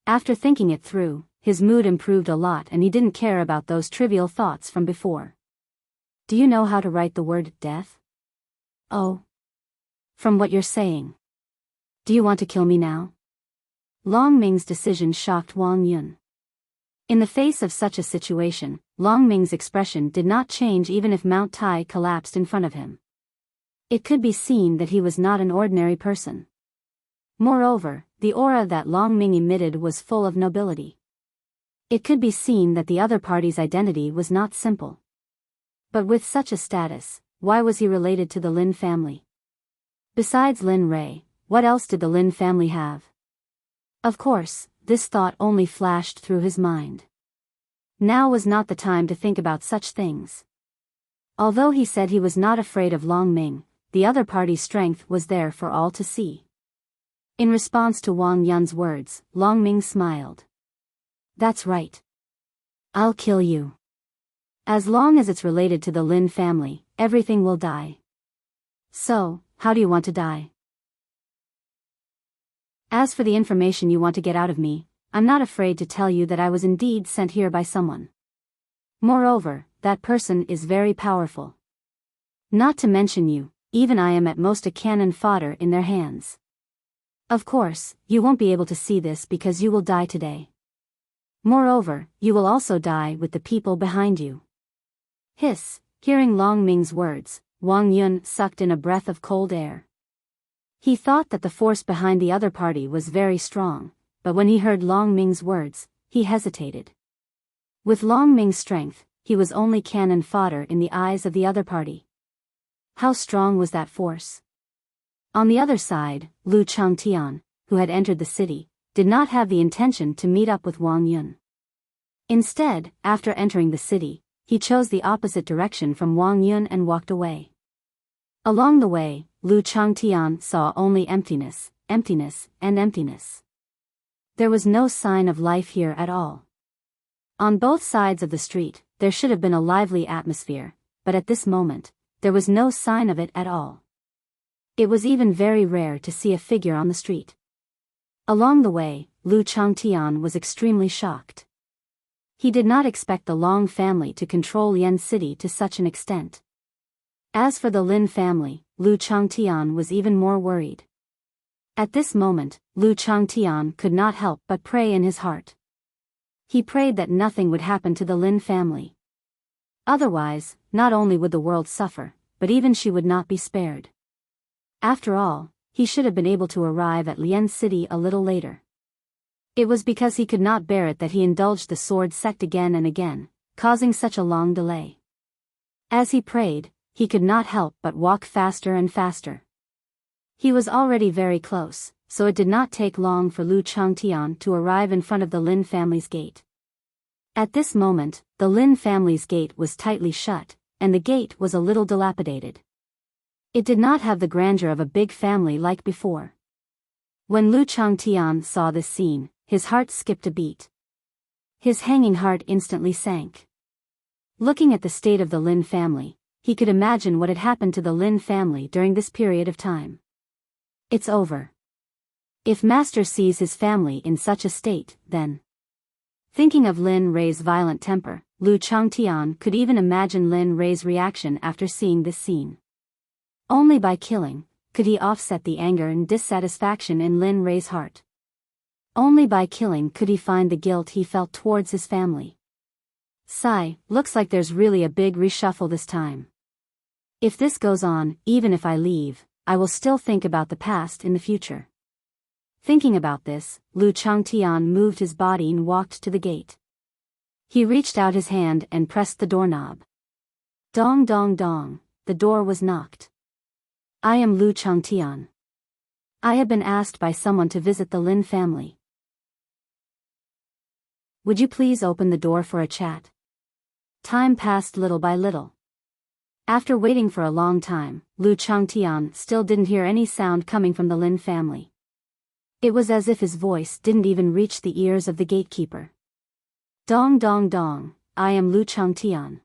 After thinking it through, his mood improved a lot and he didn't care about those trivial thoughts from before. Do you know how to write the word death? Oh. From what you're saying. Do you want to kill me now? Long Ming's decision shocked Wang Yun. In the face of such a situation, Long Ming's expression did not change even if Mount Tai collapsed in front of him. It could be seen that he was not an ordinary person. Moreover, the aura that Long Ming emitted was full of nobility. It could be seen that the other party's identity was not simple. But with such a status, why was he related to the Lin family? Besides Lin Rui, what else did the Lin family have? Of course, this thought only flashed through his mind. Now was not the time to think about such things. Although he said he was not afraid of Long Ming, the other party's strength was there for all to see. In response to Wang Yun's words, Long Ming smiled. That's right. I'll kill you. As long as it's related to the Lin family, everything will die. So, how do you want to die? As for the information you want to get out of me, I'm not afraid to tell you that I was indeed sent here by someone. Moreover, that person is very powerful. Not to mention you, even I am at most a cannon fodder in their hands. Of course, you won't be able to see this because you will die today. Moreover, you will also die with the people behind you. Hiss, hearing Long Ming's words, Wang Yun sucked in a breath of cold air. He thought that the force behind the other party was very strong, but when he heard Long Ming's words, he hesitated. With Long Ming's strength, he was only cannon fodder in the eyes of the other party. How strong was that force? On the other side, Lu Changtian, who had entered the city, did not have the intention to meet up with Wang Yun. Instead, after entering the city, he chose the opposite direction from Wang Yun and walked away. Along the way, Lu Changtian saw only emptiness, emptiness, and emptiness. There was no sign of life here at all. On both sides of the street, there should have been a lively atmosphere, but at this moment, there was no sign of it at all. It was even very rare to see a figure on the street. Along the way, Lu Changtian was extremely shocked. He did not expect the Long family to control Yan City to such an extent. As for the Lin family, Lu Changtian was even more worried. At this moment, Lu Changtian could not help but pray in his heart. He prayed that nothing would happen to the Lin family. Otherwise, not only would the world suffer, but even she would not be spared. After all, he should have been able to arrive at Lian City a little later. It was because he could not bear it that he indulged the sword sect again and again, causing such a long delay. As he prayed, he could not help but walk faster and faster. He was already very close, so it did not take long for Lu Changtian to arrive in front of the Lin family's gate. At this moment, the Lin family's gate was tightly shut, and the gate was a little dilapidated. It did not have the grandeur of a big family like before. When Lu Changtian saw this scene, his heart skipped a beat. His hanging heart instantly sank. Looking at the state of the Lin family, he could imagine what had happened to the Lin family during this period of time. It's over. If Master sees his family in such a state, then... Thinking of Lin Rui's violent temper, Lu Changtian could even imagine Lin Rui's reaction after seeing this scene. Only by killing could he offset the anger and dissatisfaction in Lin Rui's heart. Only by killing could he find the guilt he felt towards his family. Sigh, looks like there's really a big reshuffle this time. If this goes on, even if I leave, I will still think about the past in the future. Thinking about this, Lu Changtian moved his body and walked to the gate. He reached out his hand and pressed the doorknob. Dong dong dong, the door was knocked. I am Lu Changtian. I have been asked by someone to visit the Lin family. Would you please open the door for a chat? Time passed little by little. After waiting for a long time, Lu Changtian still didn't hear any sound coming from the Lin family. It was as if his voice didn't even reach the ears of the gatekeeper. Dong dong dong, I am Lu Changtian.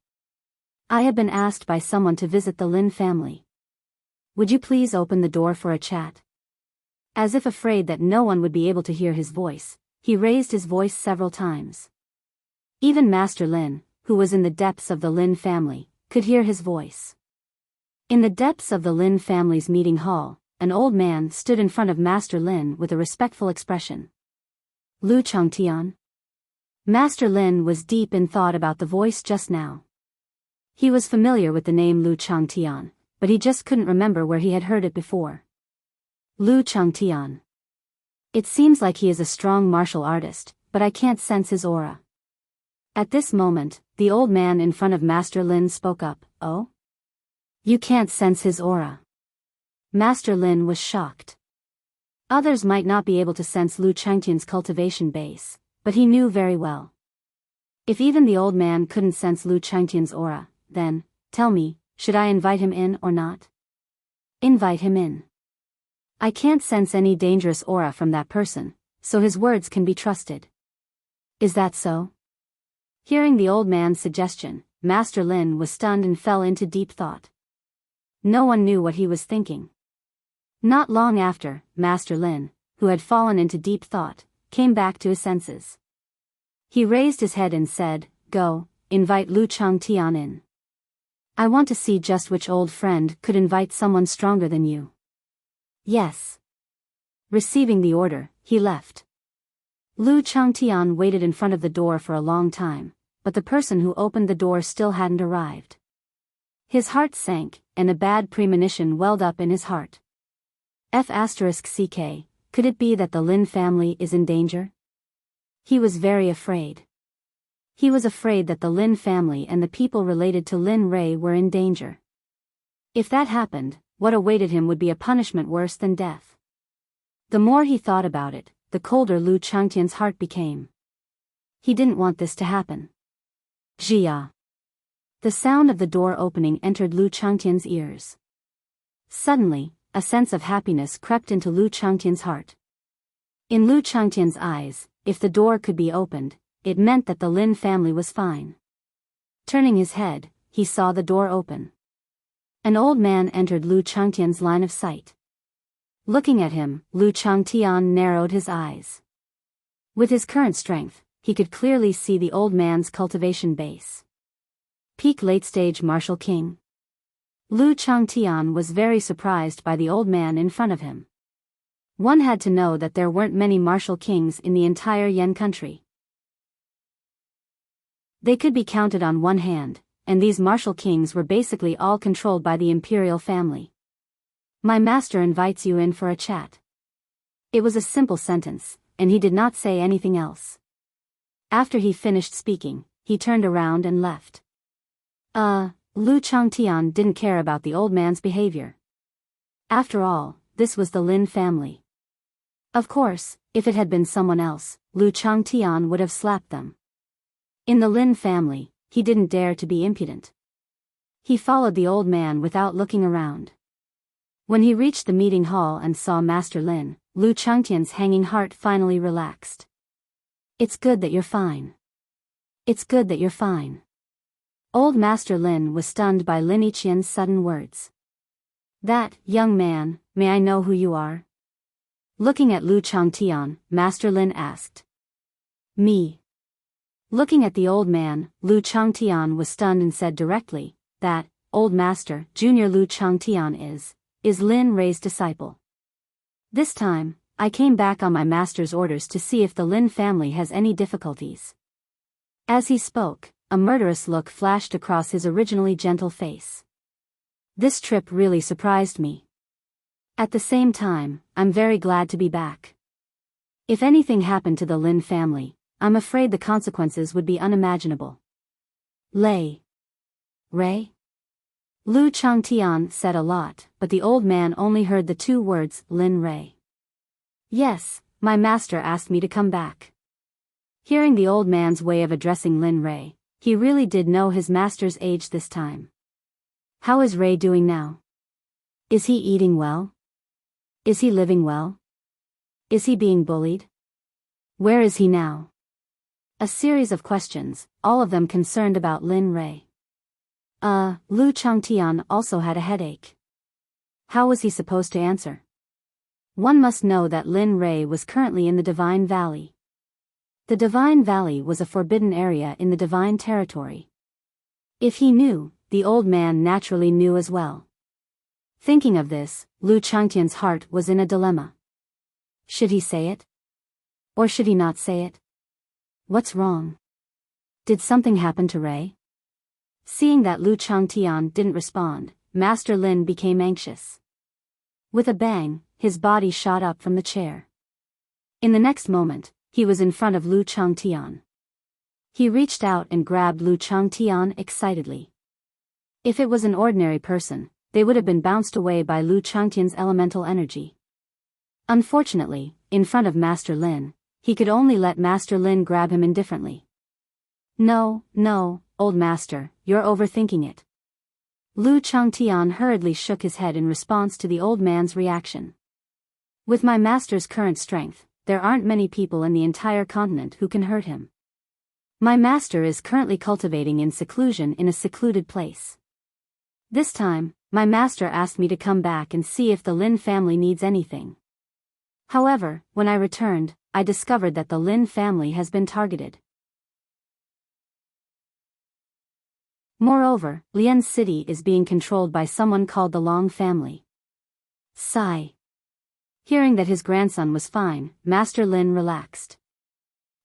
I have been asked by someone to visit the Lin family. Would you please open the door for a chat? As if afraid that no one would be able to hear his voice, he raised his voice several times. Even Master Lin, who was in the depths of the Lin family, could hear his voice. In the depths of the Lin family's meeting hall, an old man stood in front of Master Lin with a respectful expression. Lu Changtian? Master Lin was deep in thought about the voice just now. He was familiar with the name Lu Changtian, but he just couldn't remember where he had heard it before. Lu Changtian. It seems like he is a strong martial artist, but I can't sense his aura. At this moment, the old man in front of Master Lin spoke up. Oh? You can't sense his aura. Master Lin was shocked. Others might not be able to sense Lu Changtian's cultivation base, but he knew very well. If even the old man couldn't sense Lu Changtian's aura, then, tell me, should I invite him in or not? Invite him in. I can't sense any dangerous aura from that person, so his words can be trusted. Is that so? Hearing the old man's suggestion, Master Lin was stunned and fell into deep thought. No one knew what he was thinking. Not long after, Master Lin, who had fallen into deep thought, came back to his senses. He raised his head and said, Go, invite Lu Changtian in. I want to see just which old friend could invite someone stronger than you. Yes. Receiving the order, he left. Lu Changtian waited in front of the door for a long time, but the person who opened the door still hadn't arrived. His heart sank, and a bad premonition welled up in his heart. F***ck, could it be that the Lin family is in danger? He was very afraid. He was afraid that the Lin family and the people related to Lin Ray were in danger. If that happened, what awaited him would be a punishment worse than death. The more he thought about it, the colder Lu Changtian's heart became. He didn't want this to happen. Jia. The sound of the door opening entered Lu Changtian's ears. Suddenly, a sense of happiness crept into Lu Changtian's heart. In Lu Changtian's eyes, if the door could be opened, it meant that the Lin family was fine. Turning his head, he saw the door open. An old man entered Lu Changtian's line of sight. Looking at him, Lu Changtian narrowed his eyes. With his current strength, he could clearly see the old man's cultivation base. Peak late-stage martial king. Lu Changtian was very surprised by the old man in front of him. One had to know that there weren't many martial kings in the entire Yan country. They could be counted on one hand, and these martial kings were basically all controlled by the imperial family. My master invites you in for a chat. It was a simple sentence, and he did not say anything else. After he finished speaking, he turned around and left. Lu Changtian didn't care about the old man's behavior. After all, this was the Lin family. Of course, if it had been someone else, Lu Changtian would have slapped them. In the Lin family, he didn't dare to be impudent. He followed the old man without looking around. When he reached the meeting hall and saw Master Lin, Lu Changtian's hanging heart finally relaxed. It's good that you're fine. It's good that you're fine. Old Master Lin was stunned by Lin Yiqian's sudden words. That, young man, may I know who you are? Looking at Lu Changtian, Master Lin asked. Me. Looking at the old man, Lu Changtian was stunned and said directly, that, old master, Junior Lu Changtian is Lin Ray's disciple. This time, I came back on my master's orders to see if the Lin family has any difficulties. As he spoke, a murderous look flashed across his originally gentle face. This trip really surprised me. At the same time, I'm very glad to be back. If anything happened to the Lin family, I'm afraid the consequences would be unimaginable. Ray. Lu Changtian said a lot, but the old man only heard the two words, Lin Ray. Yes, my master asked me to come back. Hearing the old man's way of addressing Lin Ray, he really did know his master's age this time. How is Ray doing now? Is he eating well? Is he living well? Is he being bullied? Where is he now? A series of questions, all of them concerned about Lin Ray. Lu Changtian also had a headache. How was he supposed to answer? One must know that Lin Ray was currently in the Divine Valley. The Divine Valley was a forbidden area in the Divine Territory. If he knew, the old man naturally knew as well. Thinking of this, Lu Changtian's heart was in a dilemma. Should he say it? Or should he not say it? What's wrong? Did something happen to Ray? Seeing that Lu Changtian didn't respond, Master Lin became anxious. With a bang, his body shot up from the chair. In the next moment, he was in front of Lu Changtian. He reached out and grabbed Lu Changtian excitedly. If it was an ordinary person, they would have been bounced away by Lu Changtian's elemental energy. Unfortunately, in front of Master Lin, he could only let Master Lin grab him indifferently. No, old master, you're overthinking it. Lu Changtian hurriedly shook his head in response to the old man's reaction. With my master's current strength, there aren't many people in the entire continent who can hurt him. My master is currently cultivating in seclusion in a secluded place. This time, my master asked me to come back and see if the Lin family needs anything. However, when I returned, I discovered that the Lin family has been targeted. Moreover, Lian's city is being controlled by someone called the Long family. Sigh. Hearing that his grandson was fine, Master Lin relaxed.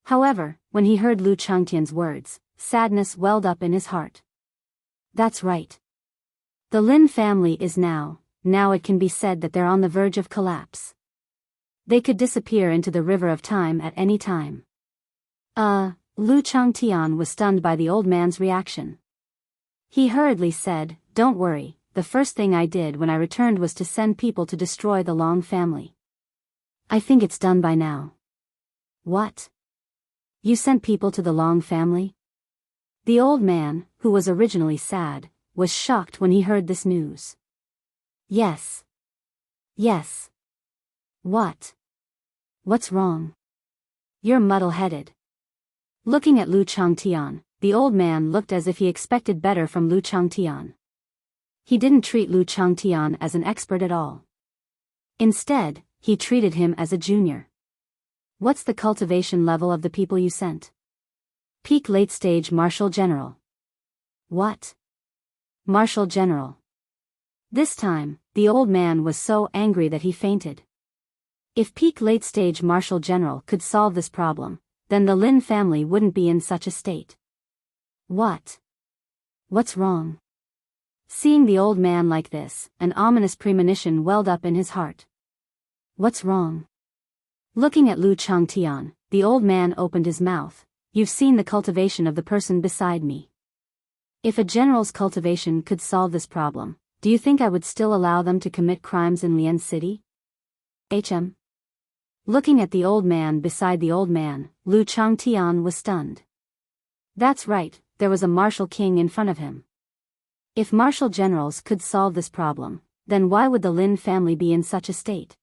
However, when he heard Lu Changtian's words, sadness welled up in his heart. That's right. The Lin family is now it can be said that they're on the verge of collapse. They could disappear into the river of time at any time. Lu Changtian was stunned by the old man's reaction. He hurriedly said, "Don't worry, the first thing I did when I returned was to send people to destroy the Long family. I think it's done by now." What? You sent people to the Long family? The old man, who was originally sad, was shocked when he heard this news. Yes. What? What's wrong? You're muddle-headed. Looking at Lu Changtian, the old man looked as if he expected better from Lu Changtian. He didn't treat Lu Changtian as an expert at all. Instead, he treated him as a junior. What's the cultivation level of the people you sent? Peak late stage Marshal General. What? Marshal General. This time, the old man was so angry that he fainted. If peak late stage Marshal General could solve this problem, then the Lin family wouldn't be in such a state. What? What's wrong? Seeing the old man like this, an ominous premonition welled up in his heart. What's wrong? Looking at Lu Changtian, the old man opened his mouth. You've seen the cultivation of the person beside me. If a general's cultivation could solve this problem, do you think I would still allow them to commit crimes in Lian City? Looking at the old man beside the old man, Lu Changtian was stunned. That's right, there was a martial king in front of him. If martial generals could solve this problem, then why would the Lin family be in such a state?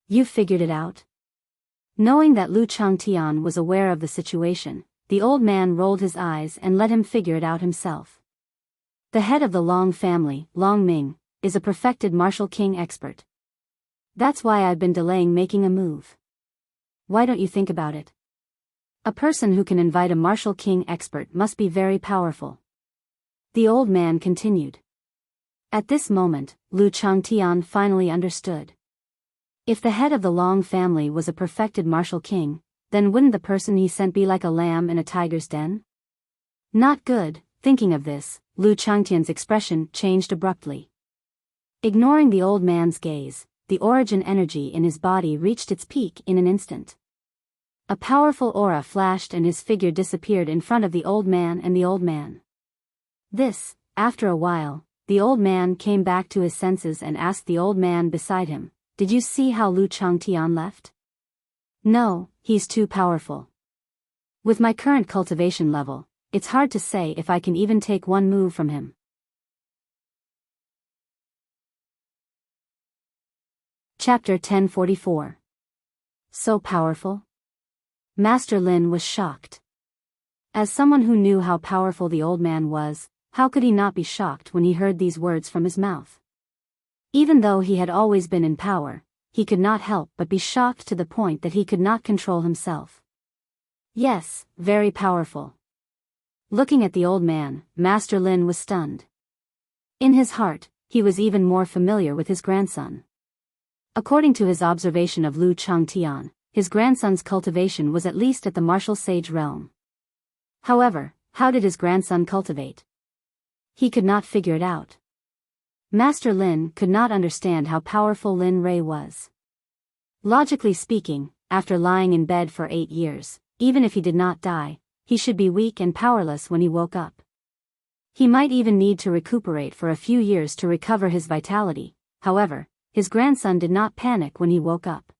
You've figured it out? Knowing that Lu Changtian was aware of the situation, the old man rolled his eyes and let him figure it out himself. The head of the Long family, Long Ming, is a perfected martial king expert. That's why I've been delaying making a move. Why don't you think about it? A person who can invite a martial king expert must be very powerful. The old man continued. At this moment, Lu Changtian finally understood. If the head of the Long family was a perfected martial king, then wouldn't the person he sent be like a lamb in a tiger's den? Not good. Thinking of this, Lu Changtian's expression changed abruptly. Ignoring the old man's gaze, the origin energy in his body reached its peak in an instant. A powerful aura flashed and his figure disappeared in front of the old man and the old man. After a while, the old man came back to his senses and asked the old man beside him, "Did you see how Lu Changtian left?" "No, he's too powerful. With my current cultivation level, it's hard to say if I can even take one move from him." Chapter 1044. So powerful? Master Lin was shocked. As someone who knew how powerful the old man was, how could he not be shocked when he heard these words from his mouth? Even though he had always been in power, he could not help but be shocked to the point that he could not control himself. Yes, very powerful. Looking at the old man, Master Lin was stunned. In his heart, he was even more familiar with his grandson. According to his observation of Lu Changtian, his grandson's cultivation was at least at the martial sage realm. However, how did his grandson cultivate? He could not figure it out. Master Lin could not understand how powerful Lin Rui was. Logically speaking, after lying in bed for 8 years, even if he did not die, he should be weak and powerless when he woke up. He might even need to recuperate for a few years to recover his vitality. However, his grandson did not panic when he woke up.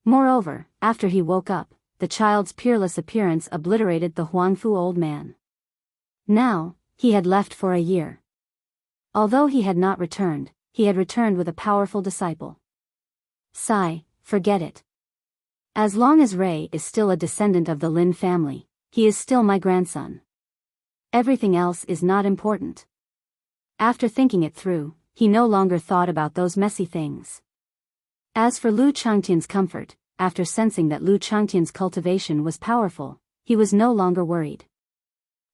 Moreover, after he woke up, the child's peerless appearance obliterated the Huangfu old man. Now, he had left for a year. Although he had not returned, he had returned with a powerful disciple. Sigh, forget it. As long as Ray is still a descendant of the Lin family, he is still my grandson. Everything else is not important. After thinking it through, he no longer thought about those messy things. As for Lu Changtian's comfort, after sensing that Lu Changtian's cultivation was powerful, he was no longer worried.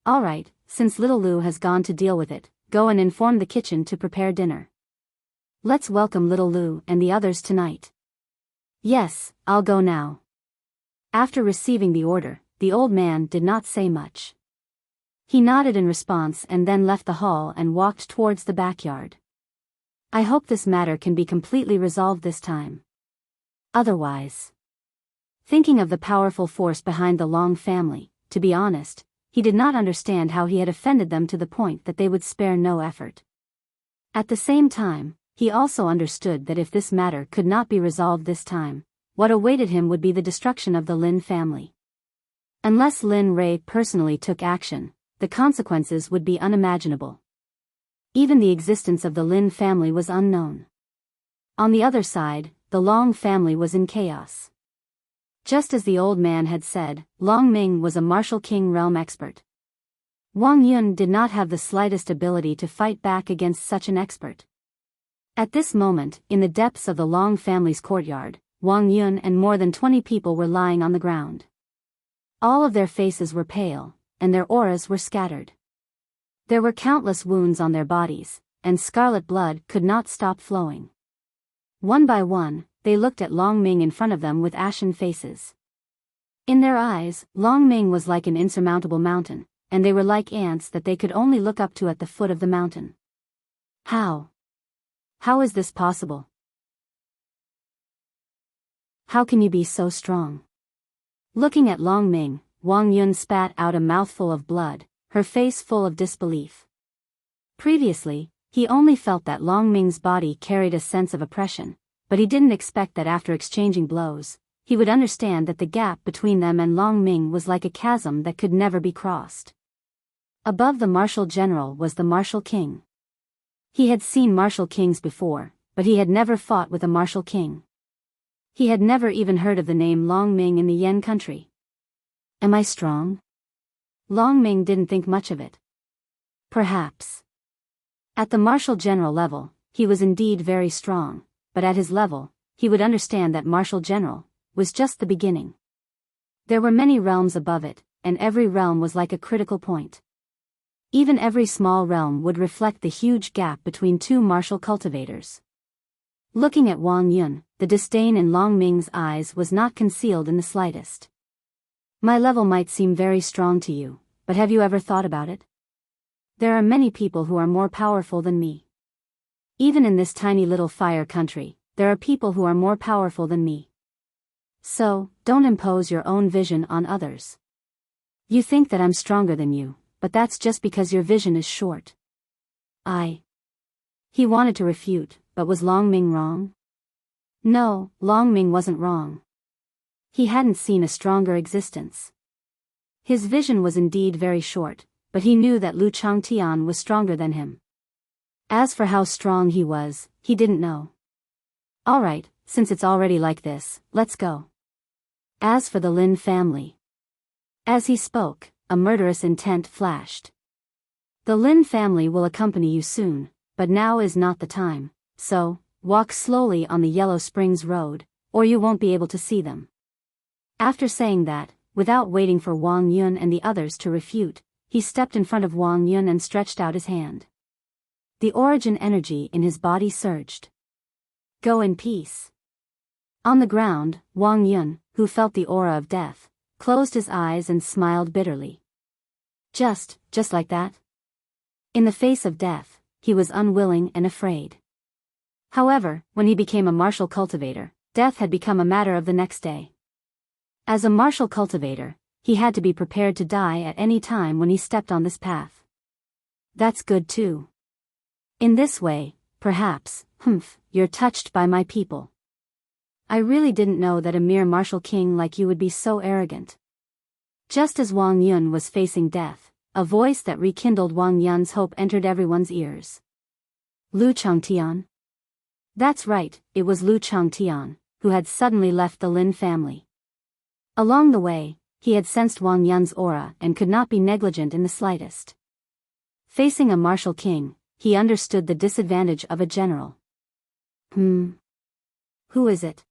Alright, since little Lu has gone to deal with it, go and inform the kitchen to prepare dinner. Let's welcome little Lu and the others tonight. Yes, I'll go now. After receiving the order, the old man did not say much. He nodded in response and then left the hall and walked towards the backyard. I hope this matter can be completely resolved this time. Otherwise. Thinking of the powerful force behind the Long family, to be honest, he did not understand how he had offended them to the point that they would spare no effort. At the same time, he also understood that if this matter could not be resolved this time, what awaited him would be the destruction of the Lin family. Unless Lin Rui personally took action, the consequences would be unimaginable. Even the existence of the Lin family was unknown. On the other side, the Long family was in chaos. Just as the old man had said, Long Ming was a martial king realm expert. Wang Yun did not have the slightest ability to fight back against such an expert. At this moment, in the depths of the Long family's courtyard, Wang Yun and more than 20 people were lying on the ground. All of their faces were pale, and their auras were scattered. There were countless wounds on their bodies, and scarlet blood could not stop flowing. One by one, they looked at Long Ming in front of them with ashen faces. In their eyes, Long Ming was like an insurmountable mountain, and they were like ants that they could only look up to at the foot of the mountain. How? How is this possible? How can you be so strong? Looking at Long Ming, Wang Yun spat out a mouthful of blood, her face full of disbelief. Previously, he only felt that Long Ming's body carried a sense of oppression, but he didn't expect that after exchanging blows, he would understand that the gap between them and Long Ming was like a chasm that could never be crossed. Above the martial general was the martial king. He had seen martial kings before, but he had never fought with a martial king. He had never even heard of the name Long Ming in the Yan country. Am I strong? Long Ming didn't think much of it. Perhaps. At the martial general level, he was indeed very strong, but at his level, he would understand that martial general was just the beginning. There were many realms above it, and every realm was like a critical point. Even every small realm would reflect the huge gap between two martial cultivators. Looking at Wang Yun, the disdain in Long Ming's eyes was not concealed in the slightest. My level might seem very strong to you, but have you ever thought about it? There are many people who are more powerful than me. Even in this tiny little fire country, there are people who are more powerful than me. So, don't impose your own vision on others. You think that I'm stronger than you, but that's just because your vision is short. He wanted to refute, but was Long Ming wrong? No, Long Ming wasn't wrong. He hadn't seen a stronger existence. His vision was indeed very short, but he knew that Lu Changtian was stronger than him. As for how strong he was, he didn't know. Alright, since it's already like this, let's go. As for the Lin family. As he spoke, a murderous intent flashed. The Lin family will accompany you soon, but now is not the time, so, walk slowly on the Yellow Springs Road, or you won't be able to see them. After saying that, without waiting for Wang Yun and the others to refute, he stepped in front of Wang Yun and stretched out his hand. The origin energy in his body surged. Go in peace. On the ground, Wang Yun, who felt the aura of death, closed his eyes and smiled bitterly. Just like that? In the face of death, he was unwilling and afraid. However, when he became a martial cultivator, death had become a matter of the next day. As a martial cultivator, he had to be prepared to die at any time when he stepped on this path. That's good too. In this way, perhaps, you're touched by my people. I really didn't know that a mere martial king like you would be so arrogant. Just as Wang Yun was facing death, a voice that rekindled Wang Yun's hope entered everyone's ears. Lu Changtian? That's right, it was Lu Changtian, who had suddenly left the Lin family. Along the way, he had sensed Wang Yun's aura and could not be negligent in the slightest. Facing a martial king, he understood the disadvantage of a general. Who is it?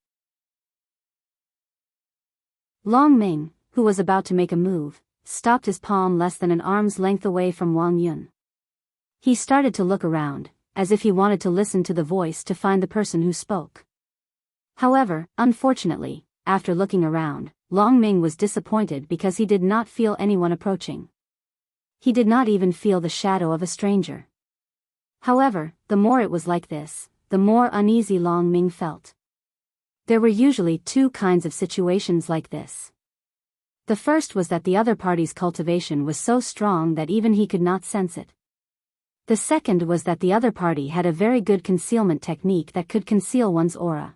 Long Ming, who was about to make a move, stopped his palm less than an arm's length away from Wang Yun. He started to look around, as if he wanted to listen to the voice to find the person who spoke. However, unfortunately, after looking around, Long Ming was disappointed because he did not feel anyone approaching. He did not even feel the shadow of a stranger. However, the more it was like this, the more uneasy Long Ming felt. There were usually two kinds of situations like this. The first was that the other party's cultivation was so strong that even he could not sense it. The second was that the other party had a very good concealment technique that could conceal one's aura.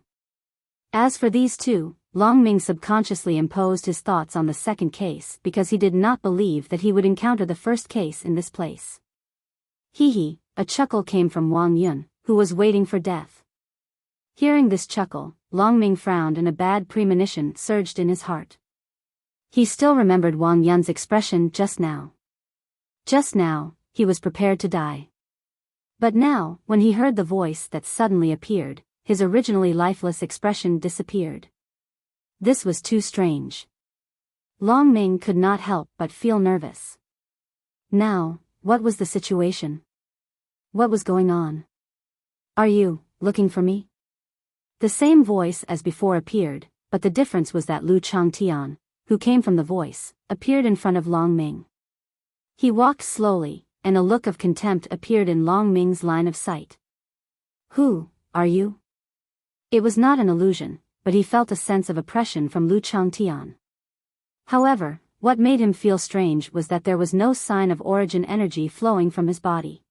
As for these two, Long Ming subconsciously imposed his thoughts on the second case because he did not believe that he would encounter the first case in this place. Hee, a chuckle came from Wang Yun, who was waiting for death. Hearing this chuckle, Long Ming frowned and a bad premonition surged in his heart. He still remembered Wang Yun's expression just now. Just now, he was prepared to die. But now, when he heard the voice that suddenly appeared, his originally lifeless expression disappeared. This was too strange. Long Ming could not help but feel nervous. Now, what was the situation? What was going on? Are you looking for me? The same voice as before appeared, but the difference was that Lu Changtian, who came from the voice, appeared in front of Long Ming. He walked slowly, and a look of contempt appeared in Long Ming's line of sight. Who are you? It was not an illusion, but he felt a sense of oppression from Lu Changtian. However, what made him feel strange was that there was no sign of origin energy flowing from his body.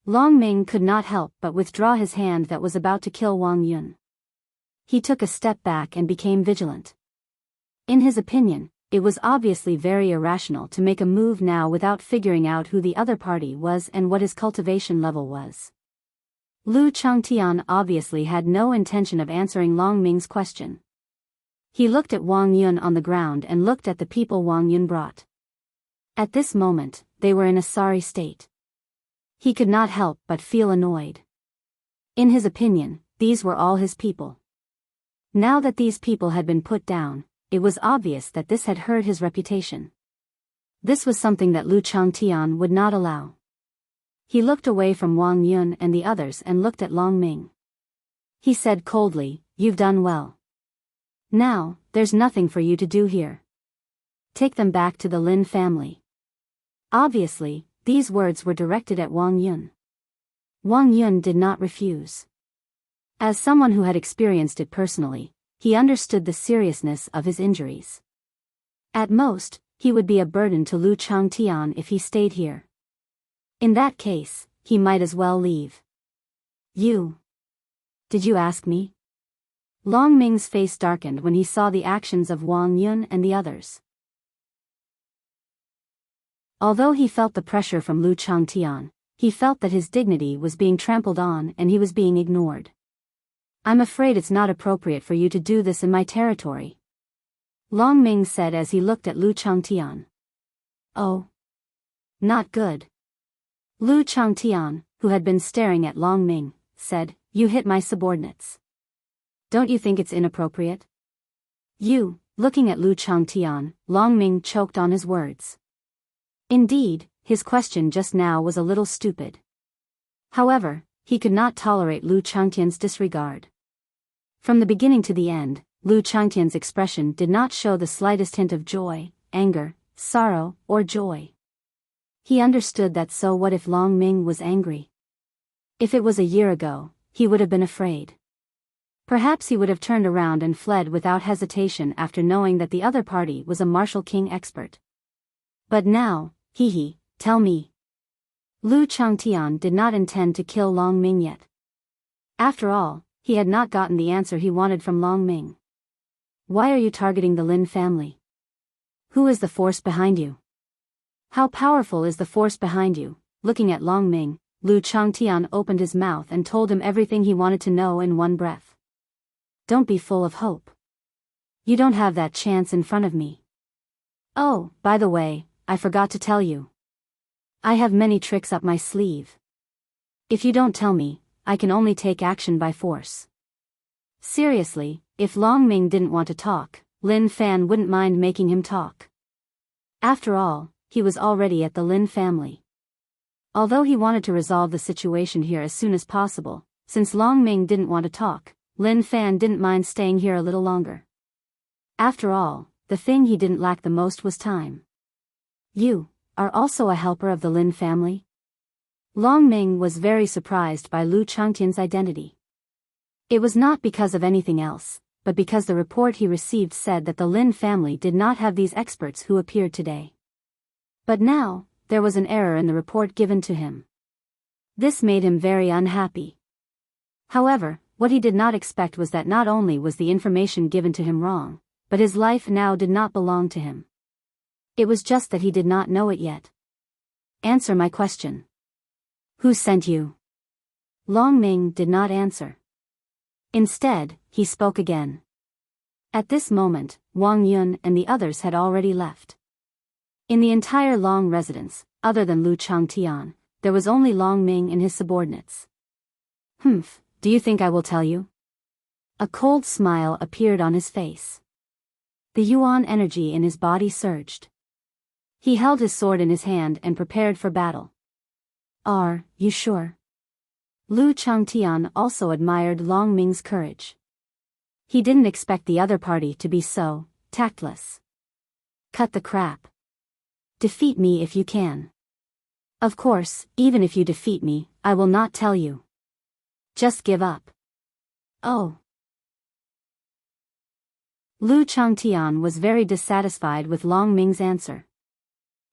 Long Ming could not help but withdraw his hand that was about to kill Wang Yun. He took a step back and became vigilant. In his opinion, it was obviously very irrational to make a move now without figuring out who the other party was and what his cultivation level was. Lu Changtian obviously had no intention of answering Long Ming's question. He looked at Wang Yun on the ground and looked at the people Wang Yun brought. At this moment, they were in a sorry state. He could not help but feel annoyed. In his opinion, these were all his people. Now that these people had been put down, it was obvious that this had hurt his reputation. This was something that Lu Changtian would not allow. He looked away from Wang Yun and the others and looked at Long Ming. He said coldly, "You've done well. Now, there's nothing for you to do here. Take them back to the Lin family." Obviously, these words were directed at Wang Yun. Wang Yun did not refuse. As someone who had experienced it personally, he understood the seriousness of his injuries. At most, he would be a burden to Lu Changtian if he stayed here. In that case, he might as well leave. You. Did you ask me? Long Ming's face darkened when he saw the actions of Wang Yun and the others. Although he felt the pressure from Lu Changtian, he felt that his dignity was being trampled on and he was being ignored. I'm afraid it's not appropriate for you to do this in my territory, Long Ming said as he looked at Lu Changtian. Oh. Not good. Lu Changtian, who had been staring at Long Ming, said, You hit my subordinates. Don't you think it's inappropriate? You, looking at Lu Changtian, Long Ming choked on his words. Indeed, his question just now was a little stupid. However, he could not tolerate Lu Changtian's disregard. From the beginning to the end, Lu Changtian's expression did not show the slightest hint of joy, anger, sorrow, or joy. He understood that. So what if Long Ming was angry? If it was a year ago, he would have been afraid. Perhaps he would have turned around and fled without hesitation after knowing that the other party was a martial king expert. But now, tell me. Lu Changtian did not intend to kill Long Ming yet. After all, he had not gotten the answer he wanted from Long Ming. Why are you targeting the Lin family? Who is the force behind you? How powerful is the force behind you? Looking at Long Ming, Lu Changtian opened his mouth and told him everything he wanted to know in one breath. Don't be full of hope. You don't have that chance in front of me. Oh, by the way, I forgot to tell you. I have many tricks up my sleeve. If you don't tell me, I can only take action by force. Seriously, if Long Ming didn't want to talk, Lin Fan wouldn't mind making him talk. After all, he was already at the Lin family. Although he wanted to resolve the situation here as soon as possible, since Long Ming didn't want to talk, Lin Fan didn't mind staying here a little longer. After all, the thing he didn't lack the most was time. You are also a helper of the Lin family? Long Ming was very surprised by Lu Changtian's identity. It was not because of anything else, but because the report he received said that the Lin family did not have these experts who appeared today. But now, there was an error in the report given to him. This made him very unhappy. However, what he did not expect was that not only was the information given to him wrong, but his life now did not belong to him. It was just that he did not know it yet. Answer my question. Who sent you? Long Ming did not answer. Instead, he spoke again. At this moment, Wang Yun and the others had already left. In the entire Long residence, other than Lu Changtian, there was only Long Ming and his subordinates. Humph, do you think I will tell you? A cold smile appeared on his face. The yuan energy in his body surged. He held his sword in his hand and prepared for battle. Are you sure? Lu Changtian also admired Long Ming's courage. He didn't expect the other party to be so tactless. Cut the crap. Defeat me if you can. Of course, even if you defeat me, I will not tell you. Just give up. Oh. Lu Changtian was very dissatisfied with Long Ming's answer.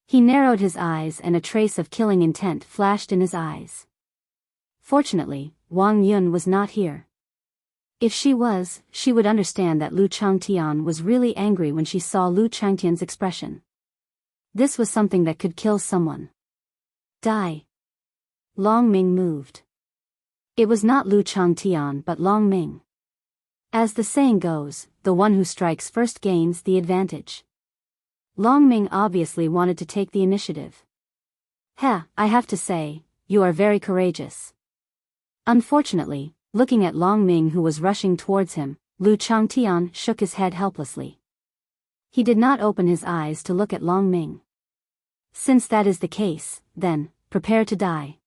He narrowed his eyes and a trace of killing intent flashed in his eyes. Fortunately, Wang Yun was not here. If she was, she would understand that Lu Changtian was really angry when she saw Lu Changtian's expression. This was something that could kill someone. Die. Long Ming moved. It was not Lu Changtian but Long Ming. As the saying goes, the one who strikes first gains the advantage. Long Ming obviously wanted to take the initiative. I have to say, you are very courageous. Unfortunately, looking at Long Ming who was rushing towards him, Lu Changtian shook his head helplessly. He did not open his eyes to look at Long Ming. Since that is the case, then, prepare to die.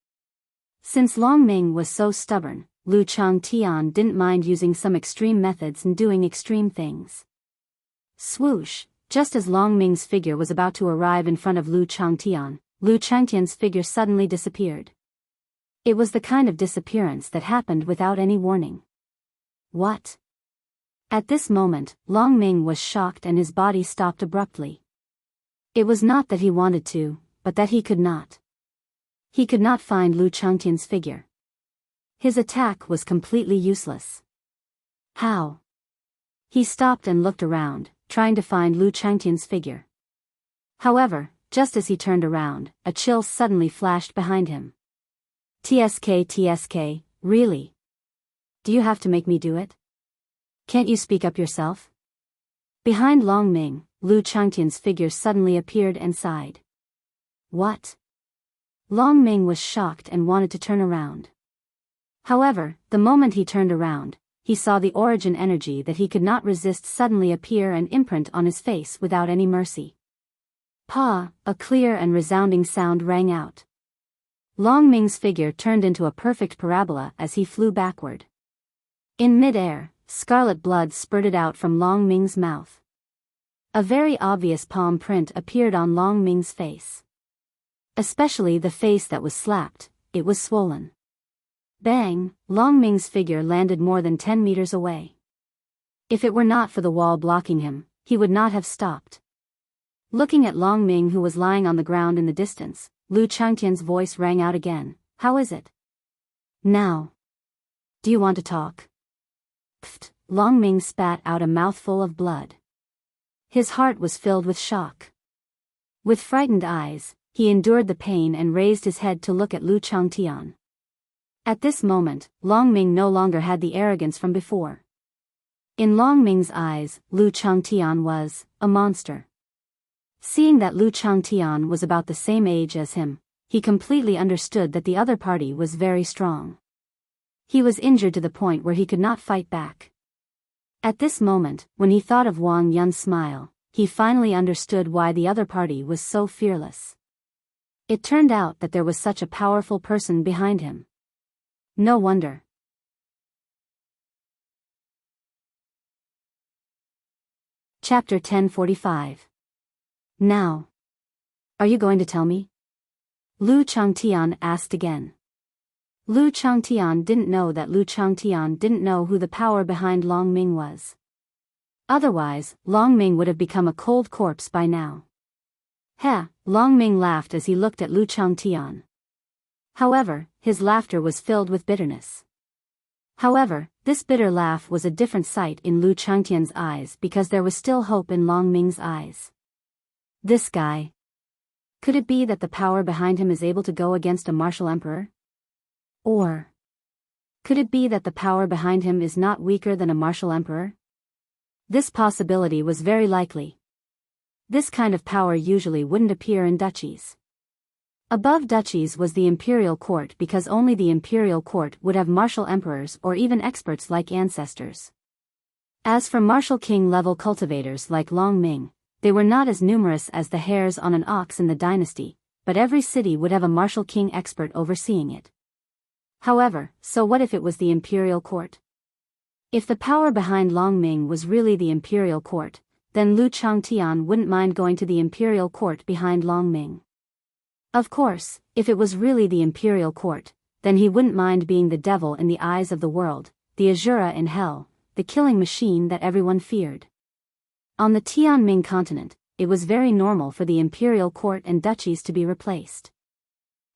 Since Long Ming was so stubborn, Lu Changtian didn't mind using some extreme methods and doing extreme things. Swoosh, just as Long Ming's figure was about to arrive in front of Lu Changtian, Lu Changtian's figure suddenly disappeared. It was the kind of disappearance that happened without any warning. What? At this moment, Long Ming was shocked and his body stopped abruptly. It was not that he wanted to, but that he could not. He could not find Lu Changtian's figure. His attack was completely useless. How? He stopped and looked around, trying to find Lu Changtian's figure. However, just as he turned around, a chill suddenly flashed behind him. TSK, really? Do you have to make me do it? Can't you speak up yourself? Behind Long Ming, Lu Changtian's figure suddenly appeared and sighed. What? Long Ming was shocked and wanted to turn around. However, the moment he turned around, he saw the origin energy that he could not resist suddenly appear and imprint on his face without any mercy. Pa! A clear and resounding sound rang out. Long Ming's figure turned into a perfect parabola as he flew backward. In mid-air, scarlet blood spurted out from Long Ming's mouth. A very obvious palm print appeared on Long Ming's face. Especially the face that was slapped, it was swollen. Bang! Long Ming's figure landed more than 10 meters away. If it were not for the wall blocking him, he would not have stopped. Looking at Long Ming, who was lying on the ground in the distance, Lu Changtian's voice rang out again. How is it? Now. Do you want to talk? Pfft! Long Ming spat out a mouthful of blood. His heart was filled with shock. With frightened eyes, he endured the pain and raised his head to look at Lu Changtian. At this moment, Long Ming no longer had the arrogance from before. In Long Ming's eyes, Lu Changtian was a monster. Seeing that Lu Changtian was about the same age as him, he completely understood that the other party was very strong. He was injured to the point where he could not fight back. At this moment, when he thought of Wang Yun's smile, he finally understood why the other party was so fearless. It turned out that there was such a powerful person behind him. No wonder. Chapter 1045. Now. Are you going to tell me? Lu Changtian asked again. Lu Changtian didn't know that Lu Changtian didn't know who the power behind Long Ming was. Otherwise, Long Ming would have become a cold corpse by now. Heh! Long Ming laughed as he looked at Lu Changtian. However, his laughter was filled with bitterness. However, this bitter laugh was a different sight in Lu Changtian's eyes because there was still hope in Long Ming's eyes. This guy. Could it be that the power behind him is able to go against a martial emperor? Or could it be that the power behind him is not weaker than a martial emperor? This possibility was very likely. This kind of power usually wouldn't appear in duchies. Above duchies was the imperial court because only the imperial court would have martial emperors or even experts like ancestors. As for martial king level cultivators like Long Ming, they were not as numerous as the hairs on an ox in the dynasty, but every city would have a martial king expert overseeing it. However, so what if it was the imperial court? If the power behind Long Ming was really the imperial court, then Lu Changtian wouldn't mind going to the imperial court behind Long Ming. Of course, if it was really the imperial court, then he wouldn't mind being the devil in the eyes of the world, the Azura in hell, the killing machine that everyone feared. On the Tianming continent, it was very normal for the imperial court and duchies to be replaced.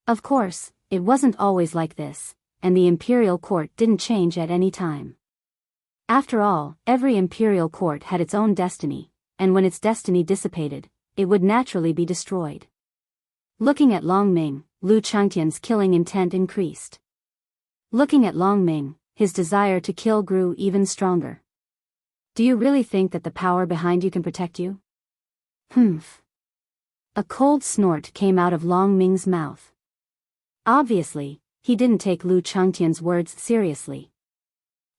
Of course, it wasn't always like this, and the imperial court didn't change at any time. After all, every imperial court had its own destiny, and when its destiny dissipated, it would naturally be destroyed. Looking at Long Ming, Lu Changtian's killing intent increased. Looking at Long Ming, his desire to kill grew even stronger. Do you really think that the power behind you can protect you? Humph. A cold snort came out of Long Ming's mouth. Obviously, he didn't take Lu Changtian's words seriously.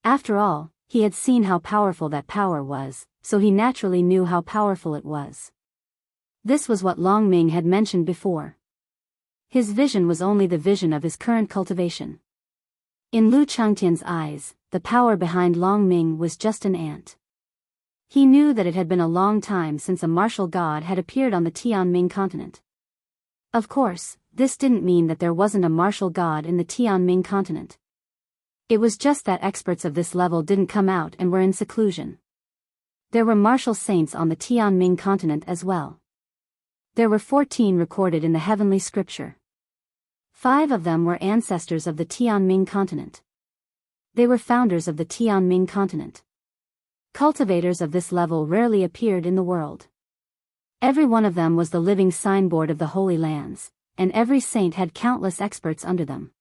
After all, he had seen how powerful that power was, so he naturally knew how powerful it was. This was what Long Ming had mentioned before. His vision was only the vision of his current cultivation. In Lu Changtian's eyes, the power behind Long Ming was just an ant. He knew that it had been a long time since a martial god had appeared on the Tianming continent. Of course, this didn't mean that there wasn't a martial god in the Tianming continent. It was just that experts of this level didn't come out and were in seclusion. There were martial saints on the Tianming continent as well. There were 14 recorded in the heavenly scripture. 5 of them were ancestors of the Tianming continent. They were founders of the Tianming continent. Cultivators of this level rarely appeared in the world. Every one of them was the living signboard of the Holy Lands, and every saint had countless experts under them.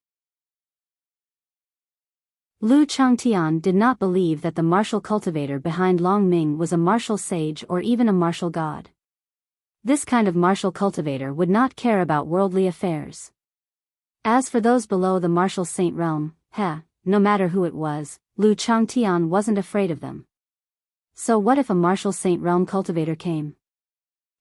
Lu Changtian did not believe that the martial cultivator behind Long Ming was a martial sage or even a martial god. This kind of martial cultivator would not care about worldly affairs. As for those below the martial saint realm, no matter who it was, Lu Changtian wasn't afraid of them. So what if a martial saint realm cultivator came?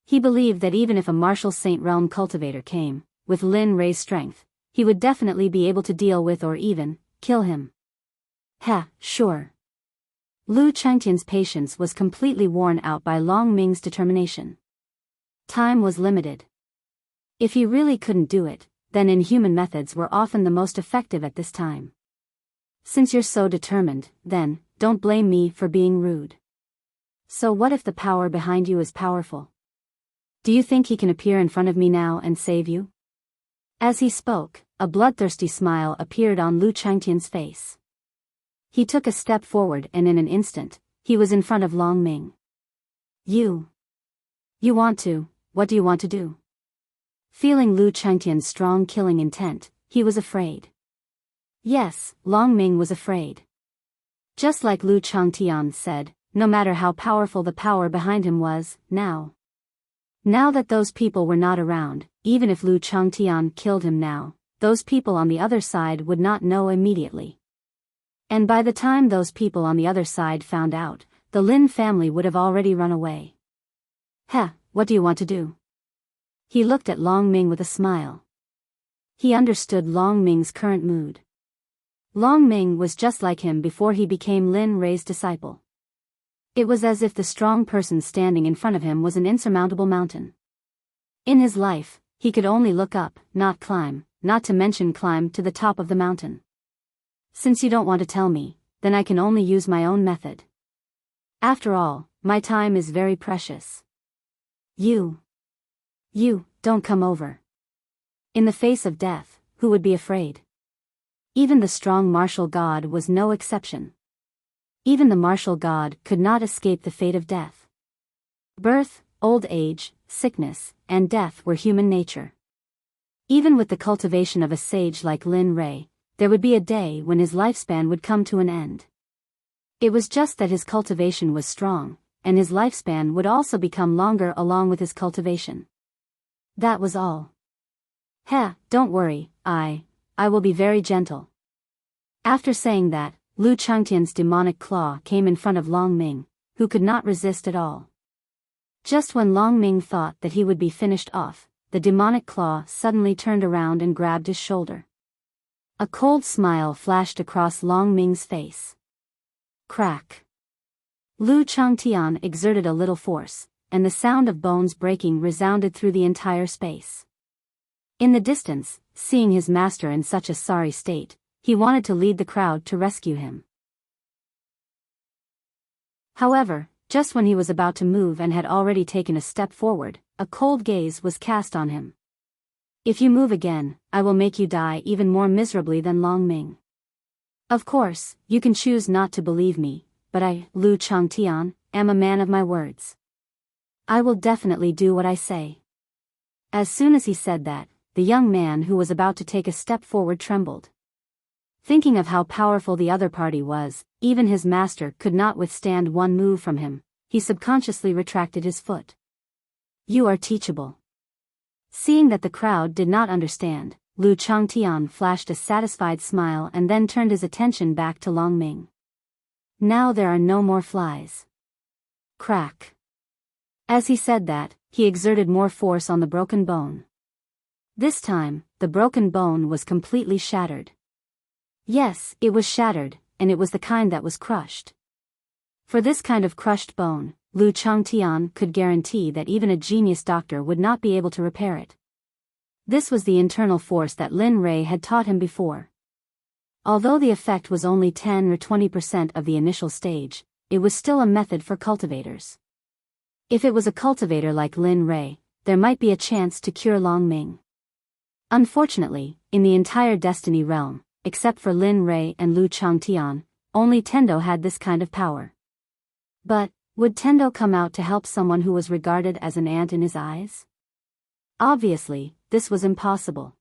He believed that even if a martial saint realm cultivator came, with Lin Rei's strength, he would definitely be able to deal with or even kill him. Sure. Lu Changtian's patience was completely worn out by Long Ming's determination. Time was limited. If he really couldn't do it, then inhuman methods were often the most effective at this time. Since you're so determined, then, don't blame me for being rude. So what if the power behind you is powerful? Do you think he can appear in front of me now and save you? As he spoke, a bloodthirsty smile appeared on Lu Changtian's face. He took a step forward and in an instant, he was in front of Long Ming. You want to, what do you want to do? Feeling Lu Changtian's strong killing intent, he was afraid. Yes, Long Ming was afraid. Just like Lu Changtian said, no matter how powerful the power behind him was, now that those people were not around, even if Lu Changtian killed him now, those people on the other side would not know immediately. And by the time those people on the other side found out, the Lin family would have already run away. What do you want to do? He looked at Long Ming with a smile. He understood Long Ming's current mood. Long Ming was just like him before he became Lin Rei's disciple. It was as if the strong person standing in front of him was an insurmountable mountain. In his life, he could only look up, not climb, not to mention climb to the top of the mountain. Since you don't want to tell me, then I can only use my own method. After all, my time is very precious. You don't come over. In the face of death, who would be afraid? Even the strong martial god was no exception. Even the martial god could not escape the fate of death. Birth, old age, sickness, and death were human nature. Even with the cultivation of a sage like Lin Rei, there would be a day when his lifespan would come to an end. It was just that his cultivation was strong, and his lifespan would also become longer along with his cultivation. That was all. Don't worry, I will be very gentle. After saying that, Lu Changtian's demonic claw came in front of Long Ming, who could not resist at all. Just when Long Ming thought that he would be finished off, the demonic claw suddenly turned around and grabbed his shoulder. A cold smile flashed across Long Ming's face. Crack. Lu Changtian exerted a little force, and the sound of bones breaking resounded through the entire space. In the distance, seeing his master in such a sorry state, he wanted to lead the crowd to rescue him. However, just when he was about to move and had already taken a step forward, a cold gaze was cast on him. If you move again, I will make you die even more miserably than Long Ming. Of course, you can choose not to believe me, but I, Lu Changtian, am a man of my words. I will definitely do what I say. As soon as he said that, the young man who was about to take a step forward trembled. Thinking of how powerful the other party was, even his master could not withstand one move from him, he subconsciously retracted his foot. You are teachable. Seeing that the crowd did not understand, Lu Changtian flashed a satisfied smile and then turned his attention back to Long Ming. Now there are no more flies. Crack. As he said that, he exerted more force on the broken bone. This time, the broken bone was completely shattered. Yes, it was shattered, and it was the kind that was crushed. For this kind of crushed bone, Lu Changtian could guarantee that even a genius doctor would not be able to repair it. This was the internal force that Lin Rei had taught him before. Although the effect was only 10 or 20% of the initial stage, it was still a method for cultivators. If it was a cultivator like Lin Rei, there might be a chance to cure Long Ming. Unfortunately, in the entire Destiny realm, except for Lin Rei and Lu Changtian, only Tendo had this kind of power. But, would Tendo come out to help someone who was regarded as an ant in his eyes? Obviously, this was impossible.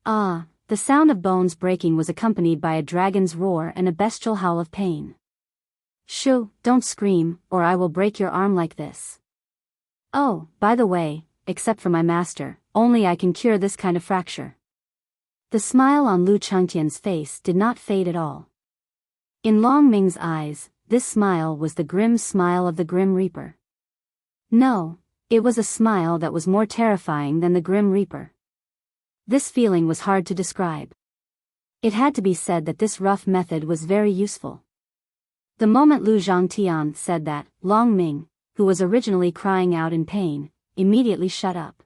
The sound of bones breaking was accompanied by a dragon's roar and a bestial howl of pain. Shoo, don't scream, or I will break your arm like this. Oh, by the way, except for my master, only I can cure this kind of fracture. The smile on Lu Changtian's face did not fade at all. In Long Ming's eyes, this smile was the grim smile of the Grim Reaper. No, it was a smile that was more terrifying than the Grim Reaper. This feeling was hard to describe. It had to be said that this rough method was very useful. The moment Lu Zhangtian said that, Long Ming, who was originally crying out in pain, immediately shut up.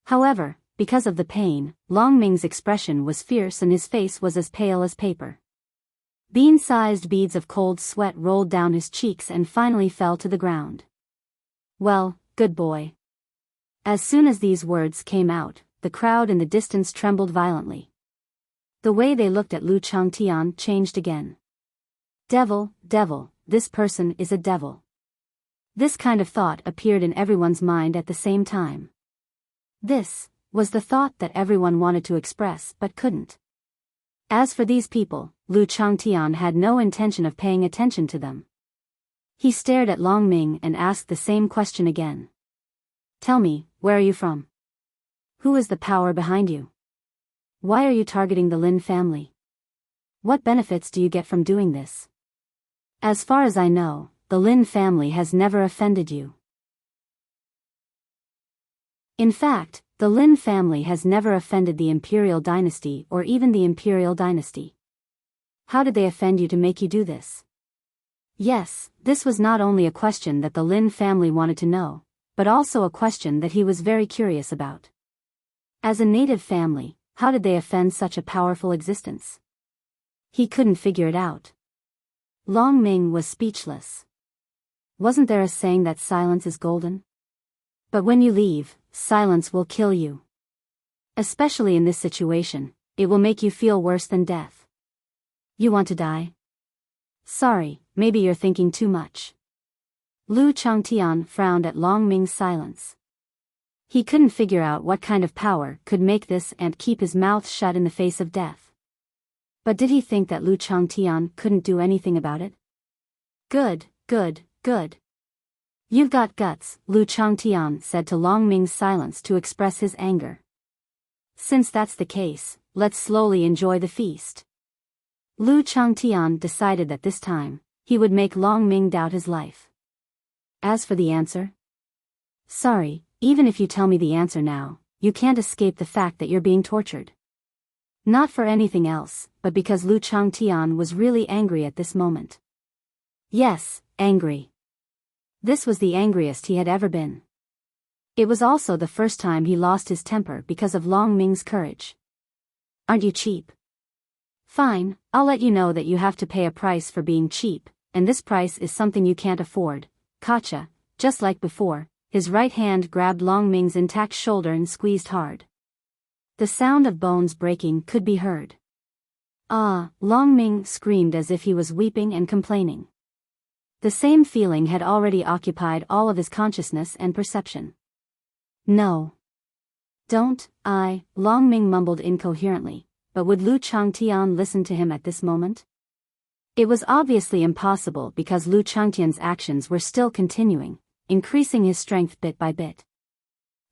However, because of the pain, Long Ming's expression was fierce and his face was as pale as paper. Bean-sized beads of cold sweat rolled down his cheeks and finally fell to the ground. Well, good boy. As soon as these words came out, the crowd in the distance trembled violently. The way they looked at Lu Changtian changed again. Devil, this person is a devil. This kind of thought appeared in everyone's mind at the same time. This was the thought that everyone wanted to express but couldn't. As for these people, Lu Changtian had no intention of paying attention to them. He stared at Long Ming and asked the same question again. Tell me, where are you from? Who is the power behind you? Why are you targeting the Lin family? What benefits do you get from doing this? As far as I know, the Lin family has never offended you. In fact, the Lin family has never offended the Imperial Dynasty or even the Imperial Dynasty. How did they offend you to make you do this? Yes, this was not only a question that the Lin family wanted to know, but also a question that he was very curious about. As a native family, how did they offend such a powerful existence? He couldn't figure it out. Long Ming was speechless. Wasn't there a saying that silence is golden? But when you leave, silence will kill you. Especially in this situation, it will make you feel worse than death. You want to die? Sorry, maybe you're thinking too much. Lu Changtian frowned at Long Ming's silence. He couldn't figure out what kind of power could make this ant keep his mouth shut in the face of death. But did he think that Lu Changtian couldn't do anything about it? Good. You've got guts, Lu Changtian said to Long Ming's silence to express his anger. Since that's the case, let's slowly enjoy the feast. Lu Changtian decided that this time, he would make Long Ming doubt his life. As for the answer? Sorry, even if you tell me the answer now, you can't escape the fact that you're being tortured. Not for anything else, but because Lu Changtian was really angry at this moment. Yes, angry. This was the angriest he had ever been. It was also the first time he lost his temper because of Long Ming's courage. Aren't you cheap? Fine, I'll let you know that you have to pay a price for being cheap, and this price is something you can't afford. Gotcha. Just like before, his right hand grabbed Long Ming's intact shoulder and squeezed hard. The sound of bones breaking could be heard. Long Ming screamed as if he was weeping and complaining. The same feeling had already occupied all of his consciousness and perception. No. Don't, Long Ming mumbled incoherently, but would Lu Changtian listen to him at this moment? It was obviously impossible because Lu Changtian's actions were still continuing, increasing his strength bit by bit.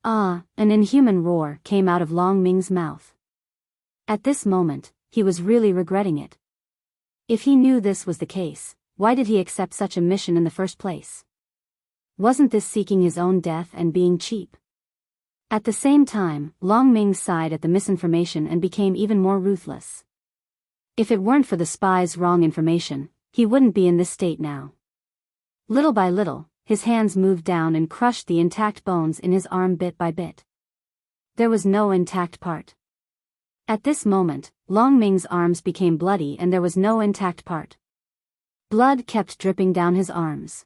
An inhuman roar came out of Long Ming's mouth. At this moment, he was really regretting it. If he knew this was the case, why did he accept such a mission in the first place? Wasn't this seeking his own death and being cheap? At the same time, Long Ming sighed at the misinformation and became even more ruthless. If it weren't for the spy's wrong information, he wouldn't be in this state now. Little by little, his hands moved down and crushed the intact bones in his arm bit by bit. There was no intact part. At this moment, Long Ming's arms became bloody and there was no intact part. Blood kept dripping down his arms.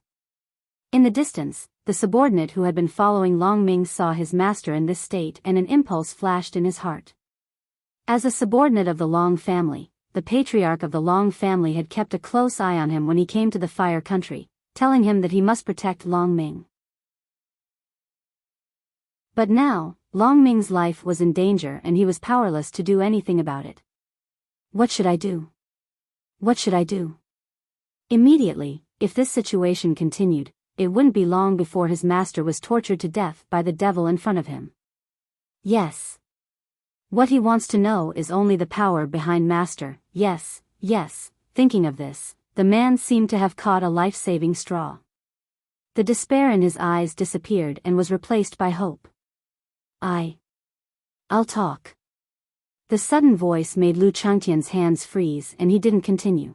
In the distance, the subordinate who had been following Long Ming saw his master in this state and an impulse flashed in his heart. As a subordinate of the Long family, the patriarch of the Long family had kept a close eye on him when he came to the Fire Country, telling him that he must protect Long Ming. But now, Long Ming's life was in danger and he was powerless to do anything about it. What should I do? What should I do? Immediately, if this situation continued, it wouldn't be long before his master was tortured to death by the devil in front of him. Yes. What he wants to know is only the power behind master. Yes, yes. Thinking of this, the man seemed to have caught a life-saving straw. The despair in his eyes disappeared and was replaced by hope. I'll talk. The sudden voice made Lu Changtian's hands freeze and he didn't continue.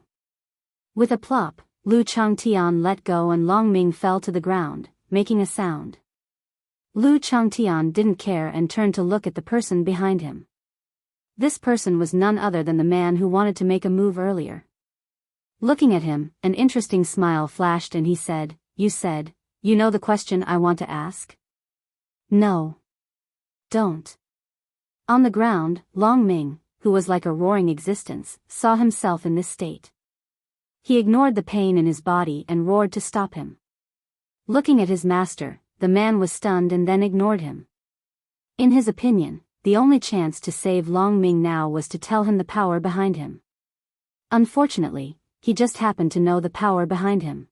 With a plop, Lu Changtian let go and Long Ming fell to the ground, making a sound. Lu Changtian didn't care and turned to look at the person behind him. This person was none other than the man who wanted to make a move earlier. Looking at him, an interesting smile flashed and he said, "You know the question I want to ask?" "No. Don't." On the ground, Long Ming, who was like a roaring existence, saw himself in this state. He ignored the pain in his body and roared to stop him. Looking at his master, the man was stunned and then ignored him. In his opinion, the only chance to save Long Ming now was to tell him the power behind him. Unfortunately, he just happened to know the power behind him.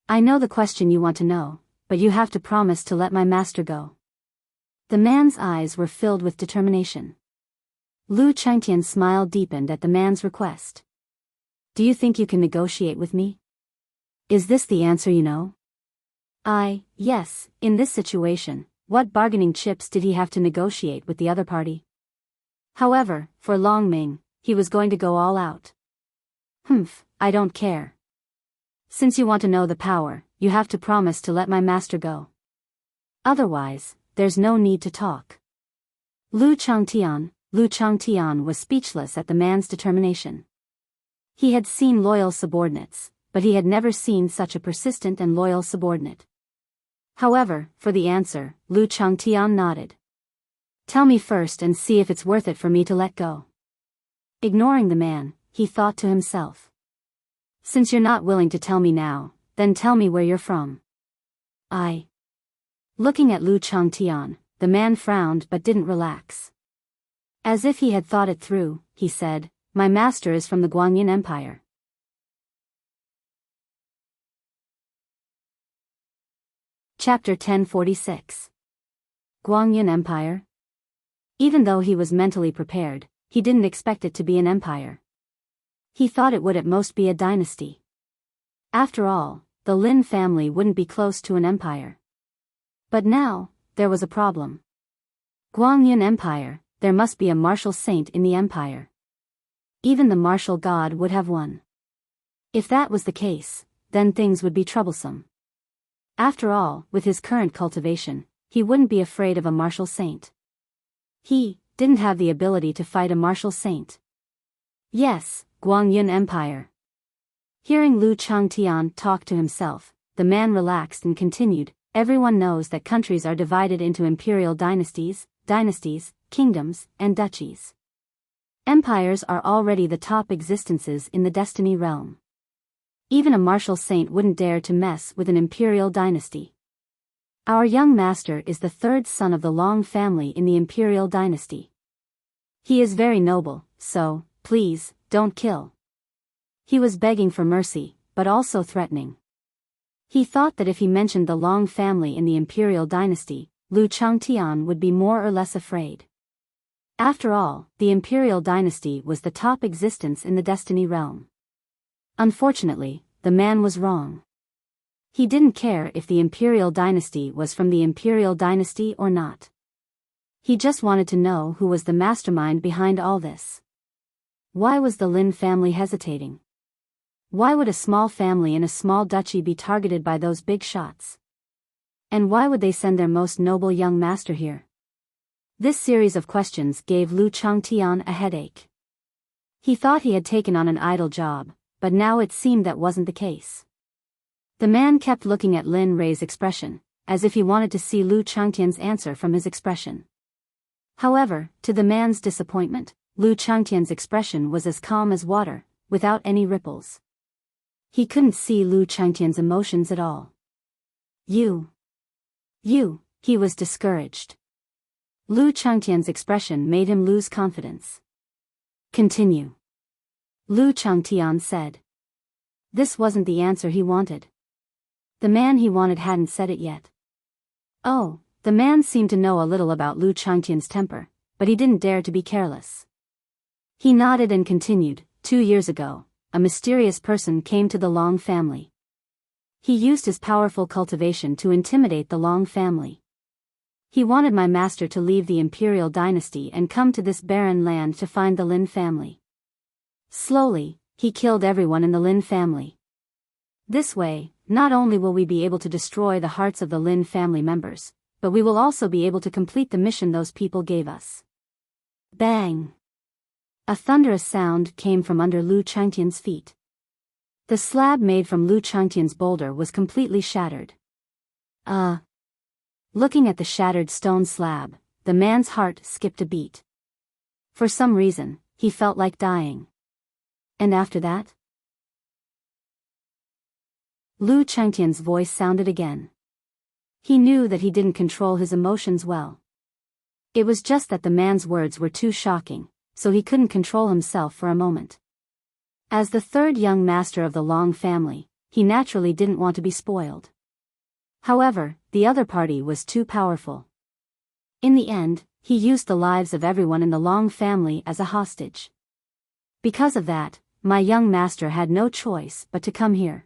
"I know the question you want to know, but you have to promise to let my master go." The man's eyes were filled with determination. Lu Changtian's smile deepened at the man's request. "Do you think you can negotiate with me? Is this the answer you know?" Yes, in this situation, what bargaining chips did he have to negotiate with the other party? However, for Long Ming, he was going to go all out. I don't care. Since you want to know the power, you have to promise to let my master go. Otherwise, there's no need to talk. Lu Changtian was speechless at the man's determination. He had seen loyal subordinates, but he had never seen such a persistent and loyal subordinate. However, for the answer, Lu Changtian nodded. "Tell me first and see if it's worth it for me to let go." Ignoring the man, he thought to himself. "Since you're not willing to tell me now, then tell me where you're from." Looking at Lu Changtian, the man frowned but didn't relax. As if he had thought it through, he said, "My master is from the Guanyin Empire." Chapter 1046. Guanyin Empire? Even though he was mentally prepared, he didn't expect it to be an empire. He thought it would at most be a dynasty. After all, the Lin family wouldn't be close to an empire. But now, there was a problem. Guanyin Empire, there must be a martial saint in the empire. Even the martial god would have one. If that was the case, then things would be troublesome. After all, with his current cultivation, he wouldn't be afraid of a martial saint. He didn't have the ability to fight a martial saint. Yes, Guanyin Empire. Hearing Lu Changtian talk to himself, the man relaxed and continued, "Everyone knows that countries are divided into imperial dynasties, kingdoms, and duchies. Empires are already the top existences in the destiny realm. Even a martial saint wouldn't dare to mess with an imperial dynasty. Our young master is the third son of the Long family in the imperial dynasty. He is very noble, so, please, don't kill." He was begging for mercy, but also threatening. He thought that if he mentioned the Long family in the imperial dynasty, Lu Changtian would be more or less afraid. After all, the imperial dynasty was the top existence in the destiny realm. Unfortunately, the man was wrong. He didn't care if the imperial dynasty was from the imperial dynasty or not. He just wanted to know who was the mastermind behind all this. Why was the Lin family hesitating? Why would a small family in a small duchy be targeted by those big shots? And why would they send their most noble young master here? This series of questions gave Lu Changtian a headache. He thought he had taken on an idle job, but now it seemed that wasn't the case. The man kept looking at Lin Rei's expression, as if he wanted to see Lu Changtian's answer from his expression. However, to the man's disappointment, Lu Changtian's expression was as calm as water, without any ripples. He couldn't see Lu Changtian's emotions at all. You, he was discouraged. Lu Changtian's expression made him lose confidence. Continue. Lu Changtian said. This wasn't the answer he wanted. The man he wanted hadn't said it yet. Oh, the man seemed to know a little about Lu Changtian's temper, but he didn't dare to be careless. He nodded and continued, 2 years ago, a mysterious person came to the Long family. He used his powerful cultivation to intimidate the Long family. He wanted my master to leave the imperial dynasty and come to this barren land to find the Lin family. Slowly, he killed everyone in the Lin family. This way, not only will we be able to destroy the hearts of the Lin family members, but we will also be able to complete the mission those people gave us. Bang! A thunderous sound came from under Lu Changtian's feet. The slab made from Lu Changtian's boulder was completely shattered. Looking at the shattered stone slab, the man's heart skipped a beat. For some reason, he felt like dying. And after that? Lu Changtian's voice sounded again. He knew that he didn't control his emotions well. It was just that the man's words were too shocking, so he couldn't control himself for a moment. As the third young master of the Long family, he naturally didn't want to be spoiled. However, the other party was too powerful. In the end, he used the lives of everyone in the Long family as a hostage. Because of that, my young master had no choice but to come here.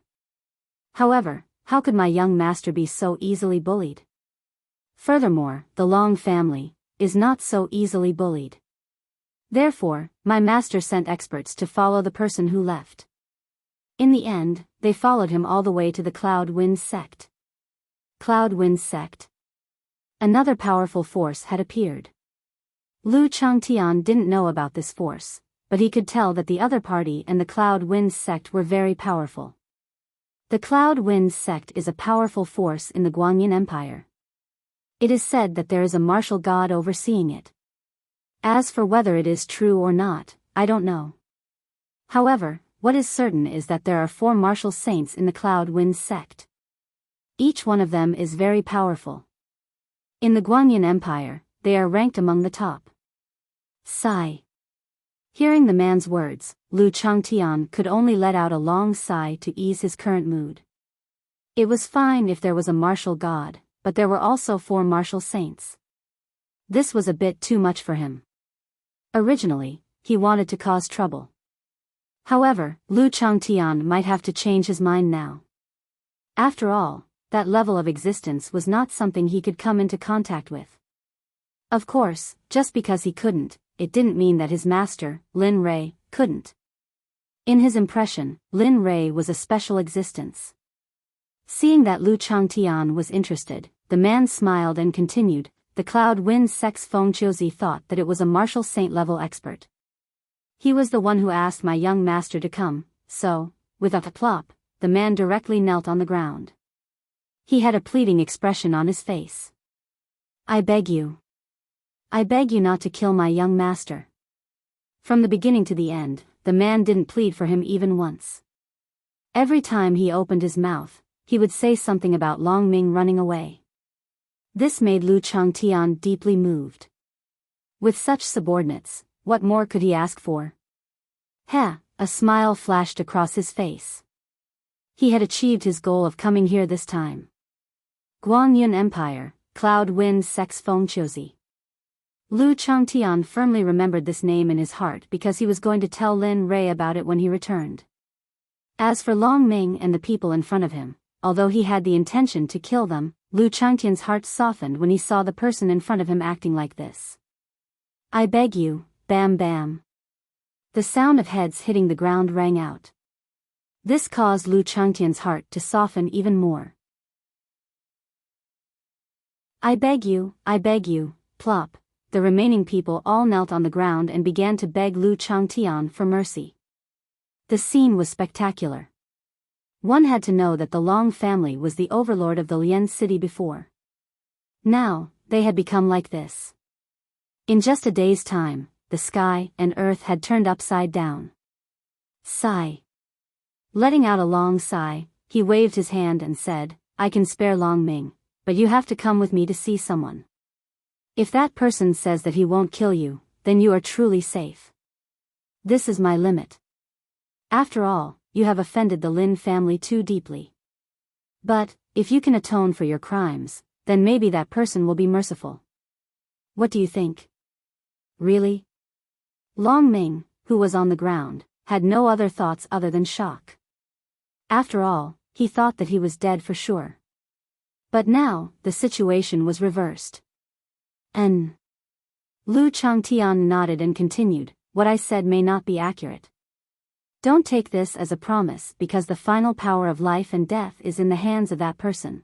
However, how could my young master be so easily bullied? Furthermore, the Long family is not so easily bullied. Therefore, my master sent experts to follow the person who left. In the end, they followed him all the way to the Cloud Wind Sect. Cloud Wind Sect. Another powerful force had appeared. Lu Changtian didn't know about this force, but he could tell that the other party and the Cloud Wind Sect were very powerful. The Cloud Wind Sect is a powerful force in the Guanyin Empire. It is said that there is a martial god overseeing it. As for whether it is true or not, I don't know. However, what is certain is that there are 4 martial saints in the Cloud Wind Sect. Each one of them is very powerful. In the Guanyin Empire, they are ranked among the top. Sigh. Hearing the man's words, Lu Changtian could only let out a long sigh to ease his current mood. It was fine if there was a martial god, but there were also 4 martial saints. This was a bit too much for him. Originally, he wanted to cause trouble. However, Lu Changtian might have to change his mind now. After all, that level of existence was not something he could come into contact with. Of course, just because he couldn't, it didn't mean that his master, Lin Rei, couldn't. In his impression, Lin Rei was a special existence. Seeing that Lu Changtian was interested, the man smiled and continued, the Cloud Wind Sect's Feng Chiozi thought that it was a martial saint-level expert. He was the one who asked my young master to come, so, without a plop, the man directly knelt on the ground. He had a pleading expression on his face. I beg you. I beg you not to kill my young master. From the beginning to the end, the man didn't plead for him even once. Every time he opened his mouth, he would say something about Long Ming running away. This made Lu Changtian deeply moved. With such subordinates, what more could he ask for? A smile flashed across his face. He had achieved his goal of coming here this time. Guanyin Empire, Cloud Wind Sect's Feng Chiozi. Lu Changtian firmly remembered this name in his heart because he was going to tell Lin Rei about it when he returned. As for Long Ming and the people in front of him, although he had the intention to kill them, Lu Changtian's heart softened when he saw the person in front of him acting like this. I beg you, bam bam. The sound of heads hitting the ground rang out. This caused Lu Changtian's heart to soften even more. I beg you, plop. the remaining people all knelt on the ground and began to beg Lu Changtian for mercy. The scene was spectacular. One had to know that the Long family was the overlord of the Lian city before. Now, they had become like this. In just a day's time, the sky and earth had turned upside down. Sigh. Letting out a long sigh, he waved his hand and said, I can spare Long Ming, but you have to come with me to see someone. If that person says that he won't kill you, then you are truly safe. This is my limit. After all, you have offended the Lin family too deeply. But, if you can atone for your crimes, then maybe that person will be merciful. What do you think? Really? Long Ming, who was on the ground, had no other thoughts other than shock. After all, he thought that he was dead for sure. But now, the situation was reversed. Lu Changtian nodded and continued, what I said may not be accurate. Don't take this as a promise because the final power of life and death is in the hands of that person.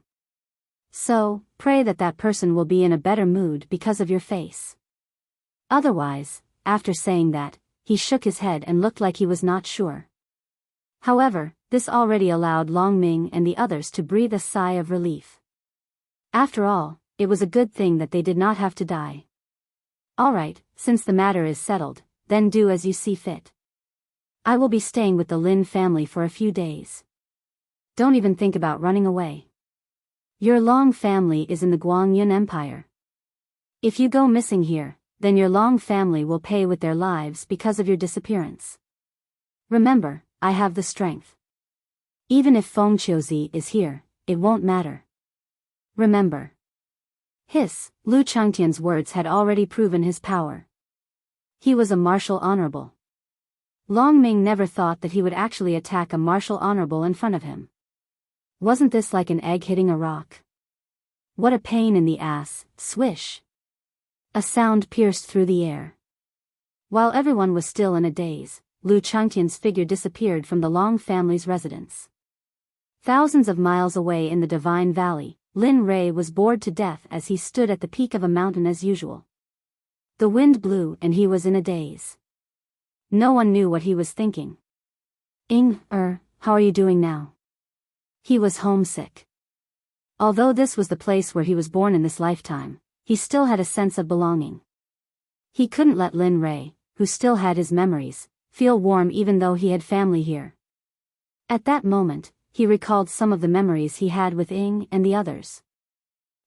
So, pray that that person will be in a better mood because of your face. Otherwise, after saying that, he shook his head and looked like he was not sure. However, this already allowed Long Ming and the others to breathe a sigh of relief. After all, it was a good thing that they did not have to die. Alright, since the matter is settled, then do as you see fit. I will be staying with the Lin family for a few days. Don't even think about running away. Your Long family is in the Guangyun Empire. If you go missing here, then your Long family will pay with their lives because of your disappearance. Remember, I have the strength. Even if Feng Qiuzi is here, it won't matter. Remember. Hiss, Lu Changtian's words had already proven his power. He was a martial honorable. Long Ming never thought that he would actually attack a martial honorable in front of him. Wasn't this like an egg hitting a rock? What a pain in the ass, swish. A sound pierced through the air. While everyone was still in a daze, Lu Changtian's figure disappeared from the Long family's residence. Thousands of miles away in the Divine Valley, Lin Rei was bored to death as he stood at the peak of a mountain as usual. The wind blew and he was in a daze. No one knew what he was thinking. How are you doing now? He was homesick. Although this was the place where he was born in this lifetime, he still had a sense of belonging. He couldn't let Lin Rei, who still had his memories, feel warm even though he had family here. At that moment, he recalled some of the memories he had with Ying and the others.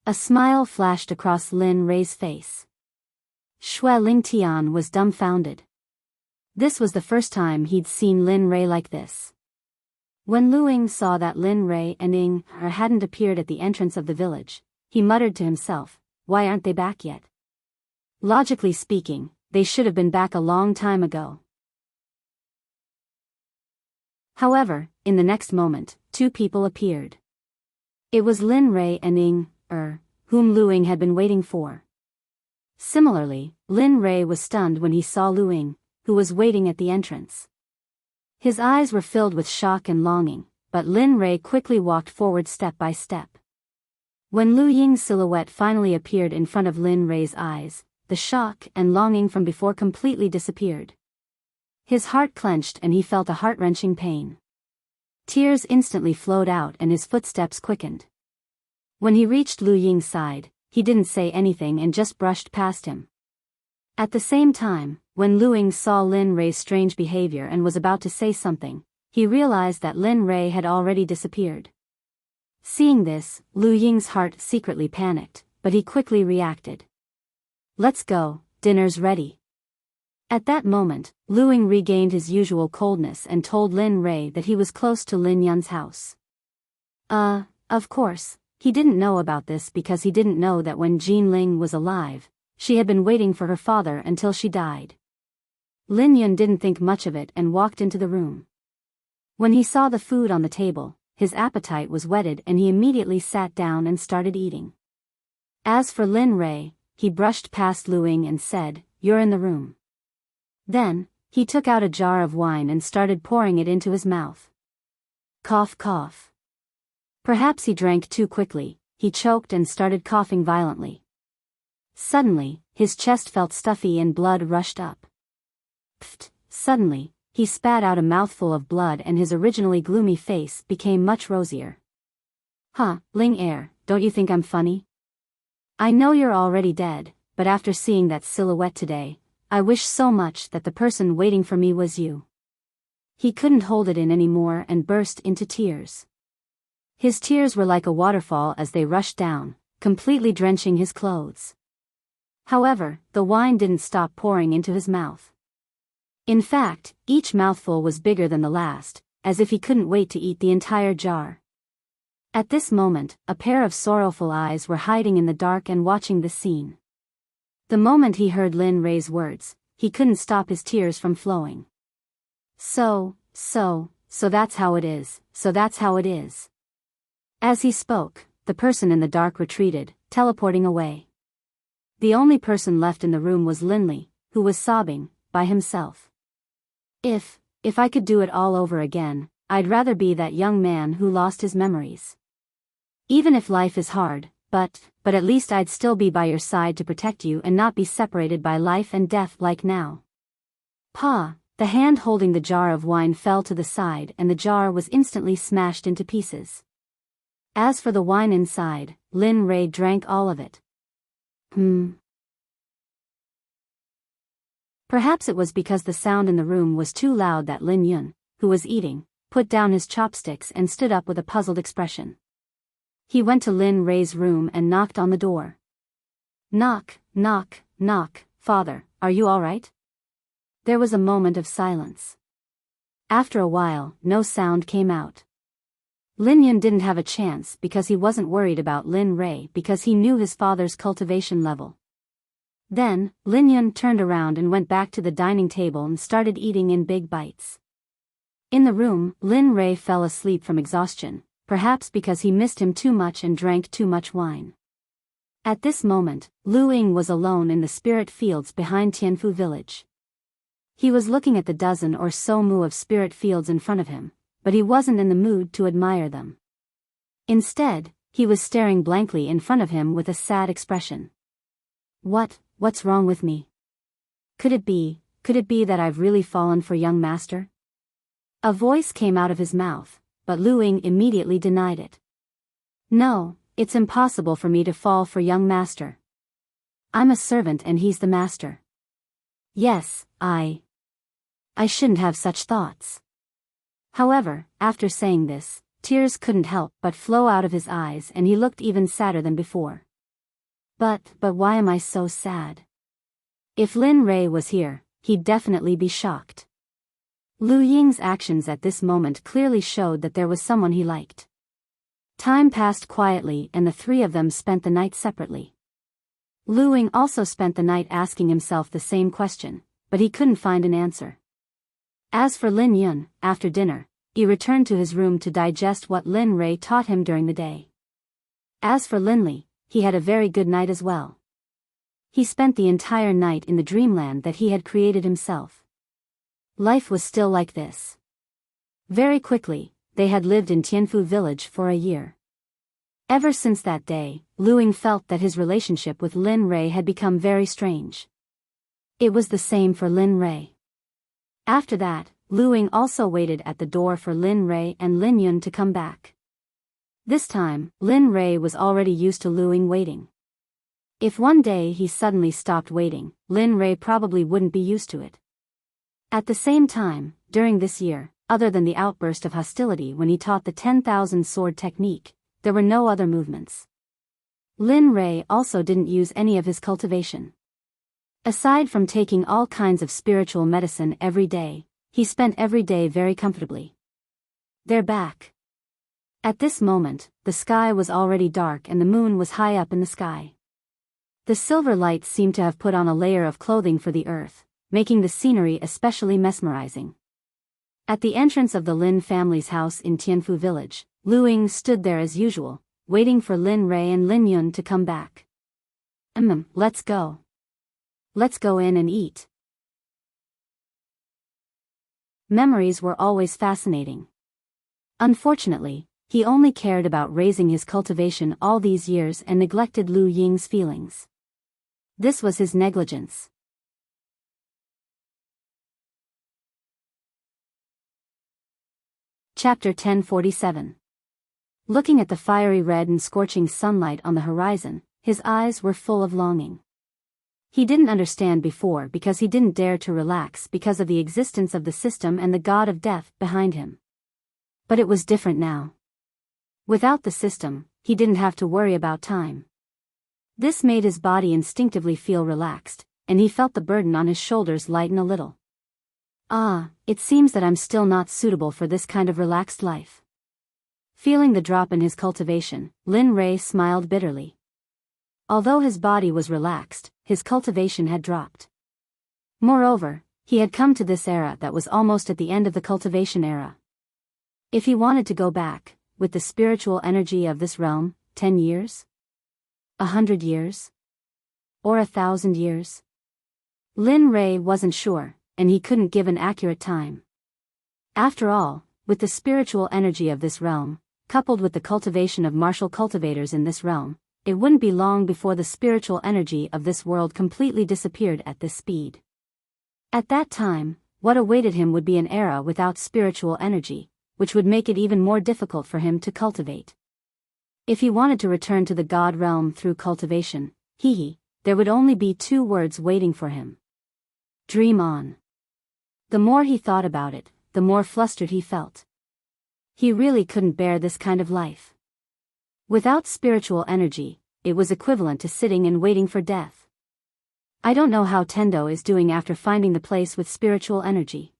A smile flashed across Lin Rei's face. Xue Lingtian was dumbfounded. This was the first time he'd seen Lin Rei like this. When Lu Ying saw that Lin Rei and Ying hadn't appeared at the entrance of the village, he muttered to himself, why aren't they back yet? Logically speaking, they should have been back a long time ago. However, in the next moment, two people appeared. It was Lin Rei and Ying, whom Lu Ying had been waiting for. Similarly, Lin Rei was stunned when he saw Lu Ying, who was waiting at the entrance. His eyes were filled with shock and longing, but Lin Rei quickly walked forward step by step. When Lu Ying's silhouette finally appeared in front of Lin Rei's eyes, the shock and longing from before completely disappeared. His heart clenched and he felt a heart-wrenching pain. Tears instantly flowed out and his footsteps quickened. When he reached Lu Ying's side, he didn't say anything and just brushed past him. At the same time, when Lu Ying saw Lin Rei's strange behavior and was about to say something, he realized that Lin Rei had already disappeared. Seeing this, Lu Ying's heart secretly panicked, but he quickly reacted. Let's go, dinner's ready. At that moment, Lu Ying regained his usual coldness and told Lin Rei that he was close to Lin Yun's house. Of course, he didn't know about this because he didn't know that when Jean Ling was alive, she had been waiting for her father until she died. Lin Yun didn't think much of it and walked into the room. When he saw the food on the table, his appetite was whetted and he immediately sat down and started eating. As for Lin Rei, he brushed past Lu Ying and said, "You're in the room." Then, he took out a jar of wine and started pouring it into his mouth. Cough cough. Perhaps he drank too quickly, he choked and started coughing violently. Suddenly, his chest felt stuffy and blood rushed up. Pfft! Suddenly, he spat out a mouthful of blood and his originally gloomy face became much rosier. Huh, Ling Air, don't you think I'm funny? I know you're already dead, but after seeing that silhouette today, I wish so much that the person waiting for me was you. He couldn't hold it in anymore and burst into tears. His tears were like a waterfall as they rushed down, completely drenching his clothes. However, the wine didn't stop pouring into his mouth. In fact, each mouthful was bigger than the last, as if he couldn't wait to eat the entire jar. At this moment, a pair of sorrowful eyes were hiding in the dark and watching this scene. The moment he heard Lin Rei's words, he couldn't stop his tears from flowing. So that's how it is, so that's how it is. As he spoke, the person in the dark retreated, teleporting away. The only person left in the room was Linley, who was sobbing, by himself. If I could do it all over again, I'd rather be that young man who lost his memories. Even if life is hard, but at least I'd still be by your side to protect you and not be separated by life and death like now. Pa! The hand holding the jar of wine fell to the side and the jar was instantly smashed into pieces. As for the wine inside, Lin Rei drank all of it. Perhaps it was because the sound in the room was too loud that Lin Yun, who was eating, put down his chopsticks and stood up with a puzzled expression. He went to Lin Rei's room and knocked on the door. Knock, knock, knock, father, are you all right? There was a moment of silence. After a while, no sound came out. Lin Yun didn't have a chance because he wasn't worried about Lin Rei because he knew his father's cultivation level. Then, Lin Yun turned around and went back to the dining table and started eating in big bites. In the room, Lin Rei fell asleep from exhaustion, perhaps because he missed him too much and drank too much wine. At this moment, Lu Ying was alone in the spirit fields behind Tianfu village. He was looking at the dozen or so mu of spirit fields in front of him, but he wasn't in the mood to admire them. Instead, he was staring blankly in front of him with a sad expression. What's wrong with me? Could it be that I've really fallen for young master? A voice came out of his mouth, but Lu Ying immediately denied it. No, it's impossible for me to fall for young master. I'm a servant and he's the master. Yes, I shouldn't have such thoughts. However, after saying this, tears couldn't help but flow out of his eyes and he looked even sadder than before. But why am I so sad? If Lin Rei was here, he'd definitely be shocked. Lu Ying's actions at this moment clearly showed that there was someone he liked. Time passed quietly and the three of them spent the night separately. Lu Ying also spent the night asking himself the same question, but he couldn't find an answer. As for Lin Yun, after dinner, he returned to his room to digest what Lin Rei taught him during the day. As for Linley, he had a very good night as well. He spent the entire night in the dreamland that he had created himself. Life was still like this. Very quickly, they had lived in Tianfu village for a year. Ever since that day, Lu Ying felt that his relationship with Lin Rei had become very strange. It was the same for Lin Rei. After that, Lu Ying also waited at the door for Lin Rei and Lin Yun to come back. This time, Lin Rei was already used to Lu Ying waiting. If one day he suddenly stopped waiting, Lin Rei probably wouldn't be used to it. At the same time, during this year, other than the outburst of hostility when he taught the 10,000 sword technique, there were no other movements. Lin Rei also didn't use any of his cultivation. Aside from taking all kinds of spiritual medicine every day, he spent every day very comfortably. They're back. At this moment, the sky was already dark and the moon was high up in the sky. The silver light seemed to have put on a layer of clothing for the earth, making the scenery especially mesmerizing. At the entrance of the Lin family's house in Tianfu village, Lu Ying stood there as usual, waiting for Lin Rei and Lin Yun to come back. Let's go. Let's go in and eat. Memories were always fascinating. Unfortunately, he only cared about raising his cultivation all these years and neglected Lu Ying's feelings. This was his negligence. Chapter 1047. Looking at the fiery red and scorching sunlight on the horizon, his eyes were full of longing. He didn't understand before because he didn't dare to relax because of the existence of the system and the god of death behind him. But it was different now. Without the system, he didn't have to worry about time. This made his body instinctively feel relaxed, and he felt the burden on his shoulders lighten a little. Ah, it seems that I'm still not suitable for this kind of relaxed life. Feeling the drop in his cultivation, Lin Rei smiled bitterly. Although his body was relaxed, his cultivation had dropped. Moreover, he had come to this era that was almost at the end of the cultivation era. If he wanted to go back, with the spiritual energy of this realm, 10 years? 100 years? Or 1,000 years? Lin Rei wasn't sure, and he couldn't give an accurate time. After all, with the spiritual energy of this realm, coupled with the cultivation of martial cultivators in this realm, it wouldn't be long before the spiritual energy of this world completely disappeared at this speed. At that time, what awaited him would be an era without spiritual energy, which would make it even more difficult for him to cultivate. If he wanted to return to the God realm through cultivation, there would only be 2 words waiting for him. Dream on. The more he thought about it, the more flustered he felt. He really couldn't bear this kind of life. Without spiritual energy, it was equivalent to sitting and waiting for death. I don't know how Tendo is doing after finding the place with spiritual energy.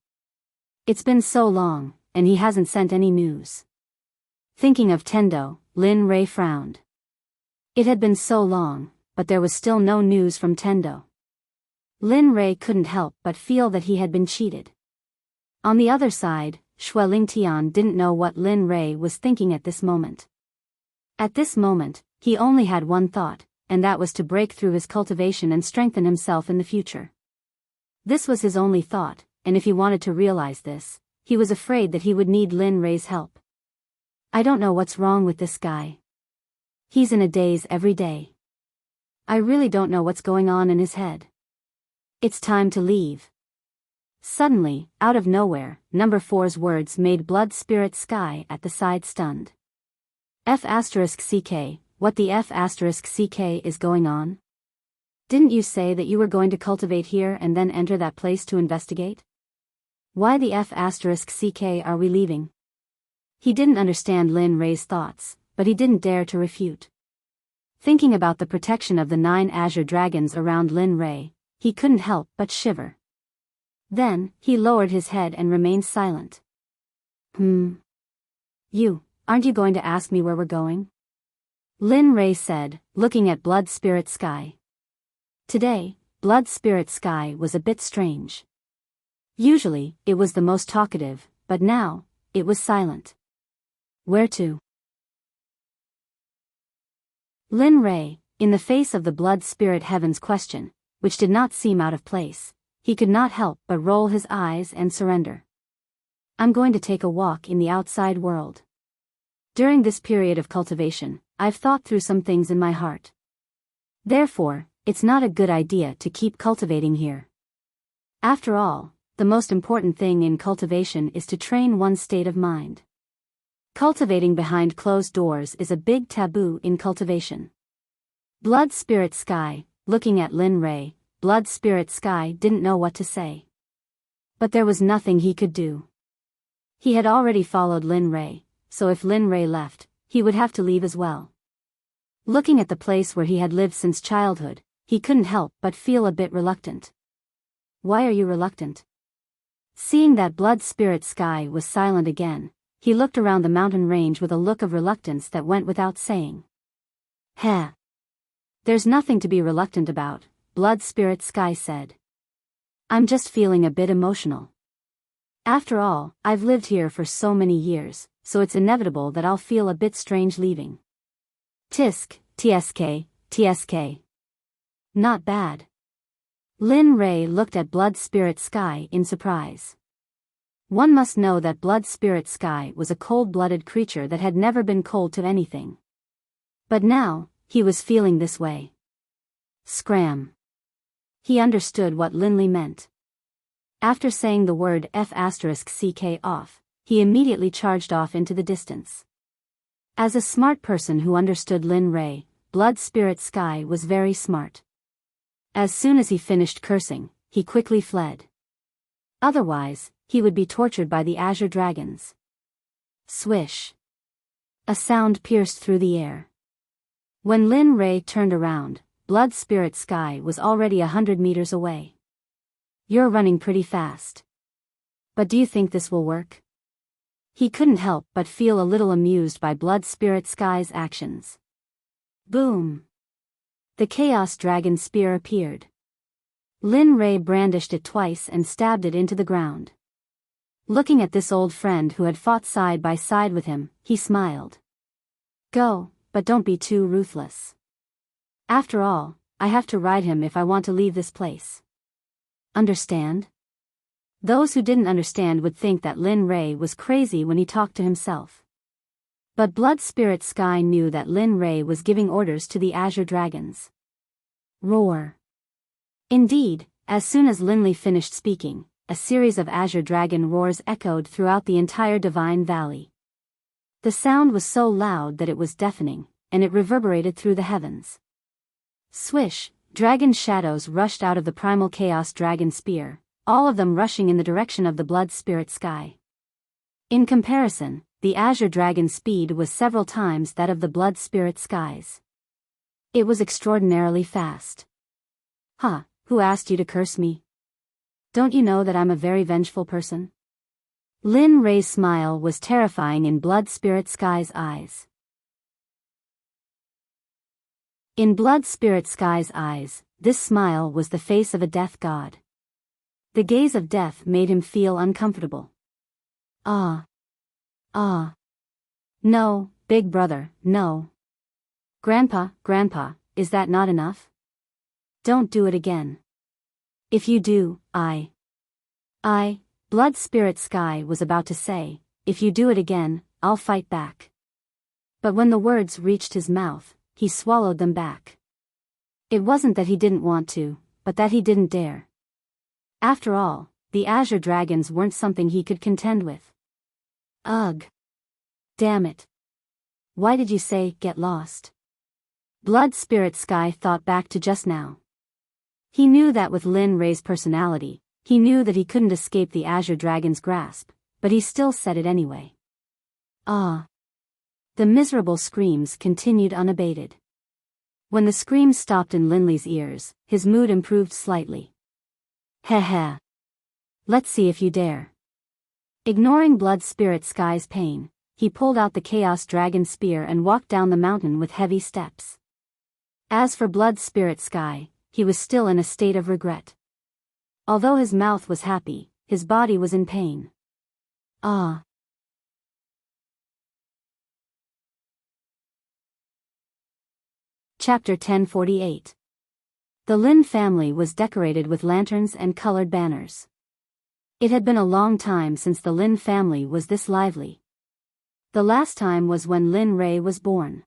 It's been so long, and he hasn't sent any news. Thinking of Tendo, Lin Rei frowned. It had been so long, but there was still no news from Tendo. Lin Rei couldn't help but feel that he had been cheated. On the other side, Xueling Tian didn't know what Lin Rei was thinking at this moment. At this moment, he only had one thought, and that was to break through his cultivation and strengthen himself in the future. This was his only thought, and if he wanted to realize this, he was afraid that he would need Lin Rei's help. I don't know what's wrong with this guy. He's in a daze every day. I really don't know what's going on in his head. It's time to leave. Suddenly, out of nowhere, number 4's words made Blood Spirit Sky at the side stunned. F***CK, what the F***CK is going on? Didn't you say that you were going to cultivate here and then enter that place to investigate? Why the F***CK are we leaving? He didn't understand Lin Rei's thoughts, but he didn't dare to refute. Thinking about the protection of the 9 azure dragons around Lin Rei, he couldn't help but shiver. Then, he lowered his head and remained silent. Aren't you going to ask me where we're going? Lin Rei said, looking at Blood Spirit Sky. Today, Blood Spirit Sky was a bit strange. Usually, it was the most talkative, but now, it was silent. Where to? Lin Rei, in the face of the Blood Spirit Heaven's question, which did not seem out of place, he could not help but roll his eyes and surrender. I'm going to take a walk in the outside world. During this period of cultivation, I've thought through some things in my heart. Therefore, it's not a good idea to keep cultivating here. After all, the most important thing in cultivation is to train one's state of mind. Cultivating behind closed doors is a big taboo in cultivation. Blood Spirit Sky, looking at Lin Rei, Blood Spirit Sky didn't know what to say. But there was nothing he could do. He had already followed Lin Rei, so if Lin Rei left, he would have to leave as well. Looking at the place where he had lived since childhood, he couldn't help but feel a bit reluctant. Why are you reluctant? Seeing that Blood Spirit Sky was silent again, he looked around the mountain range with a look of reluctance that went without saying. Heh. There's nothing to be reluctant about, Blood Spirit Sky said. I'm just feeling a bit emotional. After all, I've lived here for so many years, so it's inevitable that I'll feel a bit strange leaving. Tisk, tsk. Not bad. Lin Rei looked at Blood Spirit Sky in surprise. One must know that Blood Spirit Sky was a cold-blooded creature that had never been cold to anything. But now, he was feeling this way. Scram. He understood what Linley meant. After saying the word F*ck off, he immediately charged off into the distance. As a smart person who understood Lin Ray, Blood Spirit Sky was very smart. As soon as he finished cursing, he quickly fled. Otherwise, he would be tortured by the Azure Dragons. Swish. A sound pierced through the air. When Lin Ray turned around, Blood Spirit Sky was already 100 meters away. You're running pretty fast. But do you think this will work? He couldn't help but feel a little amused by Blood Spirit Sky's actions. Boom! The Chaos Dragon Spear appeared. Lin Ray brandished it twice and stabbed it into the ground. Looking at this old friend who had fought side by side with him, he smiled. Go, but don't be too ruthless. After all, I have to ride him if I want to leave this place. Understand? Those who didn't understand would think that Lin Ray was crazy when he talked to himself. But Blood Spirit Sky knew that Lin Ray was giving orders to the Azure Dragons. Roar. Indeed, as soon as Linley finished speaking, a series of Azure Dragon roars echoed throughout the entire Divine Valley. The sound was so loud that it was deafening, and it reverberated through the heavens. Swish, dragon shadows rushed out of the primal Chaos Dragon Spear, all of them rushing in the direction of the Blood Spirit Sky. In comparison, the Azure Dragon's speed was several times that of the Blood Spirit Sky's. It was extraordinarily fast. Huh, who asked you to curse me? Don't you know that I'm a very vengeful person? Lin Ray's smile was terrifying in Blood Spirit Sky's eyes. In Blood Spirit Sky's eyes, this smile was the face of a death god. The gaze of death made him feel uncomfortable. Ah. No, big brother, no. Grandpa, is that not enough? Don't do it again. If you do, Blood Spirit Sky was about to say, if you do it again, I'll fight back. But when the words reached his mouth, he swallowed them back. It wasn't that he didn't want to, but that he didn't dare. After all, the Azure Dragons weren't something he could contend with. Ugh. Damn it. Why did you say, get lost? Blood Spirit Sky thought back to just now. He knew that with Lin Ray's personality, he knew that he couldn't escape the Azure Dragon's grasp, but he still said it anyway. Ah. The miserable screams continued unabated. When the screams stopped in Linley's ears, his mood improved slightly. Heh. Let's see if you dare. Ignoring Blood Spirit Sky's pain, he pulled out the Chaos Dragon Spear and walked down the mountain with heavy steps. As for Blood Spirit Sky, he was still in a state of regret. Although his mouth was happy, his body was in pain. Ah. Chapter 1048. The Lin family was decorated with lanterns and colored banners. It had been a long time since the Lin family was this lively. The last time was when Lin Ray was born.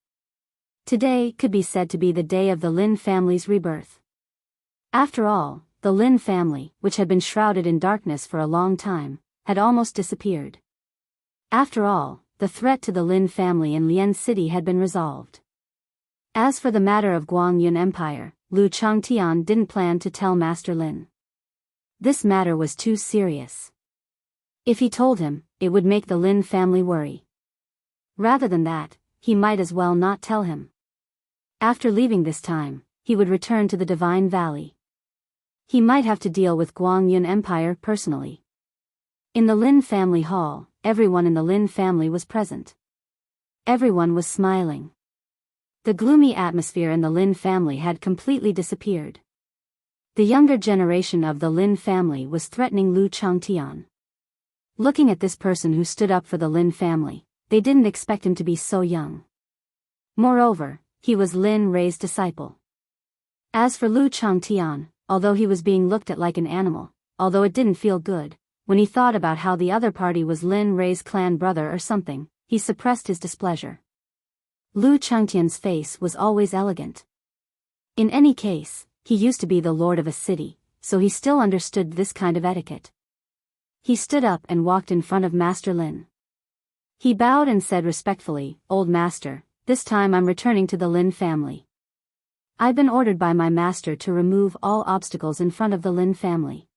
Today could be said to be the day of the Lin family's rebirth. After all, the Lin family, which had been shrouded in darkness for a long time, had almost disappeared. After all, the threat to the Lin family in Lian City had been resolved. As for the matter of Guangyun Empire, Lu Changtian didn't plan to tell Master Lin. This matter was too serious. If he told him, it would make the Lin family worry. Rather than that, he might as well not tell him. After leaving this time, he would return to the Divine Valley. He might have to deal with Guangyun Empire personally. In the Lin family hall, everyone in the Lin family was present. Everyone was smiling. The gloomy atmosphere in the Lin family had completely disappeared. The younger generation of the Lin family was threatening Lu Changtian. Looking at this person who stood up for the Lin family, they didn't expect him to be so young. Moreover, he was Lin Ray's disciple. As for Lu Changtian, although he was being looked at like an animal, although it didn't feel good, when he thought about how the other party was Lin Ray's clan brother or something, he suppressed his displeasure. Lu Changtian's face was always elegant. In any case, he used to be the lord of a city, so he still understood this kind of etiquette. He stood up and walked in front of Master Lin. He bowed and said respectfully, "Old master, this time I'm returning to the Lin family. I've been ordered by my master to remove all obstacles in front of the Lin family.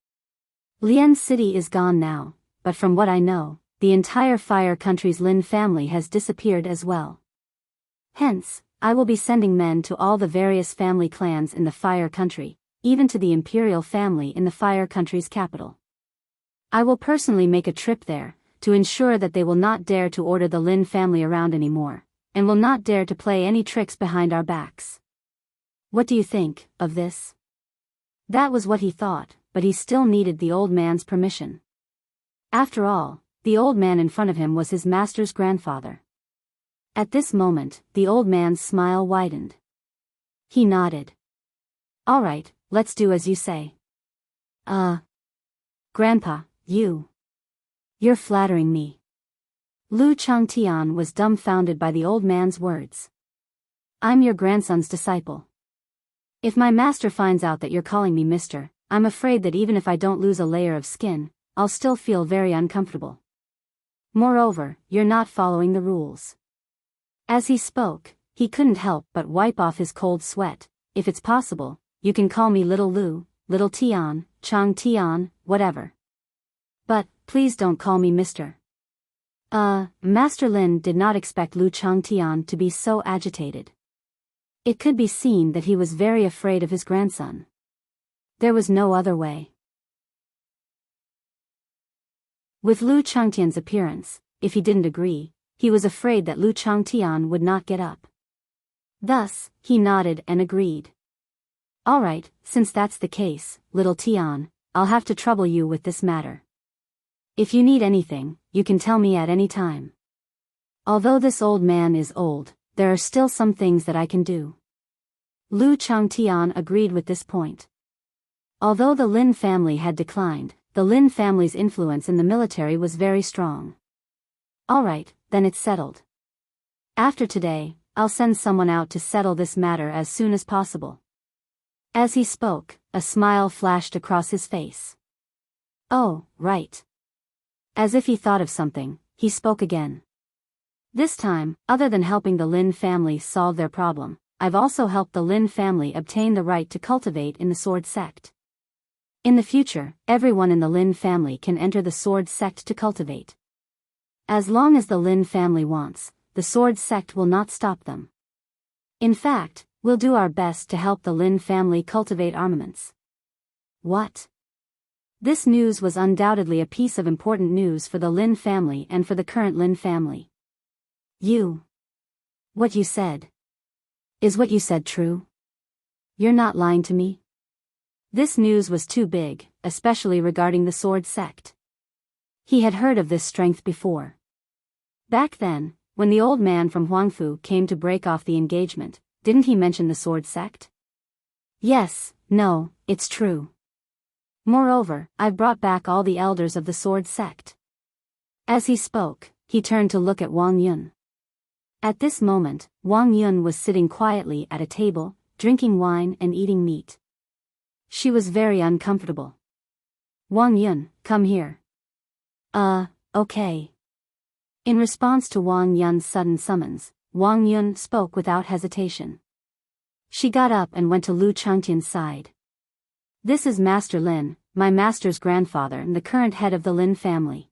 Lian City is gone now, but from what I know, the entire Fire Country's Lin family has disappeared as well. Hence, I will be sending men to all the various family clans in the Fire Country, even to the imperial family in the Fire Country's capital. I will personally make a trip there, to ensure that they will not dare to order the Lin family around anymore, and will not dare to play any tricks behind our backs. What do you think of this?" That was what he thought, but he still needed the old man's permission. After all, the old man in front of him was his master's grandfather. At this moment, the old man's smile widened. He nodded. "All right, let's do as you say." Grandpa, you're flattering me." Lu Changtian was dumbfounded by the old man's words. "I'm your grandson's disciple. If my master finds out that you're calling me mister, I'm afraid that even if I don't lose a layer of skin, I'll still feel very uncomfortable. Moreover, you're not following the rules." As he spoke, he couldn't help but wipe off his cold sweat. "If it's possible, you can call me Little Lu, Little Tian, Chang Tian, whatever. But, please don't call me mister." Master Lin did not expect Lu Changtian to be so agitated. It could be seen that he was very afraid of his grandson. There was no other way. With Lu Changtian's appearance, if he didn't agree, he was afraid that Lu Changtian would not get up. Thus, he nodded and agreed. "All right, since that's the case, Little Tian, I'll have to trouble you with this matter. If you need anything, you can tell me at any time. Although this old man is old, there are still some things that I can do." Lu Changtian agreed with this point. Although the Lin family had declined, the Lin family's influence in the military was very strong. "All right, then it's settled. After today, I'll send someone out to settle this matter as soon as possible." As he spoke, a smile flashed across his face. "Oh, right." As if he thought of something, he spoke again. "This time, other than helping the Lin family solve their problem, I've also helped the Lin family obtain the right to cultivate in the Sword Sect. In the future, everyone in the Lin family can enter the Sword Sect to cultivate. As long as the Lin family wants, the Sword Sect will not stop them. In fact, we'll do our best to help the Lin family cultivate armaments." What? This news was undoubtedly a piece of important news for the Lin family and for the current Lin family. What you said. Is what you said true? You're not lying to me? This news was too big, especially regarding the Sword Sect. He had heard of this strength before. Back then, when the old man from Huangfu came to break off the engagement, didn't he mention the Sword Sect? Yes, no, it's true. Moreover, I've brought back all the elders of the Sword Sect. As he spoke, he turned to look at Wang Yun. At this moment, Wang Yun was sitting quietly at a table, drinking wine and eating meat. She was very uncomfortable. "Wang Yun, come here." Okay." In response to Wang Yun's sudden summons, Wang Yun spoke without hesitation. She got up and went to Lu Changtian's side. "This is Master Lin, my master's grandfather and the current head of the Lin family."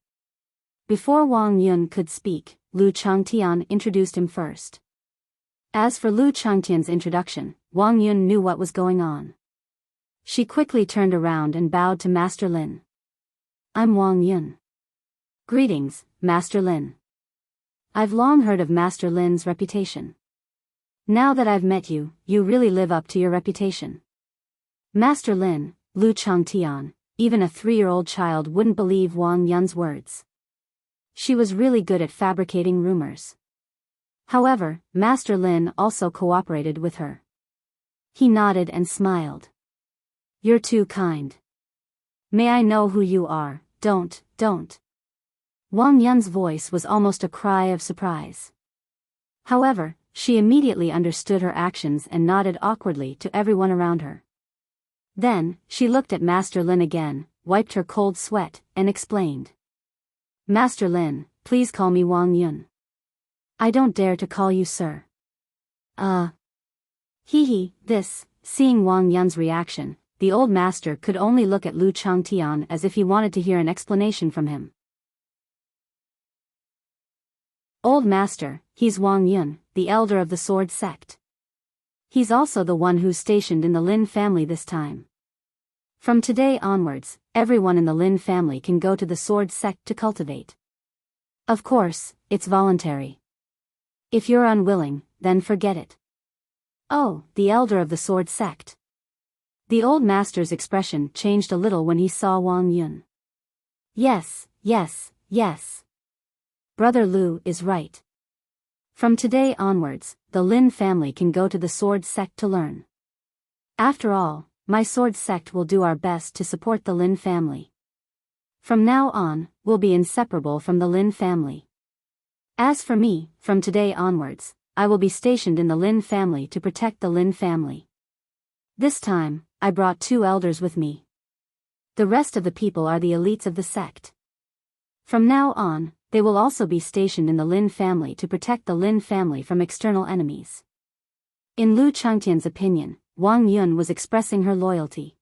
Before Wang Yun could speak, Lu Changtian introduced him first. As for Lu Changtian's introduction, Wang Yun knew what was going on. She quickly turned around and bowed to Master Lin. "I'm Wang Yun." "Greetings, Master Lin. I've long heard of Master Lin's reputation. Now that I've met you, you really live up to your reputation." Master Lin, Lu Changtian, even a 3-year-old child wouldn't believe Wang Yun's words. She was really good at fabricating rumors. However, Master Lin also cooperated with her. He nodded and smiled. "You're too kind. May I know who you are?" Don't. Wang Yun's voice was almost a cry of surprise. However, she immediately understood her actions and nodded awkwardly to everyone around her. Then, she looked at Master Lin again, wiped her cold sweat, and explained. Master Lin, please call me Wang Yun. I don't dare to call you sir. This, seeing Wang Yun's reaction, the old master could only look at Lu Changtian as if he wanted to hear an explanation from him. Old master, he's Wang Yun, the elder of the Sword Sect. He's also the one who's stationed in the Lin family this time. From today onwards, everyone in the Lin family can go to the Sword Sect to cultivate. Of course, it's voluntary. If you're unwilling, then forget it. Oh, the elder of the Sword Sect. The old master's expression changed a little when he saw Wang Yun. Yes. Brother Lu is right. From today onwards, the Lin family can go to the Sword Sect to learn. After all, my Sword Sect will do our best to support the Lin family. From now on, we'll be inseparable from the Lin family. As for me, from today onwards, I will be stationed in the Lin family to protect the Lin family. This time, I brought 2 elders with me. The rest of the people are the elites of the sect. From now on, they will also be stationed in the Lin family to protect the Lin family from external enemies. In Lu Changtian's opinion, Wang Yun was expressing her loyalty.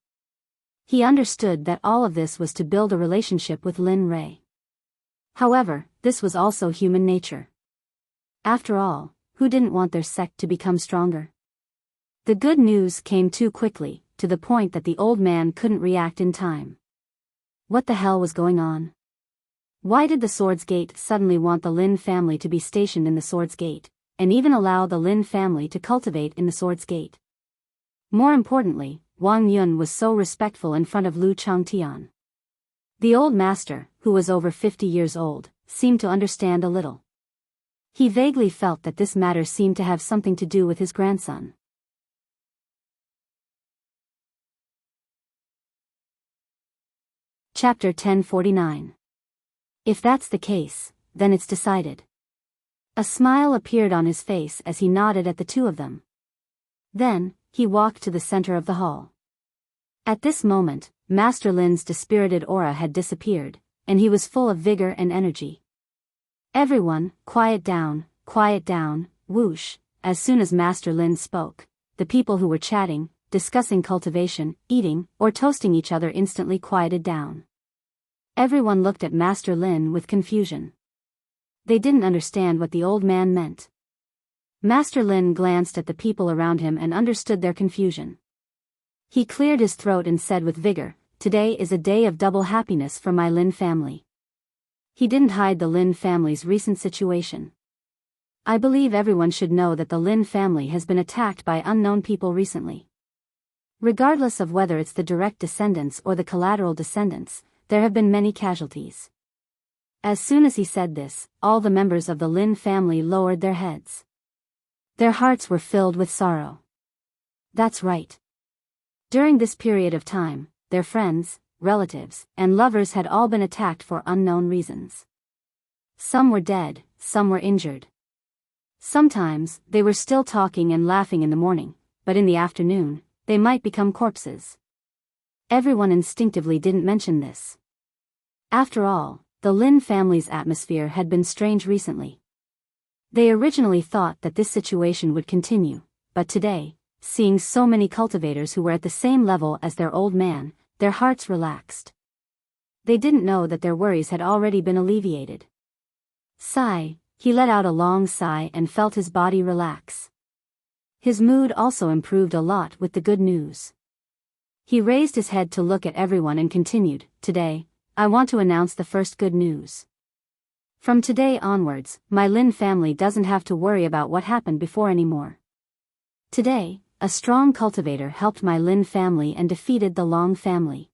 He understood that all of this was to build a relationship with Lin Rui. However, this was also human nature. After all, who didn't want their sect to become stronger? The good news came too quickly, to the point that the old man couldn't react in time. What the hell was going on? Why did the Swords Gate suddenly want the Lin family to be stationed in the Swords Gate, and even allow the Lin family to cultivate in the Swords Gate? More importantly, Wang Yun was so respectful in front of Lu Changtian. The old master, who was over 50 years old, seemed to understand a little. He vaguely felt that this matter seemed to have something to do with his grandson. Chapter 1049. If that's the case, then it's decided. A smile appeared on his face as he nodded at the 2 of them. Then, he walked to the center of the hall. At this moment, Master Lin's dispirited aura had disappeared, and he was full of vigor and energy. Everyone, quiet down, whoosh. As soon as Master Lin spoke, the people who were chatting, discussing cultivation, eating, or toasting each other instantly quieted down. Everyone looked at Master Lin with confusion. They didn't understand what the old man meant. Master Lin glanced at the people around him and understood their confusion. He cleared his throat and said with vigor, "Today is a day of double happiness for my Lin family." He didn't hide the Lin family's recent situation. I believe everyone should know that the Lin family has been attacked by unknown people recently. Regardless of whether it's the direct descendants or the collateral descendants, there have been many casualties. As soon as he said this, all the members of the Lin family lowered their heads. Their hearts were filled with sorrow. That's right. During this period of time, their friends, relatives, and lovers had all been attacked for unknown reasons. Some were dead, some were injured. Sometimes, they were still talking and laughing in the morning, but in the afternoon, they might become corpses. Everyone instinctively didn't mention this. After all, the Lin family's atmosphere had been strange recently. They originally thought that this situation would continue, but today, seeing so many cultivators who were at the same level as their old man, their hearts relaxed. They didn't know that their worries had already been alleviated. Sigh, he let out a long sigh and felt his body relax. His mood also improved a lot with the good news. He raised his head to look at everyone and continued, "Today, I want to announce the first good news. From today onwards, my Lin family doesn't have to worry about what happened before anymore. Today, a strong cultivator helped my Lin family and defeated the Long family.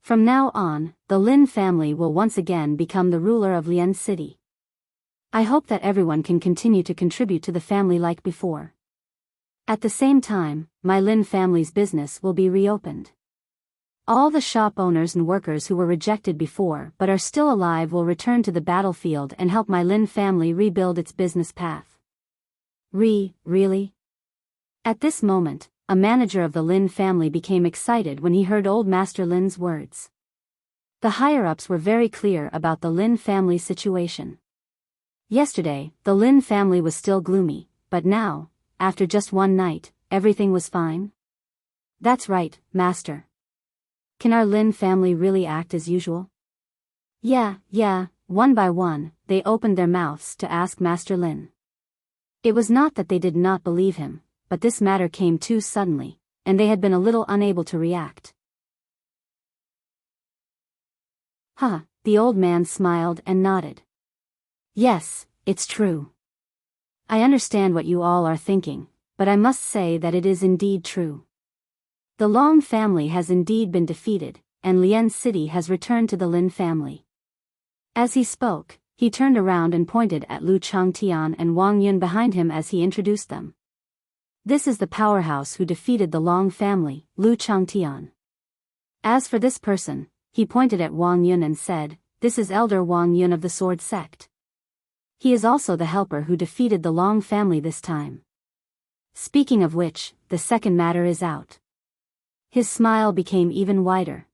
From now on, the Lin family will once again become the ruler of Lian City. I hope that everyone can continue to contribute to the family like before. At the same time, my Lin family's business will be reopened. All the shop owners and workers who were rejected before but are still alive will return to the battlefield and help my Lin family rebuild its business path." Really? At this moment, a manager of the Lin family, became excited when he heard old Master Lin's words. The higher-ups were very clear about the Lin family's situation. Yesterday, the Lin family was still gloomy, but now, after just one night, everything was fine. That's right, Master. Can our Lin family really act as usual? Yeah, one by one, they opened their mouths to ask Master Lin. It was not that they did not believe him, but this matter came too suddenly, and they had been a little unable to react. The old man smiled and nodded. Yes, it's true. I understand what you all are thinking, but I must say that it is indeed true. The Long family has indeed been defeated, and Lian City has returned to the Lin family. As he spoke, he turned around and pointed at Lu Changtian and Wang Yun behind him as he introduced them. This is the powerhouse who defeated the Long family, Lu Changtian. As for this person, he pointed at Wang Yun and said, this is Elder Wang Yun of the Sword Sect. He is also the helper who defeated the Long family this time. Speaking of which, the second matter is out. His smile became even wider.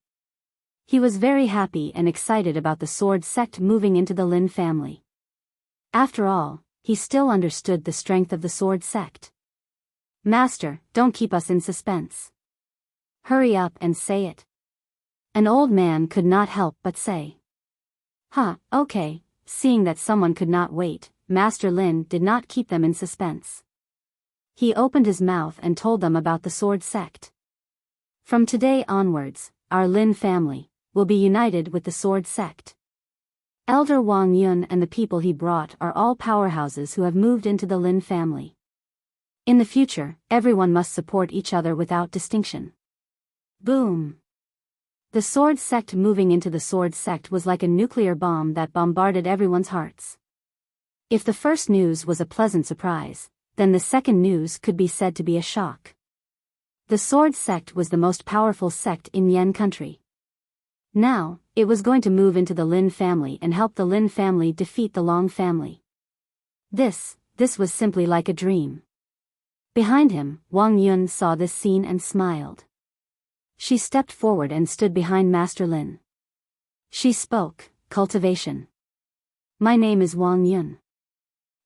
He was very happy and excited about the Sword Sect moving into the Lin family. After all, he still understood the strength of the Sword Sect. Master, don't keep us in suspense. Hurry up and say it. An old man could not help but say. Okay, seeing that someone could not wait, Master Lin did not keep them in suspense. He opened his mouth and told them about the Sword Sect. From today onwards, our Lin family will be united with the Sword Sect. Elder Wang Yun and the people he brought are all powerhouses who have moved into the Lin family. In the future, everyone must support each other without distinction. Boom! The Sword Sect moving into the Sword Sect was like a nuclear bomb that bombarded everyone's hearts. If the first news was a pleasant surprise, then the second news could be said to be a shock. The Sword Sect was the most powerful sect in Yan country. Now, it was going to move into the Lin family and help the Lin family defeat the Long family. This was simply like a dream. Behind him, Wang Yun saw this scene and smiled. She stepped forward and stood behind Master Lin. She spoke, cultivation. My name is Wang Yun.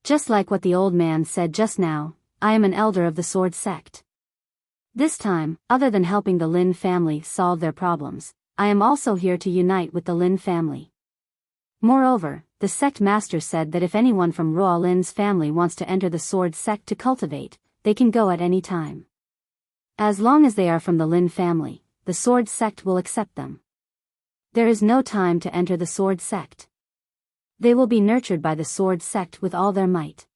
Just like what the old man said just now, I am an elder of the Sword Sect. This time, other than helping the Lin family solve their problems, I am also here to unite with the Lin family. Moreover, the sect master said that if anyone from Ruo Lin's family wants to enter the Sword Sect to cultivate, they can go at any time. As long as they are from the Lin family, the Sword Sect will accept them. There is no time to enter the Sword Sect. They will be nurtured by the Sword Sect with all their might.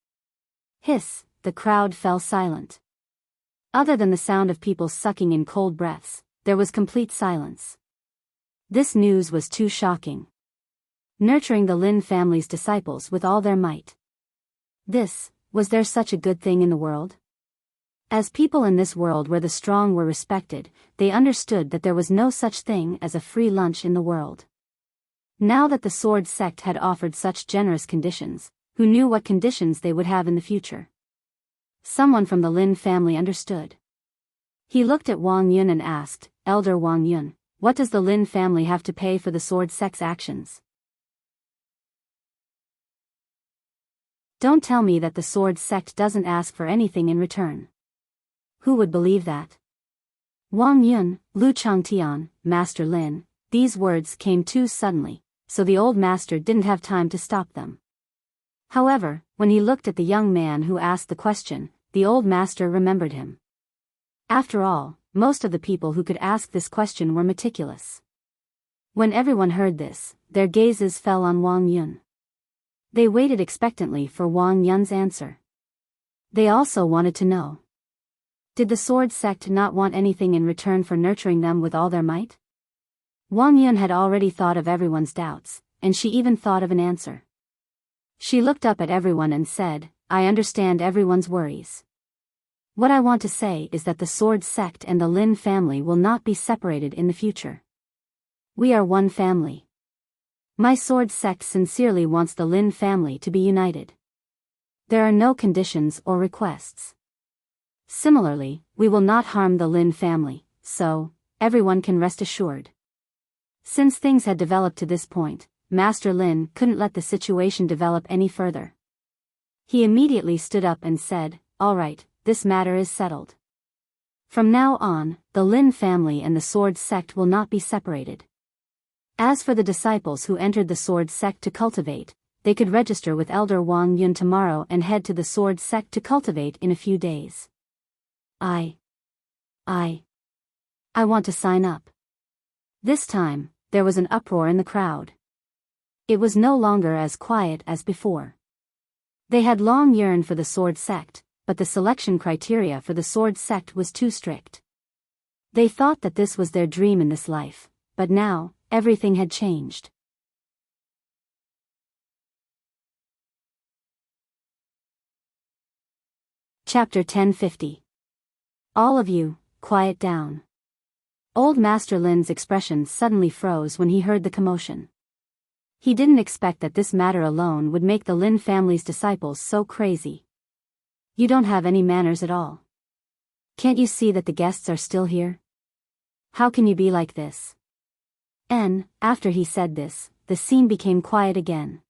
Hiss, the crowd fell silent. Other than the sound of people sucking in cold breaths, there was complete silence. This news was too shocking. Nurturing the Lin family's disciples with all their might. Was there such a good thing in the world? As people in this world where the strong were respected, they understood that there was no such thing as a free lunch in the world. Now that the Sword Sect had offered such generous conditions, who knew what conditions they would have in the future? Someone from the Lin family understood. He looked at Wang Yun and asked, Elder Wang Yun, what does the Lin family have to pay for the Sword Sect's actions? Don't tell me that the Sword Sect doesn't ask for anything in return. Who would believe that? Wang Yun, Lu Changtian, Master Lin, these words came too suddenly, so the old master didn't have time to stop them. However, when he looked at the young man who asked the question, the old master remembered him. After all, most of the people who could ask this question were meticulous. When everyone heard this, their gazes fell on Wang Yun. They waited expectantly for Wang Yun's answer. They also wanted to know. Did the Sword Sect not want anything in return for nurturing them with all their might? Wang Yun had already thought of everyone's doubts, and she even thought of an answer. She looked up at everyone and said, I understand everyone's worries. What I want to say is that the Sword Sect and the Lin family will not be separated in the future. We are one family. My Sword Sect sincerely wants the Lin family to be united. There are no conditions or requests. Similarly, we will not harm the Lin family, so everyone can rest assured. Since things had developed to this point, Master Lin couldn't let the situation develop any further. He immediately stood up and said, "All right, this matter is settled. From now on, the Lin family and the Sword Sect will not be separated. As for the disciples who entered the Sword Sect to cultivate, they could register with Elder Wang Yun tomorrow and head to the Sword Sect to cultivate in a few days." I want to sign up. This time, there was an uproar in the crowd. It was no longer as quiet as before. They had long yearned for the Sword Sect, but the selection criteria for the Sword Sect was too strict. They thought that this was their dream in this life, but now, everything had changed. Chapter 1050. All of you, quiet down. Old Master Lin's expression suddenly froze when he heard the commotion. He didn't expect that this matter alone would make the Lin family's disciples so crazy. You don't have any manners at all. Can't you see that the guests are still here? How can you be like this? And, after he said this, the scene became quiet again.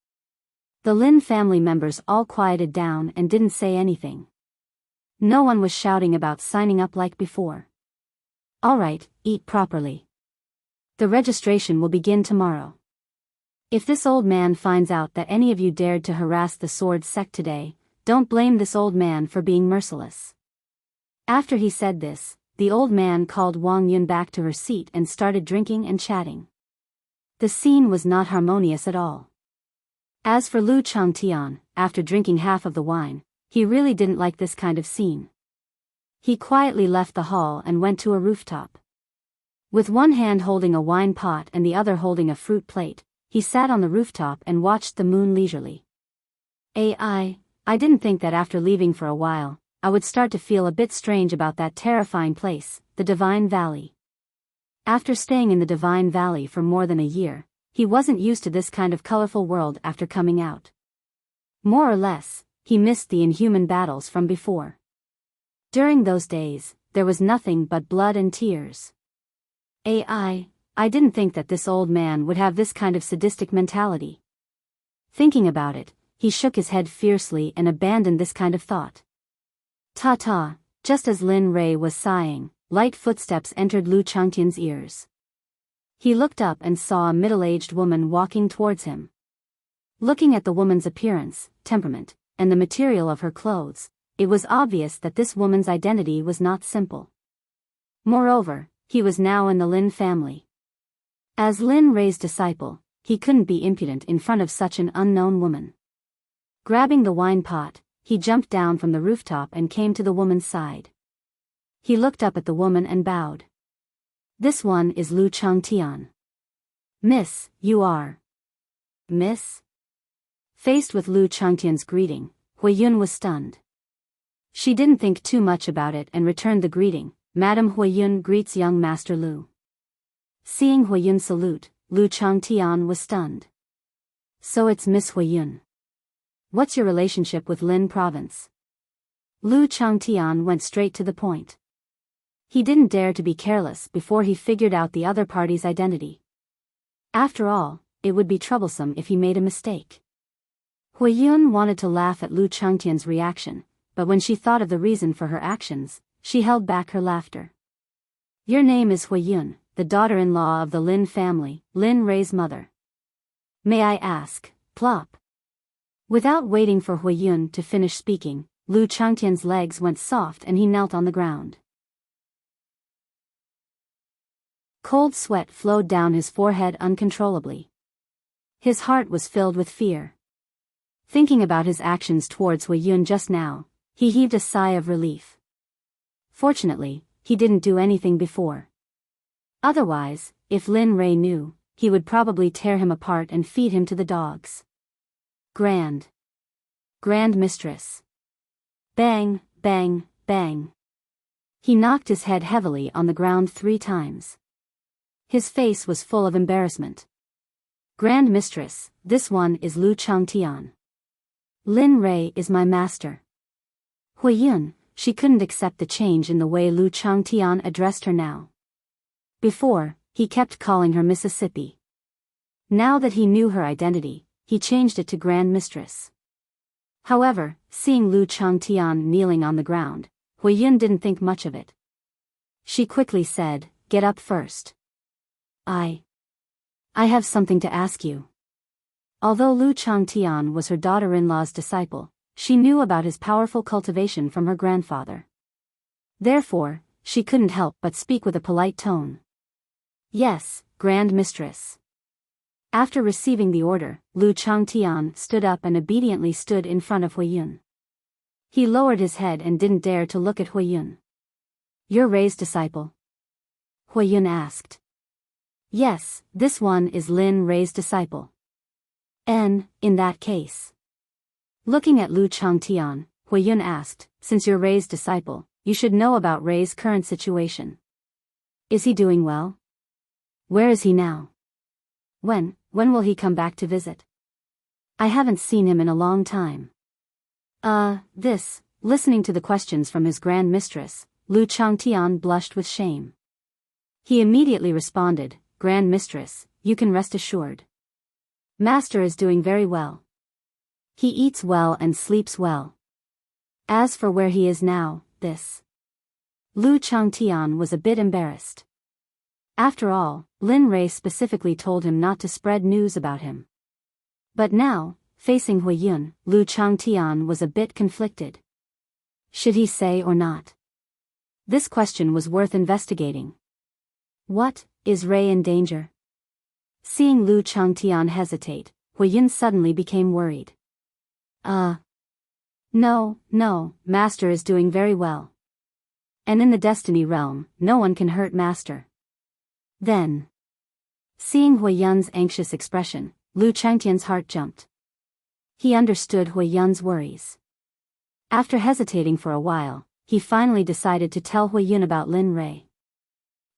The Lin family members all quieted down and didn't say anything. No one was shouting about signing up like before. All right, eat properly. The registration will begin tomorrow. If this old man finds out that any of you dared to harass the Sword Sect today, don't blame this old man for being merciless. After he said this, the old man called Wang Yun back to her seat and started drinking and chatting. The scene was not harmonious at all. As for Lu Changtian, after drinking half of the wine, he really didn't like this kind of scene. He quietly left the hall and went to a rooftop. With one hand holding a wine pot and the other holding a fruit plate, he sat on the rooftop and watched the moon leisurely. I didn't think that after leaving for a while, I would start to feel a bit strange about that terrifying place, the Divine Valley. After staying in the Divine Valley for more than a year, he wasn't used to this kind of colorful world after coming out. More or less, he missed the inhuman battles from before. During those days, there was nothing but blood and tears. I didn't think that this old man would have this kind of sadistic mentality. Thinking about it, he shook his head fiercely and abandoned this kind of thought. Ta-ta, just as Lin Rei was sighing, light footsteps entered Lu Changtian's ears. He looked up and saw a middle-aged woman walking towards him. Looking at the woman's appearance, temperament, and the material of her clothes, it was obvious that this woman's identity was not simple. Moreover, he was now in the Lin family. As Lin Rei's disciple, he couldn't be impudent in front of such an unknown woman. Grabbing the wine pot, he jumped down from the rooftop and came to the woman's side. He looked up at the woman and bowed. This one is Lu Changtian. Miss, you are. Miss? Faced with Lu Changtian's greeting, Huiyun was stunned. She didn't think too much about it and returned the greeting. Madam Huiyun greets young Master Lu. Seeing Huiyun salute, Lu Changtian was stunned. So it's Miss Huiyun. What's your relationship with Lin Province? Lu Changtian went straight to the point. He didn't dare to be careless before he figured out the other party's identity. After all, it would be troublesome if he made a mistake. Huiyun wanted to laugh at Lu Changtian's reaction, but when she thought of the reason for her actions, she held back her laughter. Your name is Huiyun, the daughter-in-law of the Lin family, Lin Rei's mother. May I ask, plop? Without waiting for Huiyun to finish speaking, Lu Changtian's legs went soft and he knelt on the ground. Cold sweat flowed down his forehead uncontrollably. His heart was filled with fear. Thinking about his actions towards Huiyun just now, he heaved a sigh of relief. Fortunately, he didn't do anything before. Otherwise, if Lin Rei knew, he would probably tear him apart and feed him to the dogs. Grand Mistress. Bang, bang, bang. He knocked his head heavily on the ground 3 times. His face was full of embarrassment. Grand Mistress, this one is Lu Changtian. Lin Rei is my master. Huiyun, she couldn't accept the change in the way Lu Changtian addressed her now. Before, he kept calling her Mississippi. Now that he knew her identity, he changed it to Grand Mistress. However, seeing Lu Changtian kneeling on the ground, Huiyun didn't think much of it. She quickly said, "Get up first. I have something to ask you." Although Lu Changtian was her daughter-in-law's disciple, she knew about his powerful cultivation from her grandfather. Therefore, she couldn't help but speak with a polite tone. "Yes, Grand Mistress." After receiving the order, Lu Changtian stood up and obediently stood in front of Huiyun. He lowered his head and didn't dare to look at Huiyun. "Your Rei's disciple?" Huiyun asked. "Yes, this one is Lin Rei's disciple." "In that case." Looking at Lu Changtian, Huiyun asked, "Since you're Rei's disciple, you should know about Rei's current situation. Is he doing well? Where is he now? When will he come back to visit? I haven't seen him in a long time." Listening to the questions from his Grand Mistress, Lu Changtian blushed with shame. He immediately responded, "Grand Mistress, you can rest assured. Master is doing very well. He eats well and sleeps well. As for where he is now, Lu Changtian was a bit embarrassed. After all, Lin Rei specifically told him not to spread news about him. But now, facing Huiyun, Lu Changtian was a bit conflicted. Should he say or not? This question was worth investigating. What, is Rei in danger? Seeing Lu Changtian hesitate, Huiyun suddenly became worried. No, Master is doing very well. And in the Destiny realm, no one can hurt Master." Then, seeing Huiyun's anxious expression, Lu Changtian's heart jumped. He understood Huiyun's worries. After hesitating for a while, he finally decided to tell Huiyun about Lin Rei.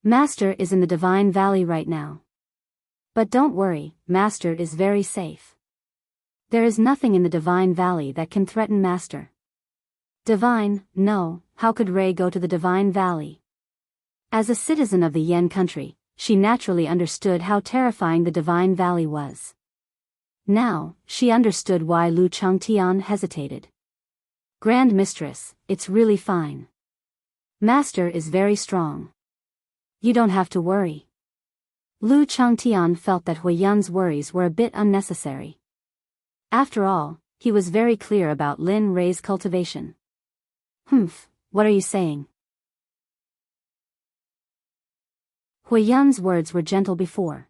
"Master is in the Divine Valley right now. But don't worry, Master is very safe. There is nothing in the Divine Valley that can threaten Master." Divine? No, how could Rei go to the Divine Valley? As a citizen of the Yen country, she naturally understood how terrifying the Divine Valley was. Now, she understood why Lu Changtian hesitated. "Grand Mistress, it's really fine. Master is very strong. You don't have to worry." Lu Changtian felt that Huiyun's worries were a bit unnecessary. After all, he was very clear about Lin Rei's cultivation. What are you saying?" Huiyun's words were gentle before.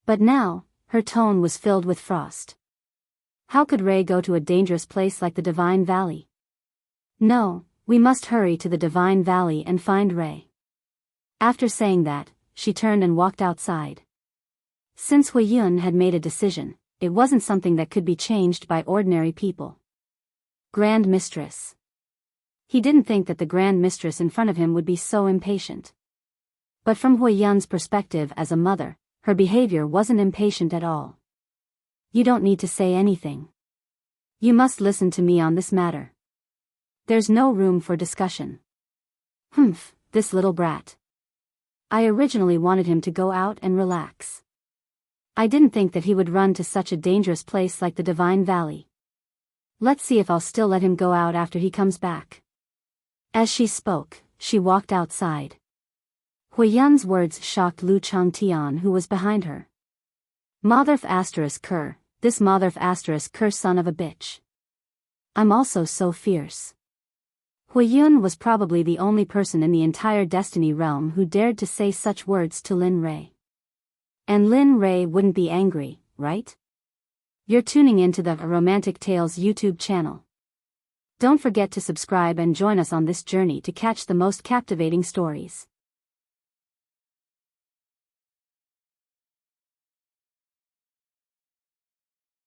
But now, her tone was filled with frost. How could Rei go to a dangerous place like the Divine Valley? "No, we must hurry to the Divine Valley and find Rei." After saying that, she turned and walked outside. Since Huiyun had made a decision, it wasn't something that could be changed by ordinary people. Grand Mistress. He didn't think that the Grand Mistress in front of him would be so impatient. But from Huiyun's perspective as a mother, her behavior wasn't impatient at all. "You don't need to say anything. You must listen to me on this matter. There's no room for discussion." This little brat. I originally wanted him to go out and relax. I didn't think that he would run to such a dangerous place like the Divine Valley. Let's see if I'll still let him go out after he comes back. As she spoke, she walked outside. Huiyun's words shocked Lu Changtian, who was behind her. "Motherf asterisk cur, this motherf asterisk cur son of a bitch. I'm also so fierce." Huiyun was probably the only person in the entire Destiny realm who dared to say such words to Lin Rei. And Lin Rei wouldn't be angry, right? You're tuning into the Romantic Tales YouTube channel. Don't forget to subscribe and join us on this journey to catch the most captivating stories.